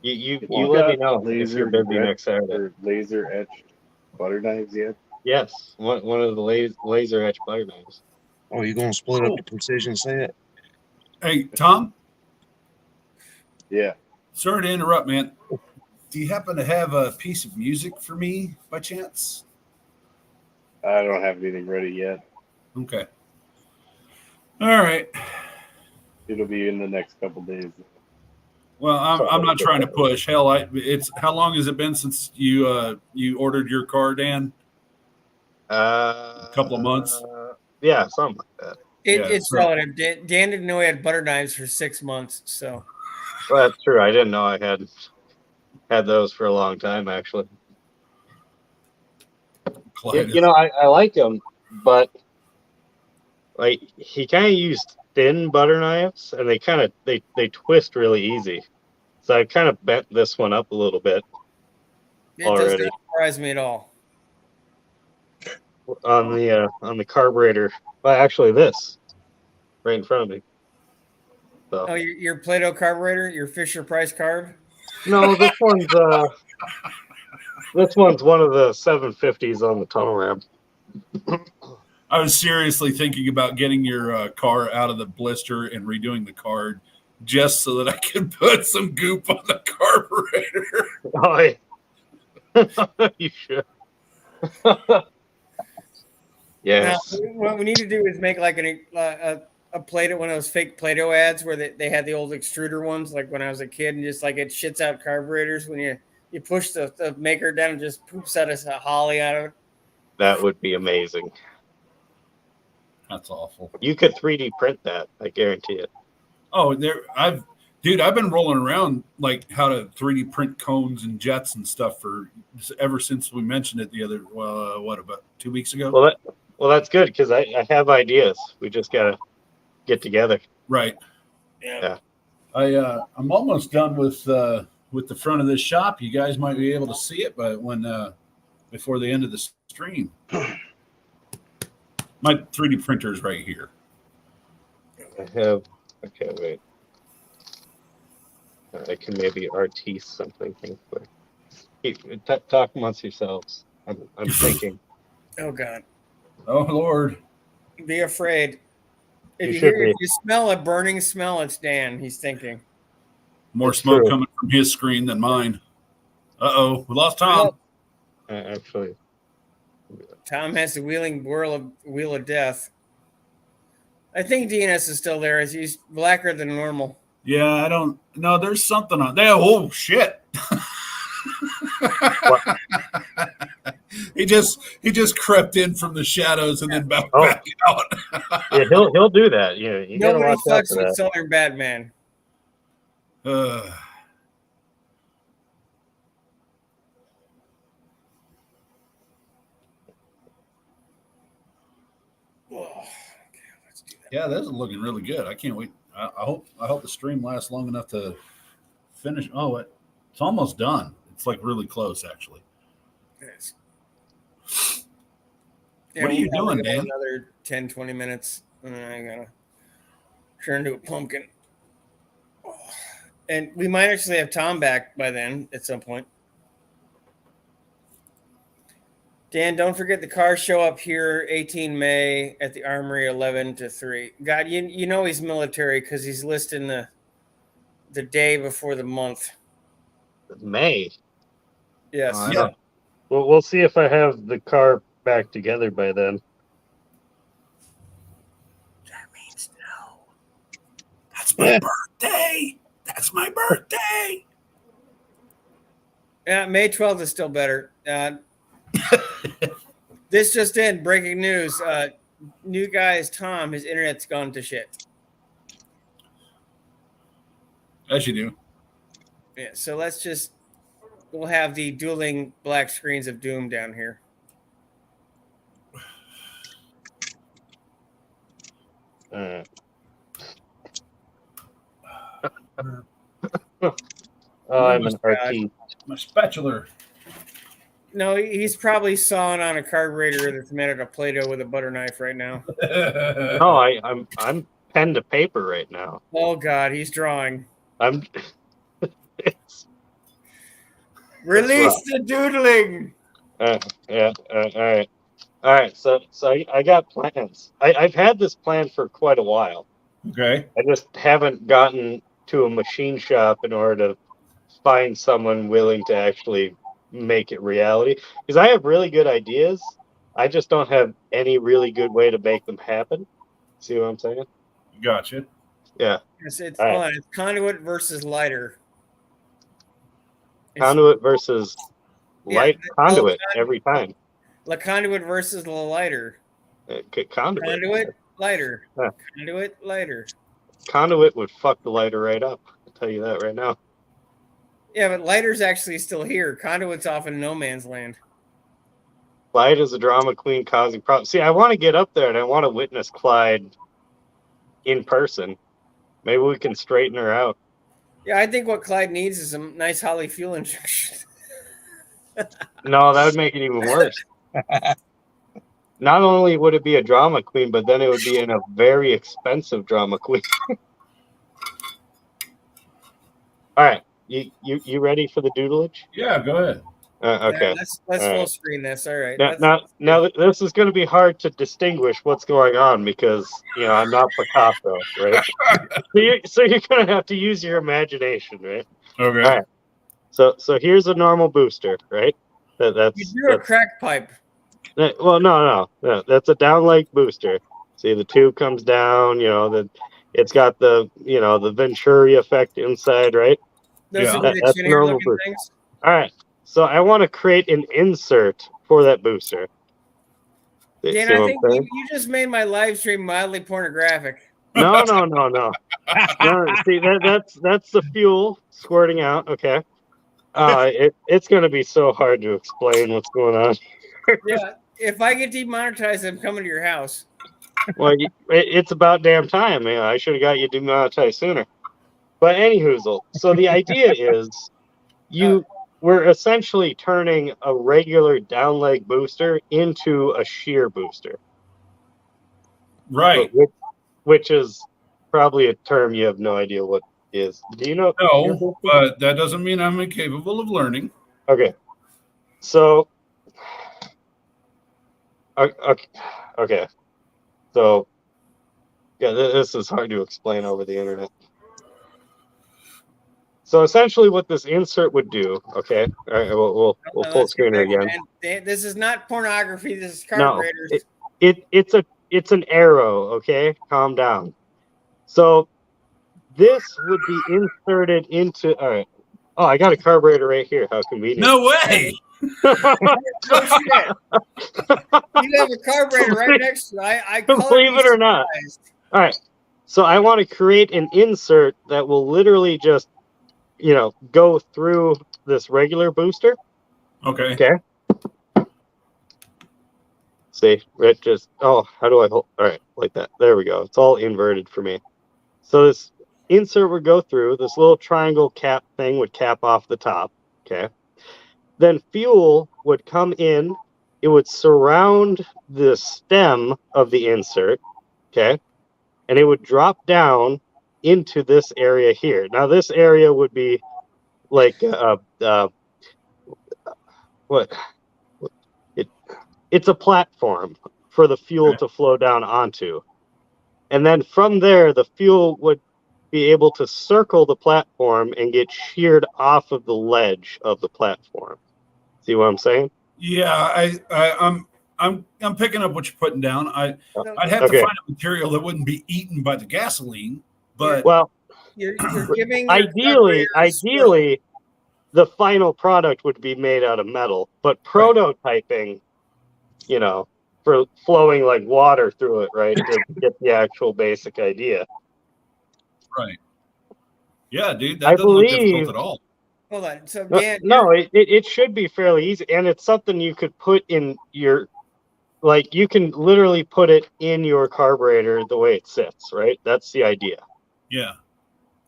You let me know if you're busy next Saturday. Or laser etched butter knives yet? Yes, one of the laser etched butter knives. Oh, you going to split up the precision set? Hey, Tom? Yeah. Sorry to interrupt, man. Do you happen to have a piece of music for me by chance? I don't have anything ready yet. Okay. All right. It'll be in the next couple days. Well, I'm not trying to push. Hell, it's how long has it been since you ordered your car, Dan? A couple of months. Yeah, something like that. It's relative. Dan didn't know he had butter knives for 6 months, so. Well, that's true. I didn't know I had those for a long time, actually. You know, I like them, but he kind of used thin butter knives, and they twist really easy. So I kind of bent this one up a little bit. It does not surprise me at all. On the carburetor. Well, actually, this right in front of me. So. Oh, your Play-Doh carburetor, your Fisher Price carb? No, this one's one of the 750s on the tunnel ramp. I was seriously thinking about getting your car out of the blister and redoing the card just so that I could put some goop on the carburetor. Oh, yeah. You should. Yes. Now, what we need to do is make like a Play-Doh, one of those fake Play-Doh ads where they had the old extruder ones, like when I was a kid, and just like it shits out carburetors when you push the maker down and just poops out a holly out of it. That would be amazing. That's awful. You could 3D print that, I guarantee it. Oh, I've been rolling around like how to 3D print cones and jets and stuff ever since we mentioned it the other about 2 weeks ago. Well, that's good because I have ideas. We just gotta get together. Right. Yeah. I'm almost done with the front of this shop. You guys might be able to see it, but before the end of the stream, my 3D printer is right here. I have. Okay, wait. I can maybe RT something. Talk amongst yourselves. I'm thinking. Oh God. Oh Lord. Be afraid. If you smell a burning smell, it's Dan. He's thinking. More smoke coming from his screen than mine. Uh-oh, we lost Tom. Actually, Tom has the wheel of death. I think DNS is still there. He's blacker than normal. Yeah, I don't know. There's something on there. Oh shit! he just crept in from the shadows and then back out. yeah, he'll do that. You know, you gotta Nobody watch out fucks for with that. Southern Batman. Yeah, this is looking really good. I can't wait. I hope the stream lasts long enough to finish. Oh, it's almost done. It's like really close, actually. Yes. What are you we'll doing, go Dan? Another 10, 20 minutes, and then I gotta turn into a pumpkin. And we might actually have Tom back by then at some point. Dan, don't forget the cars show up here 18 May at the Armory 11 to 3. God, you know he's military because he's listing the day before the month. May. Yes. Yeah. Well, we'll see if I have the car back together by then. That means no. That's my birthday. That's my birthday. Yeah, May 12th is still better. This just in, breaking news. New guy is Tom. His internet's gone to shit. As you do. Yeah, so we'll have the dueling black screens of doom down here. I'm an artiste. My spatula. No, he's probably sawing on a carburetor that's made out of Play-Doh with a butter knife right now. No, I'm pen to paper right now. Oh God, he's drawing. Release the doodling. Yeah. All right. So I got plans. I've had this plan for quite a while. Okay. I just haven't gotten to a machine shop in order to find someone willing to actually make it reality. Because I have really good ideas. I just don't have any really good way to make them happen. See what I'm saying? Gotcha. Yeah. It's All it's conduit versus lighter. Conduit versus light conduit every time. La conduit versus the lighter. Conduit. Conduit, lighter. Yeah. Conduit, lighter. Conduit would fuck the lighter right up. I'll tell you that right now. Yeah, but lighter's actually still here. Conduit's off in no man's land. Clyde is a drama queen causing problems. See, I want to get up there and I want to witness Clyde in person. Maybe we can straighten her out. Yeah, I think what Clyde needs is some nice Holly fuel injection. No, that would make it even worse. Not only would it be a drama queen, but then it would be in a very expensive drama queen. All right, you ready for the doodleage? Yeah, go ahead. Okay. Let's full screen this. All right. Now this is going to be hard to distinguish what's going on because I'm not Picasso, right? so you're going to have to use your imagination, right? Okay. All right. So here's a normal booster, right? That's a crack pipe. Well, no, that's a down leg booster. See, the tube comes down. It's got the the Venturi effect inside, right? Those are the that's chinnier normal looking booster. things. All right. So I want to create an insert for that booster. Dan, I think you just made my live stream mildly pornographic. No. See, that's the fuel squirting out. Okay. It's going to be so hard to explain what's going on. Yeah. If I get demonetized, I'm coming to your house. Well, it's about damn time. I should have got you demonetized sooner. But anywho, so the idea is we're essentially turning a regular down leg booster into a shear booster. Right. Which is probably a term you have no idea what is. Do you know? No, but that doesn't mean I'm incapable of learning. Okay. So, okay. So, yeah, this is hard to explain over the internet. So essentially, what this insert would do, okay? All right, we'll No, full let's get screen it ready, again. man. This is not pornography. This is No, carburetors. it's an arrow. Okay, calm down. So this would be inserted into. All right. Oh, I got a carburetor right here. How convenient. No way. No shit. You have a carburetor right next to it. I Believe it or not. All right. So I want to create an insert that will literally just, go through this regular booster. Okay. Okay. See, it just, how do I hold? All right, like that. There we go. It's all inverted for me. So this insert would go through, this little triangle cap thing would cap off the top. Okay. Then fuel would come in. It would surround the stem of the insert. Okay. And it would drop down into this area here. Now, this area would be like, it's a platform for the fuel to flow down onto. And then from there, the fuel would be able to circle the platform and get sheared off of the ledge of the platform. See what I'm saying? Yeah, I'm picking up what you're putting down. I'd have to Okay. find a material that wouldn't be eaten by the gasoline. But Well, You're giving your ideally, carburetor a swirl. the final product would be made out of metal, but prototyping, for flowing like water through it, right, to get the actual basic idea. right. Yeah, dude, I that doesn't look difficult believe- at all. Hold on. So Dan, No, it should be fairly easy, and it's something you could put in your, like, you can literally put it in your carburetor the way it sits, right? That's the idea. Yeah.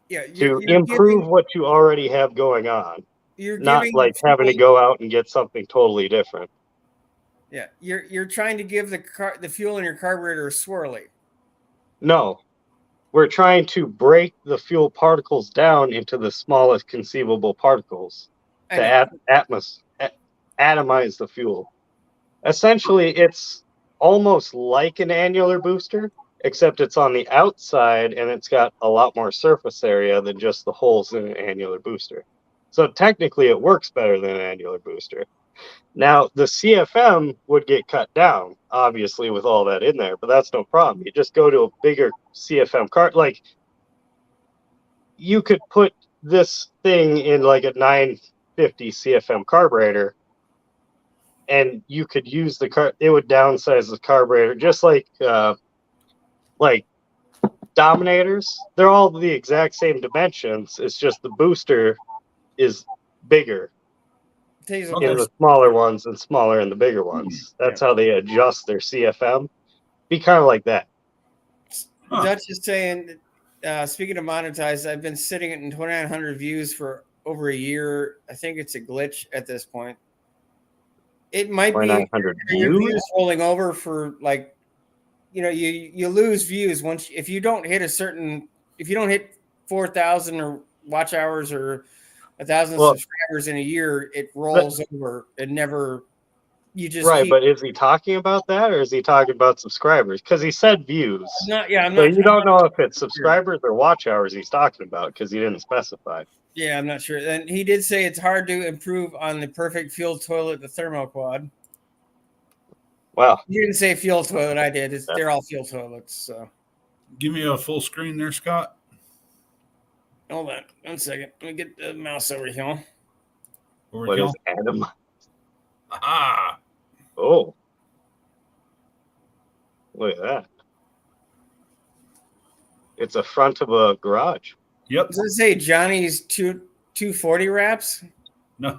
yeah, To improve what you already have going on, you're not giving like having to go out and get something totally different. Yeah, you're trying to give the fuel in your carburetor a swirly. No, we're trying to break the fuel particles down into the smallest conceivable particles to atomize the fuel. Essentially, it's almost like an annular booster, except it's on the outside and it's got a lot more surface area than just the holes in an annular booster. So technically, it works better than an annular booster. Now, the CFM would get cut down, obviously, with all that in there, but that's no problem. You just go to a bigger CFM car. Like, you could put this thing in like a 950 CFM carburetor, and you could use it would downsize the carburetor, just like Dominators. They're all the exact same dimensions. It's just the booster is bigger in the smaller ones and smaller in the bigger ones. That's how they adjust their CFM. Be kind of like that. Dutch is saying, speaking of monetized, I've been sitting at 2,900 views for over a year. I think it's a glitch at this point. It might be 2,900 your views. views rolling over for like, you lose views if you don't hit if you don't hit 4,000 or watch hours or 1,000 subscribers in a year, it rolls over. It never. You just but is he talking about that or is he talking about subscribers? Because he said views. I'm so not. You don't know if it's subscribers or watch hours he's talking about because he didn't specify. Yeah, I'm not sure. And he did say it's hard to improve on the perfect fuel toilet, the thermoquad. Wow. You didn't say fuel toilet. I did. They're all fuel toilets. So, give me a full screen there, Scott. Hold on 1 second. Let me get the mouse over here. What is Adam? Ah. Oh. Look at that. It's a front of a garage. Yep. Does it say Johnny's 240 wraps? No.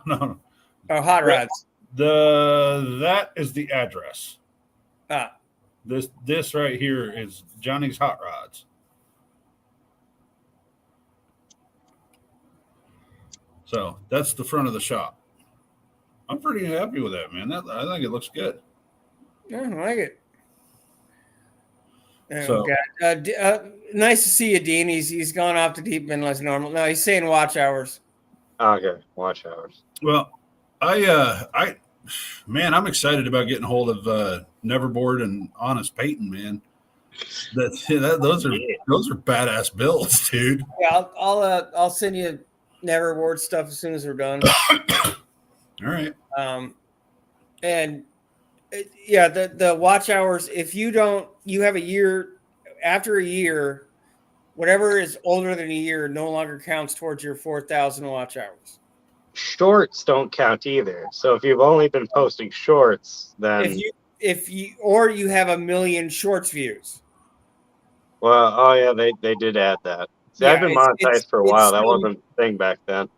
Oh, hot rods. That is the address. Ah. This right here is Johnny's Hot Rods. So that's the front of the shop. I'm pretty happy with that, man. I think it looks good. Yeah, I like it. So, nice to see you, Dean. He's gone off the deep end less normal. No, he's saying watch hours. Okay, watch hours. Well, I'm excited about getting a hold of Neverboard and Honest Peyton, man. Those are badass builds, dude. Yeah, I'll send you never reward stuff as soon as we're done. All right. And yeah, the watch hours. If you don't, you have a year. After a year, whatever is older than a year no longer counts towards your 4,000 watch hours. Shorts don't count either. So if you've only been posting shorts, then If you or you have 1 million shorts views. well, oh yeah, they did add that. See, Yeah, I've been monetized for a while. That wasn't a thing back then.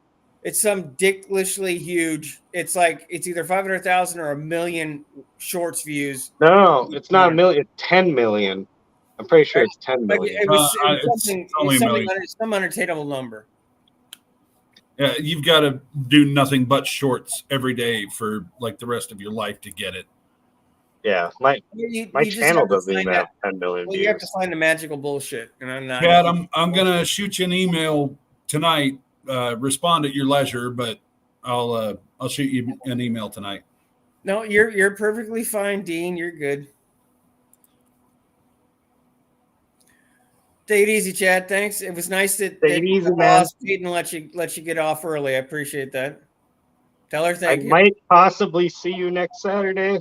It's some dicklishly huge. It's like it's either 500,000 or 1 million shorts views. No, it's not a million. 10 million. I'm pretty sure it's 10 But million. it was it's only a million. some unattainable number. Yeah, you've got to do nothing but shorts every day for like the rest of your life to get it. Yeah, my You channel doesn't even have 10 million Well, views. you have to find the magical bullshit, and I'm not. Pat, I'm gonna shoot you an email tonight. Respond at your leisure, but I'll shoot you an email tonight. No, you're perfectly fine, Dean. You're good. Take it easy, Chad. Thanks. It was nice that Take it easy, the man. boss didn't let you get off early. I appreciate that. Tell her I thank you. might possibly see you next Saturday.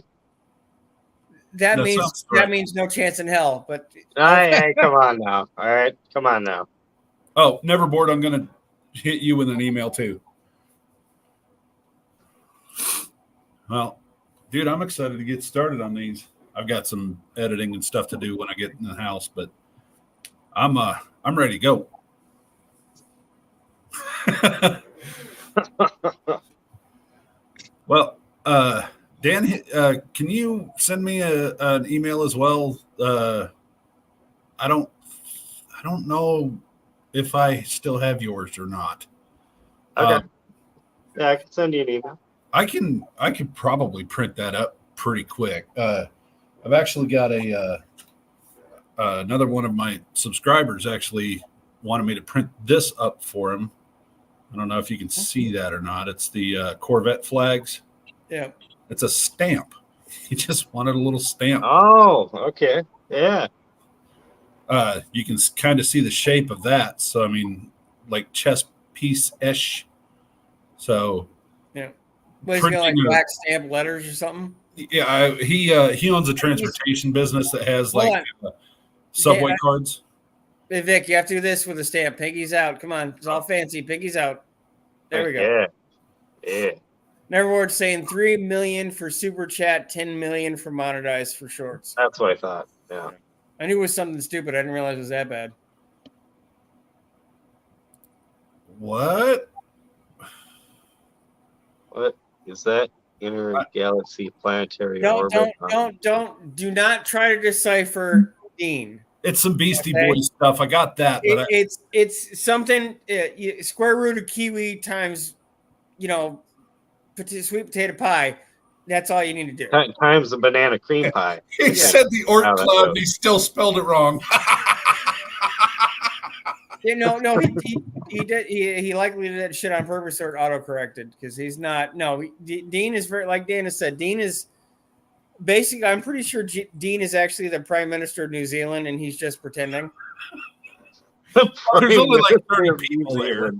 That sounds great. means no chance in hell. But Hey, come on now. All right, come on now. Oh, Neverboard, I'm gonna hit you with an email too. Well, dude, I'm excited to get started on these. I've got some editing and stuff to do when I get in the house, but I'm ready to go. Well, Dan, can you send me an email as well? I don't know if I still have yours or not. Okay. Yeah, I can send you an email. I could probably print that up pretty quick. I've actually got another one of my subscribers actually wanted me to print this up for him. I don't know if you can see that or not. It's the Corvette flags. yeah, It's a stamp. He just wanted a little stamp. Oh, okay. Yeah. You can kind of see the shape of that. So, I mean, like chess piece-ish. So, yeah. What is he got, like black stamp letters or something? Yeah, he owns a transportation business that has like subway cards. Hey, Vic, you have to do this with a stamp. Piggy's out. Come on. It's all fancy. Piggy's out. There we go. Yeah. Neverword saying 3 million for super chat, 10 million for monetized for shorts. That's what I thought. Yeah. I knew it was something stupid. I didn't realize it was that bad. What? What is that? Inner galaxy planetary Do not try to decipher Dean. It's some Beastie Boys stuff. I got that. But it's something square root of kiwi times, sweet potato pie. That's all you need to do. Times the banana cream pie. He said the Orc Club, and he still spelled it wrong. No, he did. He likely did that shit on purpose or auto-corrected because he's not. No, Dean is very, like Dana said. Dean is basically. I'm pretty sure Dean is actually the Prime Minister of New Zealand, and he's just pretending. There's only like 30 people there.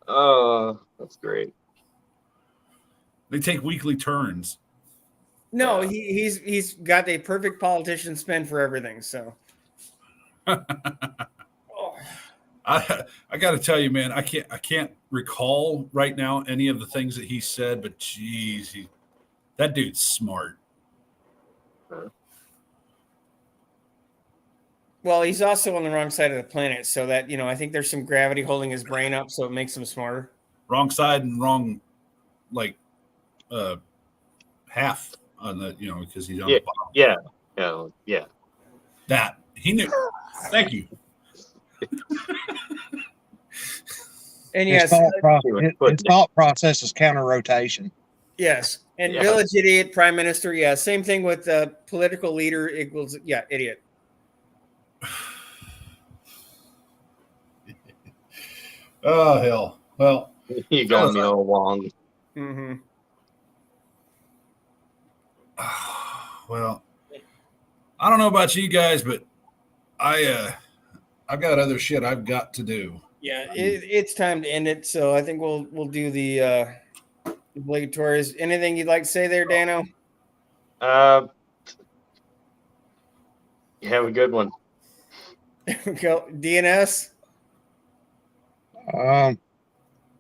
Oh, that's great. They take weekly turns. No, he's got a perfect politician spin for everything. So. I got to tell you, man, I can't recall right now any of the things that he said, but geez, that dude's smart. Well, he's also on the wrong side of the planet, so that I think there's some gravity holding his brain up, so it makes him smarter. Wrong side and wrong, like, half on the because he's on the bottom. Yeah. That he knew. Thank you. And yes, his thought process is counter rotation. Yes, and village idiot, prime minister. Yeah, same thing with political leader equals idiot. Oh hell! Well, you got me all wrong. Mm-hmm. Well, I don't know about you guys, but I've got other shit I've got to do. Yeah, it's time to end it. So I think we'll do the obligatories. Anything you'd like to say there, Dano? You have a good one. Go DNS.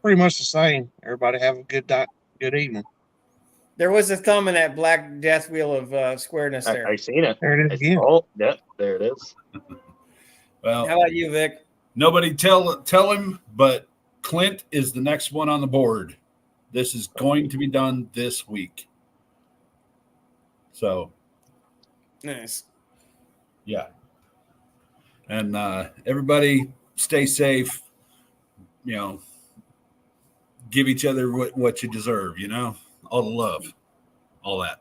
Pretty much the same. Everybody have a good evening. There was a thumb in that black death wheel of squareness there. I seen it. There it is again. Oh, yeah, there it is. Well, How about you, Vic? nobody tell him, but Clint is the next one on the board. This is going to be done this week. So, Nice. yeah. And everybody stay safe. You know, give each other what you deserve, you know, all the love, all that.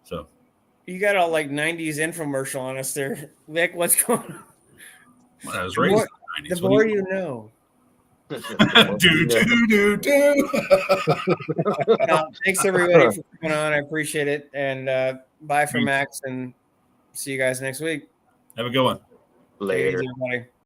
So, You got all like 90s infomercial on us there. Vic, what's going on? well, I was The raised more- in The the 90s. more you know. Do. Thanks everybody for coming on. I appreciate it. And bye for Max, and see you guys next week. Have a good one. Take it Later. easy, everybody.